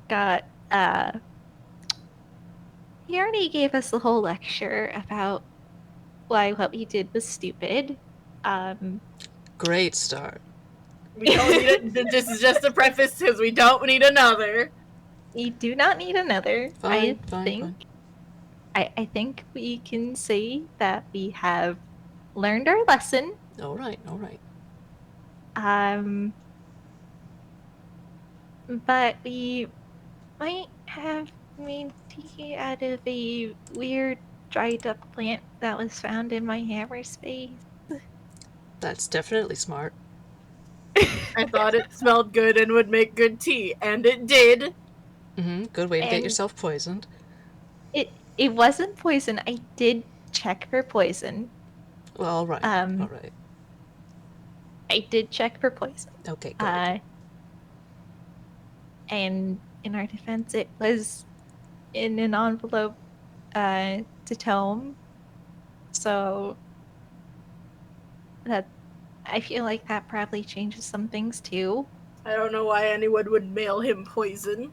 got he already gave us the whole lecture about why what we did was stupid. Great start. We don't need it. This is just a preface because we don't need another. We do not need another. Fine, fine. I think we can say that we have learned our lesson. All right. But we might have made tea out of a weird dried up plant that was found in my hammer space. That's definitely smart. I thought it smelled good and would make good tea, and it did. Good way to get And- yourself poisoned. It wasn't poison. I did check for poison. Well, all right. Um, All right. I did check for poison. Okay, good. And in our defense, it was in an envelope to Tome. So that I feel like that probably changes some things too. I don't know why anyone would mail him poison.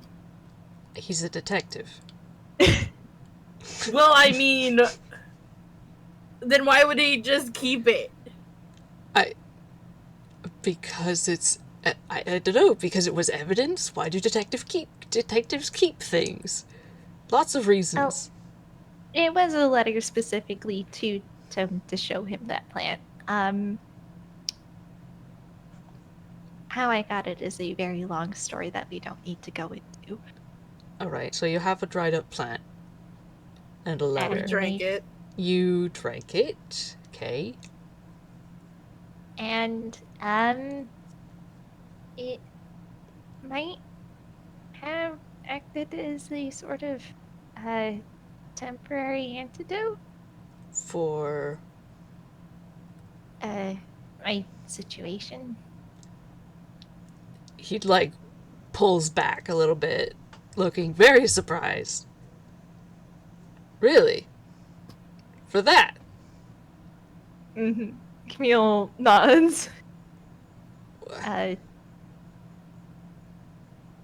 He's a detective. Well, I mean, then why would he just keep it? Because it's... I don't know, because it was evidence? Why do detectives keep things? Lots of reasons. It was a letter specifically to Tome to show him that plant. How I got it is a very long story that we don't need to go into. Alright, so you have a dried up plant. And a letter. I drank it. You drank it. Okay. And it might have acted as a sort of temporary antidote. For... My situation. He, like, pulls back a little bit, looking very surprised. Really? For that? Mm-hmm. Camille nods.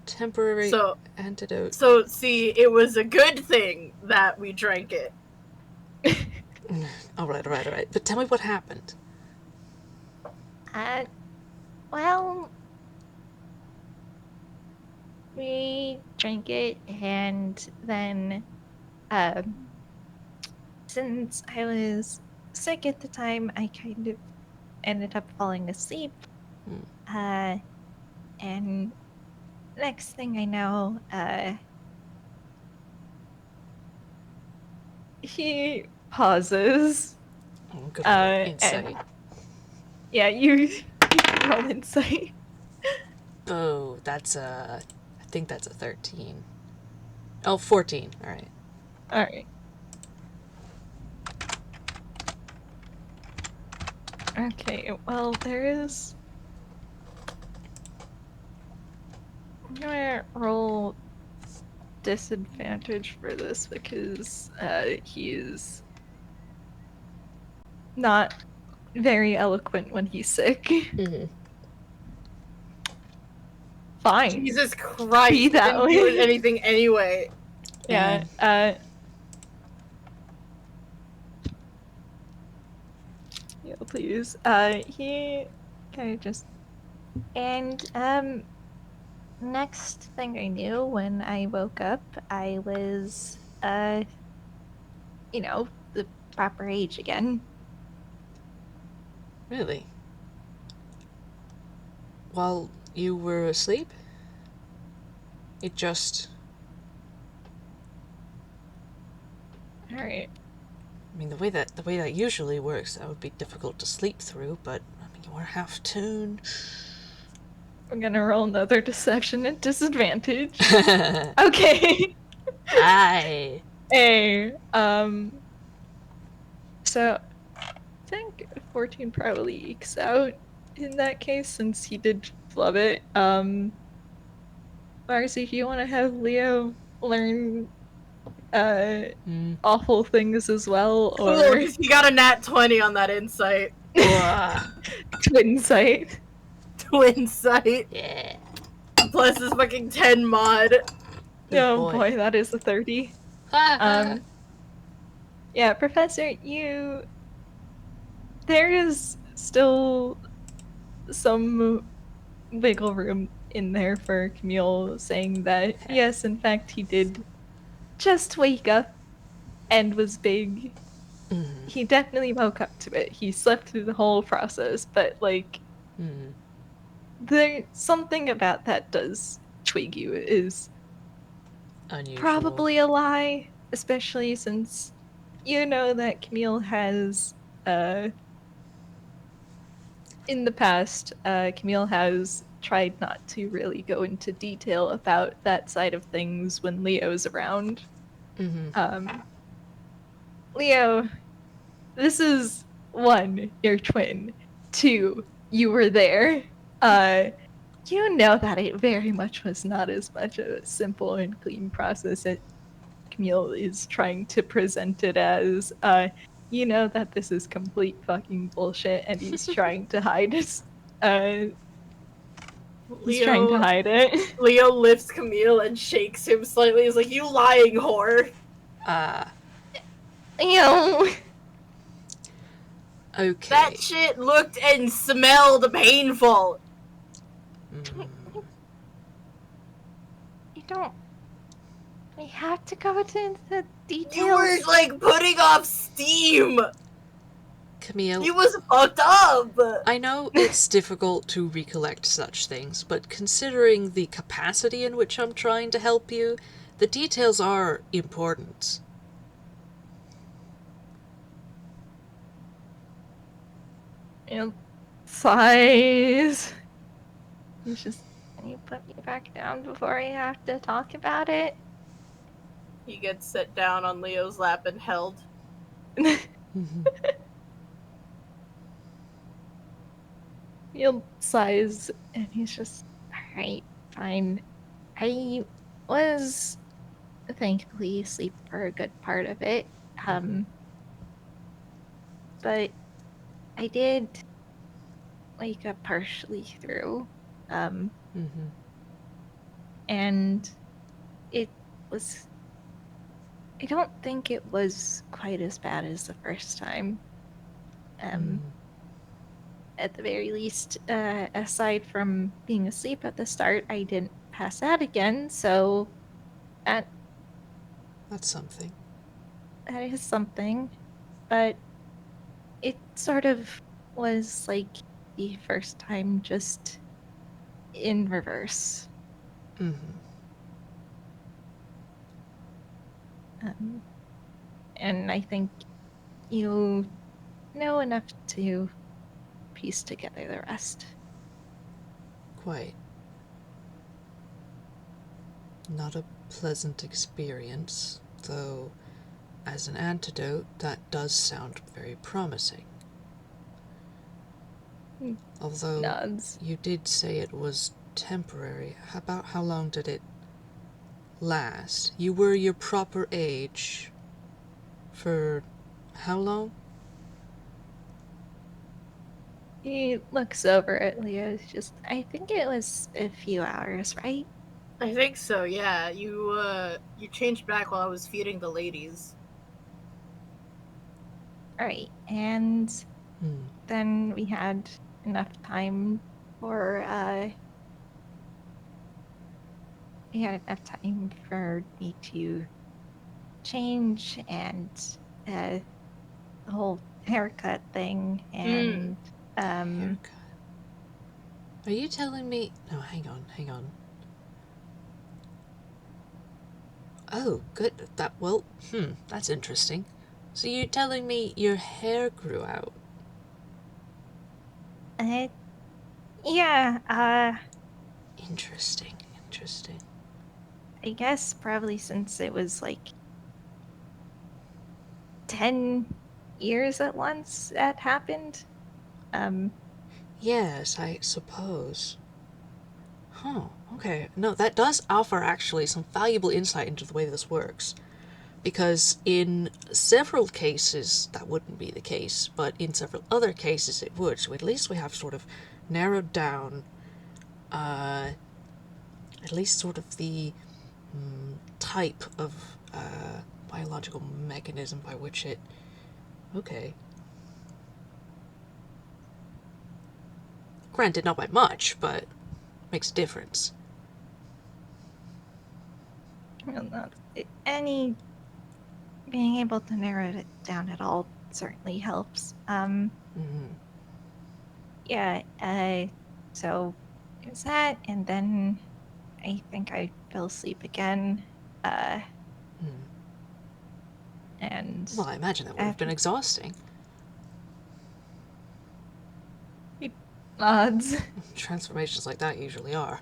Temporary So- antidote. So, see, it was a good thing that we drank it. Alright. But tell me what happened. Well, we drank it, and then, since I was sick at the time, I kind of ended up falling asleep. And next thing I know, he pauses. Oh, good old And- insight. Yeah, you can roll insight. Oh, that's I think that's a 13. Oh, 14. Alright. Alright. Okay, well, there is... I'm gonna roll disadvantage for this because he's not very eloquent when he's sick. Mm-hmm. Jesus Fine. Be Christ, he that didn't do way. anything anyway. Yeah, yeah, please. He kind of just... And, next thing I knew, when I woke up, I was, the proper age again. Really? While you were asleep? It just... Alright. I mean, the way that usually works, that would be difficult to sleep through, but, I mean, you were half tuned. I'm gonna roll another deception at disadvantage. Okay. Aye. A, so I think 14 probably ekes out in that case since he did flub it. Marcy, if you want to have Leo learn awful things as well, Oh, or because he got a nat 20 on that insight. twin sight. Twin sight. Yeah. Plus his fucking 10 mod. Oh boy, that is a 30. Yeah, Professor, there is still some wiggle room in there for Camille saying that, yes, in fact, he did just wake up and was big. He definitely woke up to it. He slept through the whole process, but, like, there's something about that does twig you. It is Unusual. probably a lie, especially since you know that Camille has, in the past, Camille has tried not to really go into detail about that side of things when Leo's around. Um, Leo, this is one, your twin. Two, you were there. You know that it very much was not as much a simple and clean process as Camille is trying to present it as. You know that this is complete fucking bullshit, and he's trying to hide his. He's trying to hide it. Leo lifts Camille and shakes him slightly. He's like, "You lying whore." Ew. Okay. That shit looked and smelled painful. You don't. We have to go into the details. You were like putting off steam. Camille, He was fucked up. I know it's difficult to recollect such things, but considering the capacity in which I'm trying to help you, the details are important. And sighs. He's just, can you put me back down before I have to talk about it? He gets set down on Leo's lap and held. He'll sighs, and he's just, alright, fine. I was thankfully asleep for a good part of it. But I did wake up partially through. And it was. I don't think it was quite as bad as the first time. At the very least, aside from being asleep at the start, I didn't pass out again, so that's something. That is something. But it sort of was like the first time, just in reverse. And I think you know enough to piece together the rest. Quite. Not a pleasant experience, though as an antidote, that does sound very promising. Although Nods. you did say it was temporary, about how long did it last? You were your proper age for how long? He looks over at Leo. Just, I think it was a few hours, right? I think so, yeah. You changed back while I was feeding the ladies. Alright, and then we had enough time for, we had enough time for me to change and, the whole haircut thing, and, Haircut. Are you telling me... No, hang on. Oh, good. That's interesting. So you're telling me your hair grew out? Yeah, Interesting. I guess probably since it was like 10 years at once that happened. Yes, I suppose. Huh, okay. No, that does offer actually some valuable insight into the way this works. Because in several cases, that wouldn't be the case, but in several other cases it would. So at least we have sort of narrowed down, at least sort of the type of biological mechanism by which it... Okay. Granted, not by much, but makes a difference. Any being able to narrow it down at all certainly helps. Yeah, so there's that, and then I think I fell asleep again. And Well, I imagine that would have been exhausting. odds. Transformations like that usually are.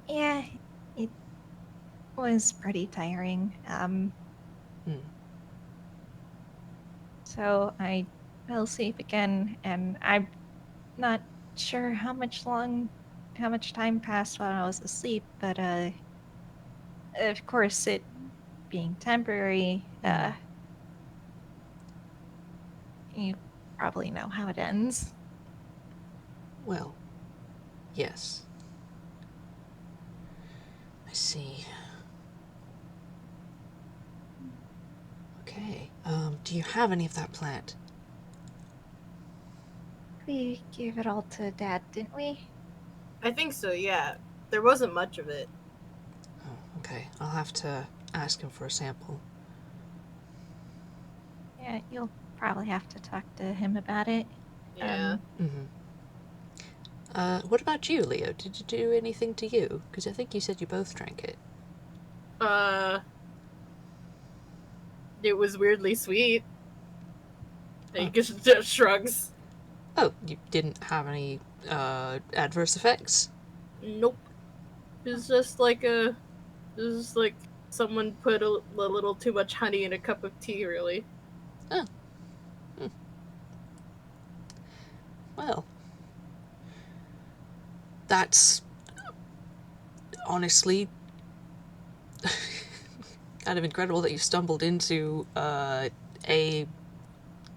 Yeah, it was pretty tiring. So I fell asleep again, and I'm not sure how much time passed while I was asleep, but of course, it being temporary, you probably know how it ends. Well, yes. I see. Okay. Do you have any of that plant? We gave it all to Dad, didn't we? I think so, yeah. There wasn't much of it. Oh, okay. I'll have to ask him for a sample. Yeah, you'll probably have to talk to him about it. Yeah. What about you, Leo? Did you do anything to you? Because I think you said you both drank it. It was weirdly sweet. Huh. He just shrugs. Oh, you didn't have any, adverse effects? Nope. It's just like someone put a little too much honey in a cup of tea, really. Oh. Well. That's honestly kind of incredible that you stumbled into a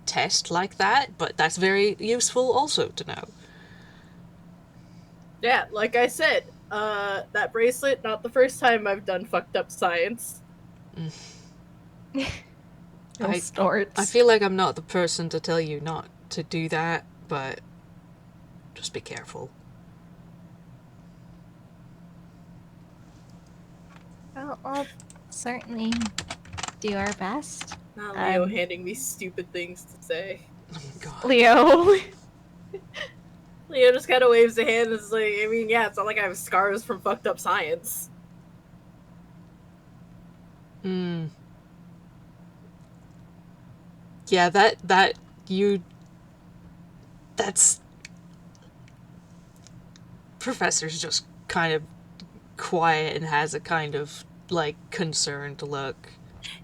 test like that, but that's very useful also to know. Yeah, like I said, that bracelet, not the first time I've done fucked up science. Snorts. I feel like I'm not the person to tell you not to do that, but just be careful. Well, I'll certainly do our best. Not Leo handing me stupid things to say. Oh my god. Leo. Leo just kind of waves a hand and is like, I mean, yeah, it's not like I have scars from fucked up science. Yeah, that's... Professor's just kind of quiet and has a kind of, like, concerned look.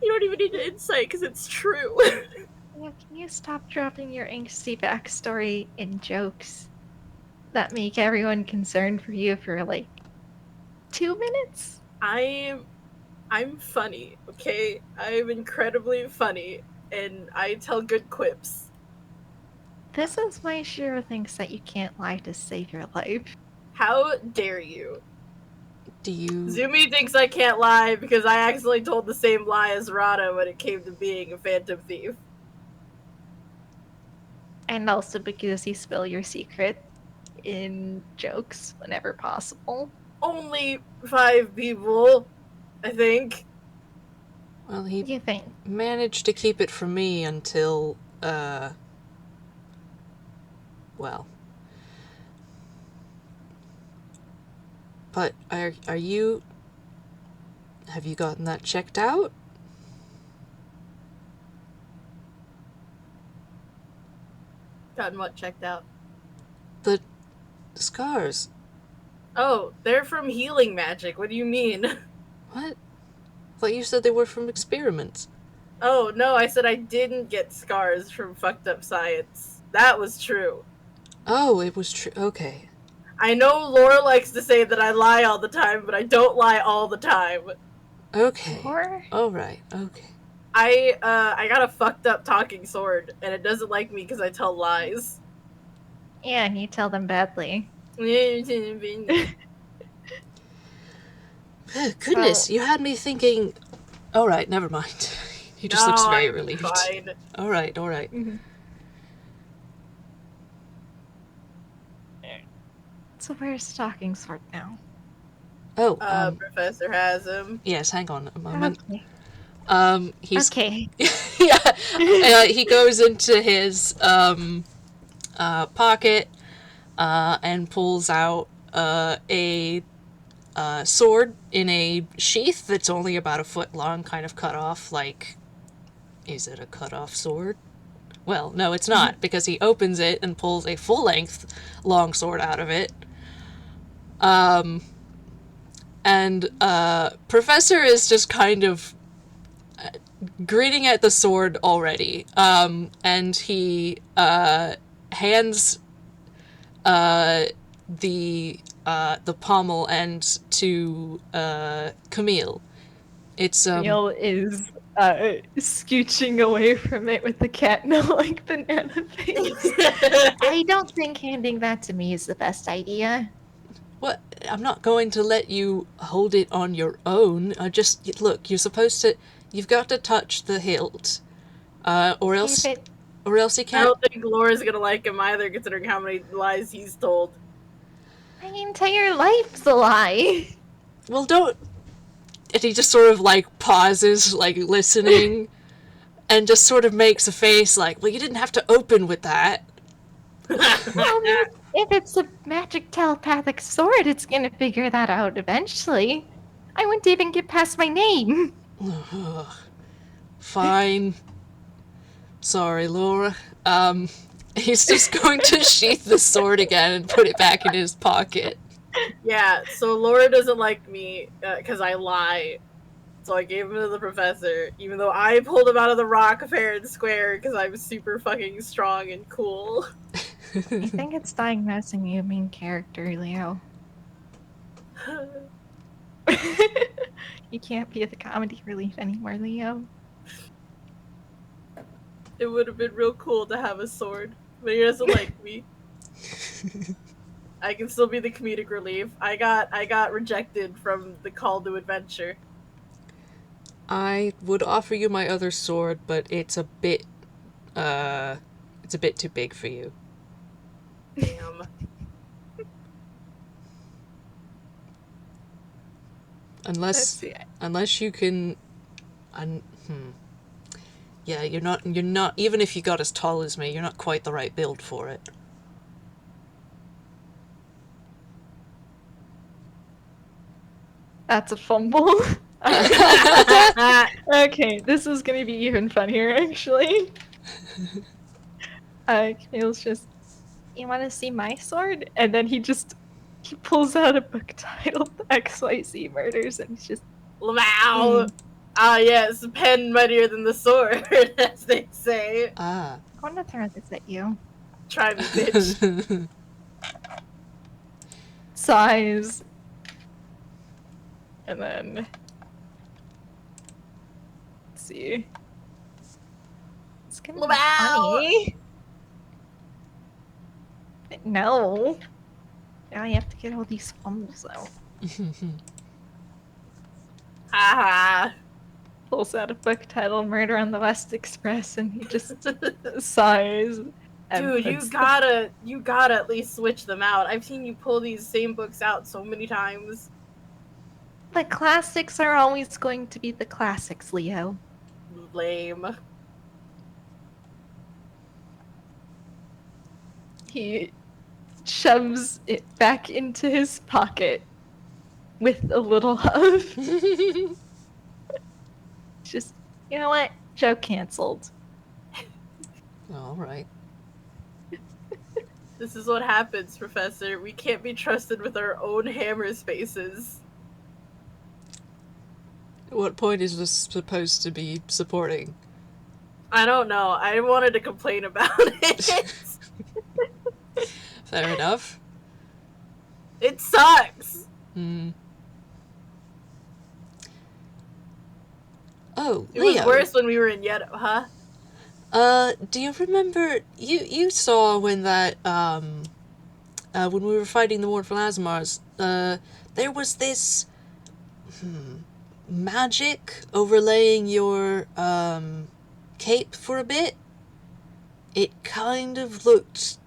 You don't even need to insight, because it's true. Yeah, can you stop dropping your angsty backstory in jokes that make everyone concerned for you for, like, 2 minutes? I'm funny, okay? I'm incredibly funny, and I tell good quips. This is why Shiro thinks that you can't lie to save your life. How dare you? Do you... Zumi thinks I can't lie because I accidentally told the same lie as Rada when it came to being a phantom thief. And also because you spill your secret in jokes whenever possible. Only 5 people, I think. Well, he You think? managed to keep it from me until, well. But are you... Have you gotten that checked out? Gotten what checked out? The scars. Oh, they're from healing magic. What do you mean? What? I thought you said they were from experiments. Oh, no, I said I didn't get scars from fucked up science. That was true. Oh, it was true. Okay. I know Laura likes to say that I lie all the time, but I don't lie all the time. Okay. Or Alright, okay. I got a fucked up talking sword, and it doesn't like me because I tell lies. yeah, and you tell them badly. Goodness, So- you had me thinking... Alright, never mind. He just looks very relieved. Fine. Alright. So where's the talking sword now? Oh, Professor has him. yes, hang on a moment. Okay. He's... Okay. yeah. He goes into his, pocket, and pulls out, a sword in a sheath that's only about a foot long, kind of cut off. Like, is it a cut off sword? Well, no, it's not, because he opens it and pulls a full-length long sword out of it. And Professor is just kind of grinning at the sword already. And he hands the pommel end to Camille. It's Camille is scooching away from it with the cat no like banana face. I don't think handing that to me is the best idea. What? I'm not going to let you hold it on your own. Look, you're supposed to. You've got to touch the hilt, or else If it, he I can't. don't think Laura's gonna like him either, considering how many lies he's told. my entire life's a lie. Well, don't. And he just sort of like pauses, like listening, and just sort of makes a face like, "Well, you didn't have to open with that." Well, if it's a magic telepathic sword, it's gonna figure that out eventually. I wouldn't even get past my name. Fine. Sorry, Laura. He's just going to sheath the sword again and put it back in his pocket. Yeah, so Laura doesn't like me because I lie. So I gave him to the professor, even though I pulled him out of the rock fair and square because I'm super fucking strong and cool. I think it's diagnosing you main character, Leo. You can't be the comedy relief anymore, Leo. It would have been real cool to have a sword, but he doesn't like me. I can still be the comedic relief. I got rejected from the call to adventure. I would offer you my other sword, but it's a bit too big for you. Damn. Unless you can, yeah, you're not, even if you got as tall as me, you're not quite the right build for it. That's a fumble. Okay, this is gonna be even funnier, actually. Camille's just, you want to see my sword? And then he pulls out a book titled XYZ Murders, and he's just, Wow. Ah, yes, pen mightier than the sword, as they say. Ah. I want to throw this at you. Try me, bitch. sighs, and then let's see. It's gonna be Wow. funny. No. Now you have to get all these fumbles out. Haha. Pulls out a book titled Murder on the West Express, and he just sighs. And Dude, puts you gotta at least switch them out. I've seen you pull these same books out so many times. The classics are always going to be the classics, Leo. Lame. He shoves it back into his pocket with a little huff. Just, you know what? Joke canceled. All right. This is what happens, Professor. We can't be trusted with our own hammer spaces. What point is this supposed to be supporting? I don't know. I wanted to complain about it. Fair enough. It sucks. Oh, It Leo. was worse when we were in Yet, huh? Do you remember you saw when that when we were fighting the War for Lazmars, there was this magic overlaying your cape for a bit? It kind of looked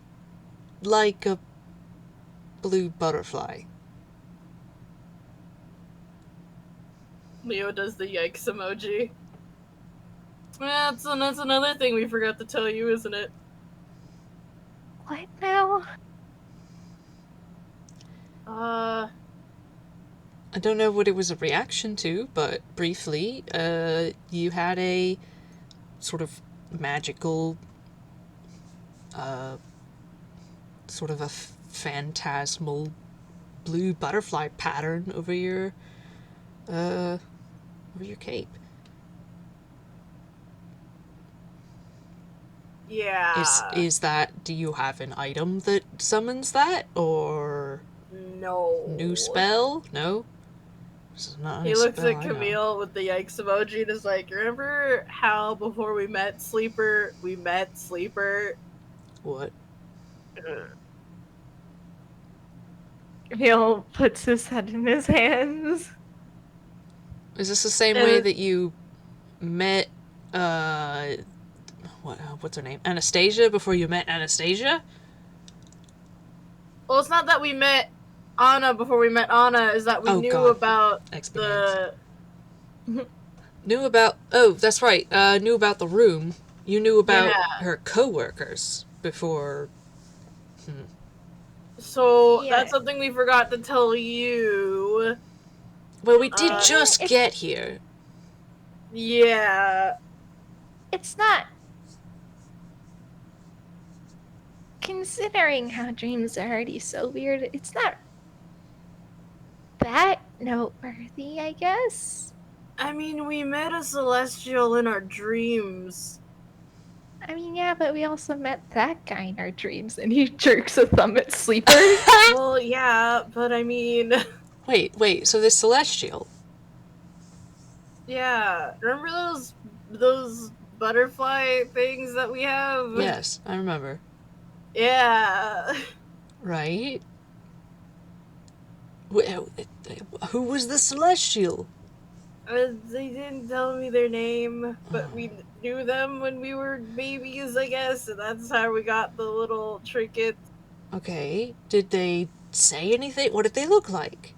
like a blue butterfly. Leo does the yikes emoji. Well, that's another thing we forgot to tell you, isn't it? What now? I don't know what it was a reaction to, but briefly, you had a sort of magical, sort of a phantasmal blue butterfly pattern over your cape. Yeah. Is that, do you have an item that summons that, or No. new spell? No? This is not He a looks spell at I know. Camille with the yikes emoji and is like, remember how before we met Sleeper, we met Sleeper? What? Camille puts his head in his hands. Is this the same way that you met, what's her name? Anastasia before you met Anastasia? Well, it's not that we met Anna before we met Anna, is that we Oh, knew God. about Exponents. the... Knew about, oh, that's right, knew about the room. You knew about Yeah. her co-workers before. So, Yeah. that's something we forgot to tell you. Well, we did Uh, just get here. Yeah. It's not. Considering how dreams are already so weird, it's not that noteworthy, I guess. I mean, we met a celestial in our dreams. I mean, yeah, but we also met that guy in our dreams, and he jerks a thumb at Sleeper. Well, yeah, but I mean... Wait, so this celestial. Yeah. Remember those butterfly things that we have? Yes, I remember. Yeah. Right? Who was the celestial? They didn't tell me their name, but we knew them when we were babies, I guess, and that's how we got the little trinkets. Okay, did they say anything? What did they look like?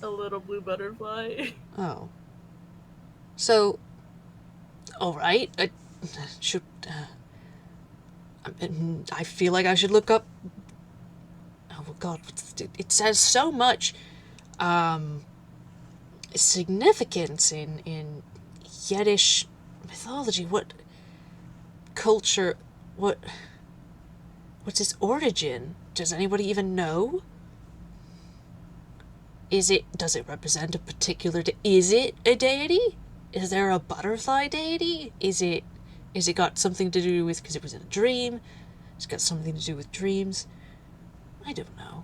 A little blue butterfly. Oh. So, alright, I should, I feel like I should look up, oh god, it says so much, significance in Yiddish mythology. What culture, what's its origin? Does anybody even know? Does it represent a particular, is it a deity? Is there a butterfly deity? Is it got something to do with, because it was in a dream? It's got something to do with dreams? I don't know.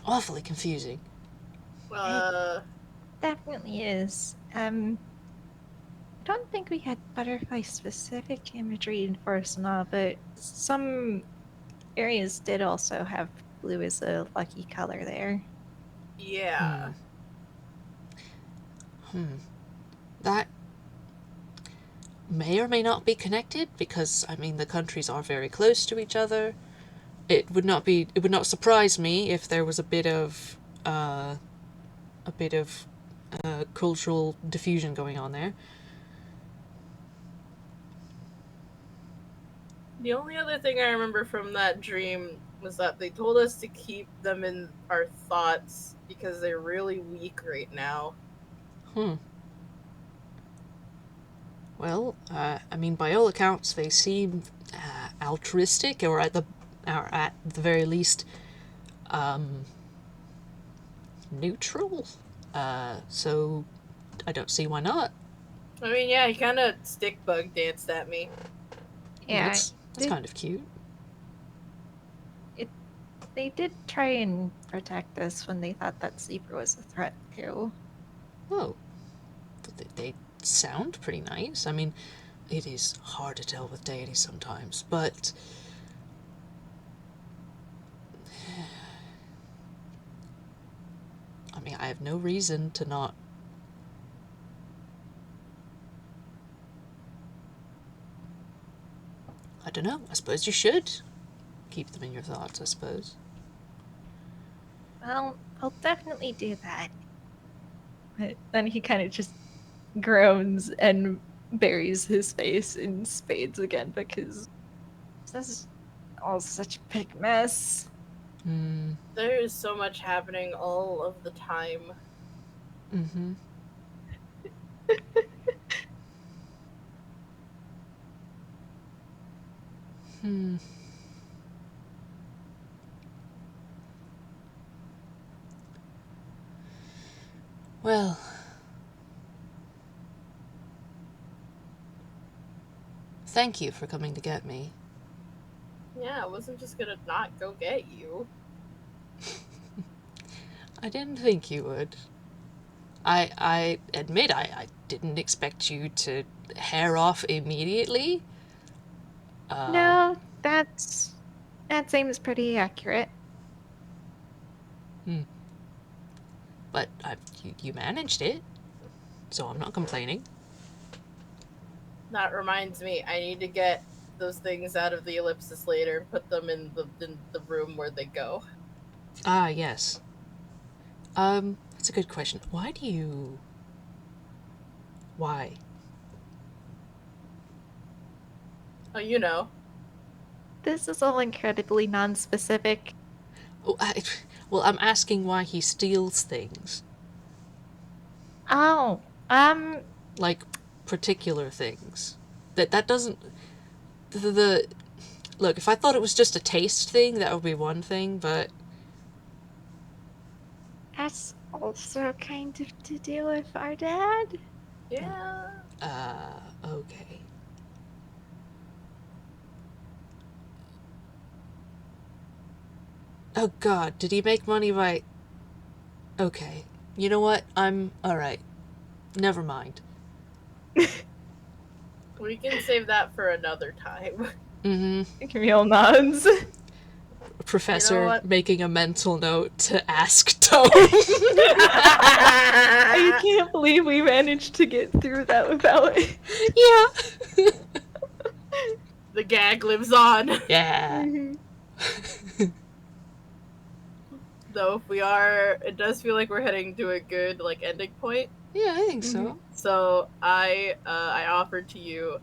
Awfully confusing. Definitely is. I don't think we had butterfly-specific imagery in Forest, but some areas did also have blue as a lucky color there. Yeah. That may or may not be connected, because, I mean, the countries are very close to each other. It would not surprise me if there was a bit of cultural diffusion going on there. The only other thing I remember from that dream was that they told us to keep them in our thoughts because they're really weak right now. Well, I mean, by all accounts, they seem altruistic, or at the very least, neutral. So I don't see why not. I mean, yeah, he kind of stick bug danced at me. Yeah, That's kind of cute. they did try and protect us when they thought that Sleeper was a threat too. Oh, but they sound pretty nice. I mean, it is hard to tell with deities sometimes, but I mean, I have no reason to not. I don't know. I suppose you should keep them in your thoughts, I suppose. Well, I'll definitely do that. But then he kind of just groans and buries his face in spades again because this is all such a big mess. There is so much happening all of the time. Mm-hmm. Hmm. Well, thank you for coming to get me. Yeah, I wasn't just gonna not go get you. I didn't think you would. I admit I didn't expect you to hair off immediately. No, that seems pretty accurate. But you managed it, so I'm not complaining. That reminds me, I need to get those things out of the ellipsis later and put them in the room where they go. Ah, yes. That's a good question. Why? Oh, you know. This is all incredibly non-specific. Oh, well, I'm asking why he steals things. Oh, Like, particular things. That doesn't... The Look, if I thought it was just a taste thing, that would be one thing, but... that's also kind of to do with our dad. Yeah. Okay. Oh god, did he make money by... Okay. You know what? I'm... Alright. Never mind. We can save that for another time. Mm-hmm. Camille nods. Professor what? making a mental note to ask Tone. I can't believe we managed to get through that without it. Yeah. The gag lives on. Yeah. Though if we are, it does feel like we're heading to a good like ending point. Yeah, I think so. So I offered to you,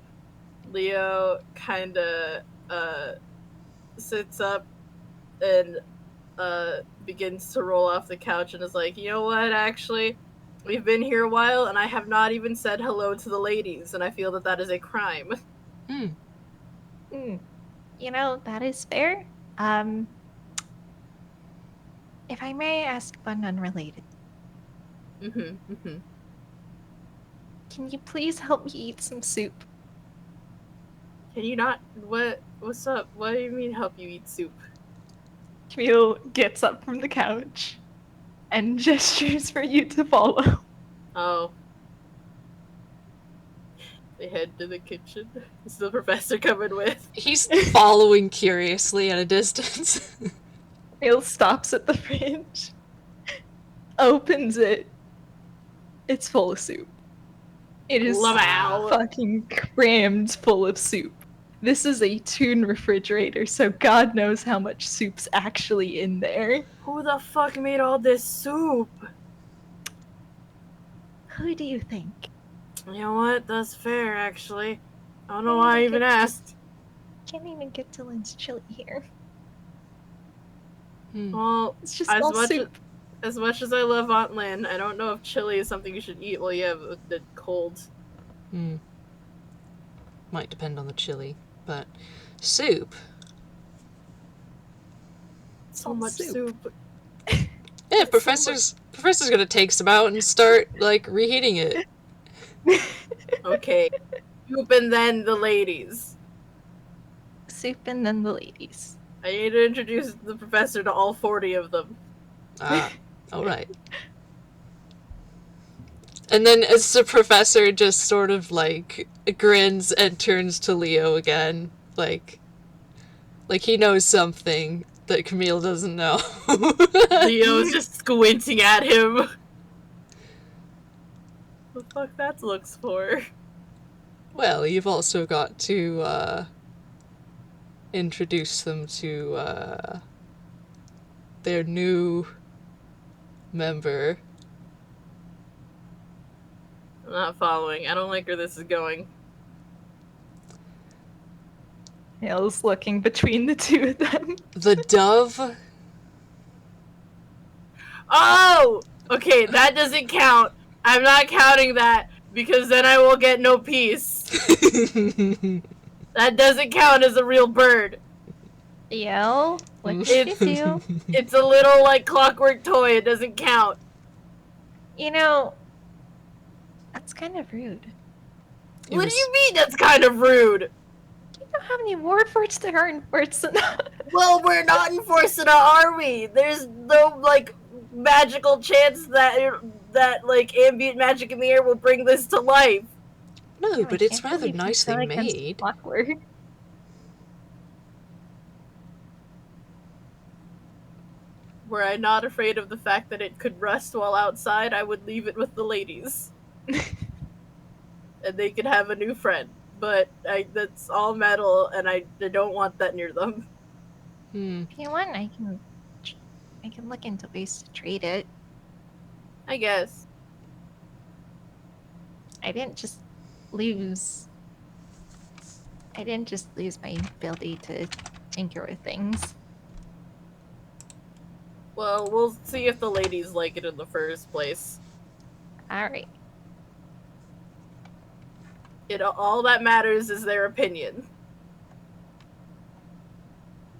Leo kind of sits up and begins to roll off the couch and is like, you know what, actually, we've been here a while and I have not even said hello to the ladies, and I feel that that is a crime. You know, that is fair. If I may ask one unrelated, can you please help me eat some soup? Can you not? What's up? What do you mean help you eat soup? Camille gets up from the couch and gestures for you to follow. Oh. They head to the kitchen. Is the professor coming with? He's following curiously at a distance. Camille stops at the fridge, opens it. It's full of soup. It is Wow. fucking crammed full of soup. This is a Toon refrigerator, so God knows how much soup's actually in there. Who the fuck made all this soup? Who do you think? You know what? That's fair, actually. I don't know why I even asked. Can't even get to Lynn's chili here. Well, It's just as all much soup. as much as I love Aunt Lynn, I don't know if chili is something you should eat while you have the cold. Might depend on the chili, but soup. So much soup. Yeah, professor's gonna take some out and start like reheating it. Okay. Soup and then the ladies. Soup and then the ladies. I need to introduce the professor to all 40 of them. Ah, all right. And then as the professor just sort of like grins and turns to Leo again, like he knows something that Camille doesn't know. Leo's just squinting at him. What the fuck that looks for? Well, you've also got to introduce them to their new member. I'm not following. I don't like where this is going. Camille's looking between the two of them. The dove Oh! Okay, that doesn't count. I'm not counting that because then I will get no peace. That doesn't count as a real bird. Yo, what It's- did you do? It's a little like clockwork toy. It doesn't count. You know, that's kind of rude. What do you mean that's kind of rude? You know how many word words there are in words? Well, we're not in Forcina, are we? There's no like magical chance that like ambient magic in the air will bring this to life. No, but it's rather believe you nicely fell against made. clockwork. Were I not afraid of the fact that it could rust while outside, I would leave it with the ladies. And they could have a new friend. But that's all metal, and I don't want that near them. If you want, I can look into ways to trade it. I guess. I didn't just lose my ability to tinker with things. Well, we'll see if the ladies like it in the first place. Alright. All that matters is their opinion.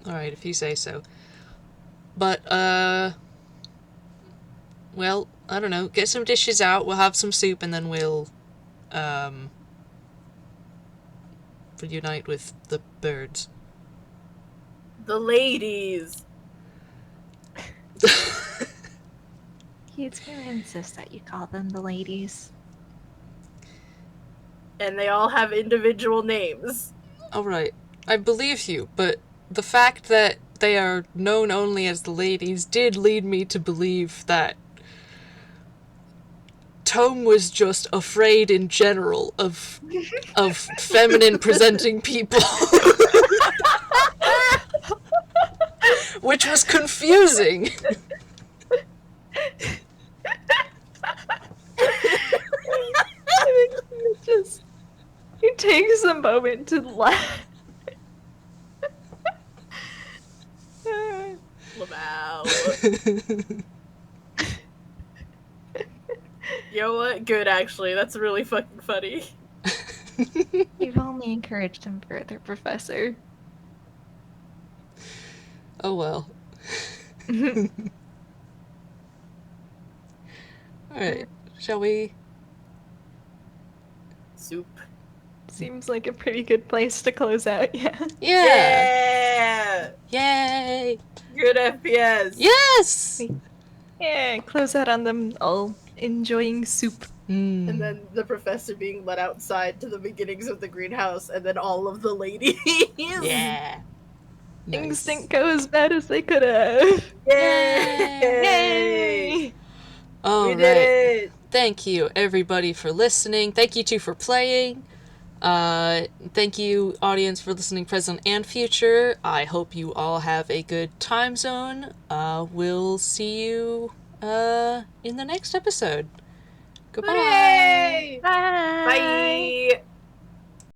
Alright, if you say so. But, well, I don't know. Get some dishes out, we'll have some soup, and then we'll, reunite with the birds. The ladies. He's gonna insist that you call them the ladies. And they all have individual names. Alright, I believe you, but the fact that they are known only as the ladies did lead me to believe that Tome was just afraid in general of feminine presenting people. Which was confusing. It takes a moment to laugh. Wow. You know what? Good, actually. That's really fucking funny. You've only encouraged him further, Professor. Oh well. Alright, shall we? Soup. Seems like a pretty good place to close out, yeah. Yeah! Yeah! Yay! Good FPS! Yes! Yeah, close out on them all enjoying soup. And then the professor being let outside to the beginnings of the greenhouse, and then all of the ladies. Yeah. Things Nice. didn't go as bad as they could have. Yay! Yay! All We right. did it! Thank you, everybody, for listening. Thank you, too, for playing. Thank you, audience, for listening, present and future. I hope you all have a good time zone. We'll see you in the next episode. Goodbye. Hooray! Bye! Bye!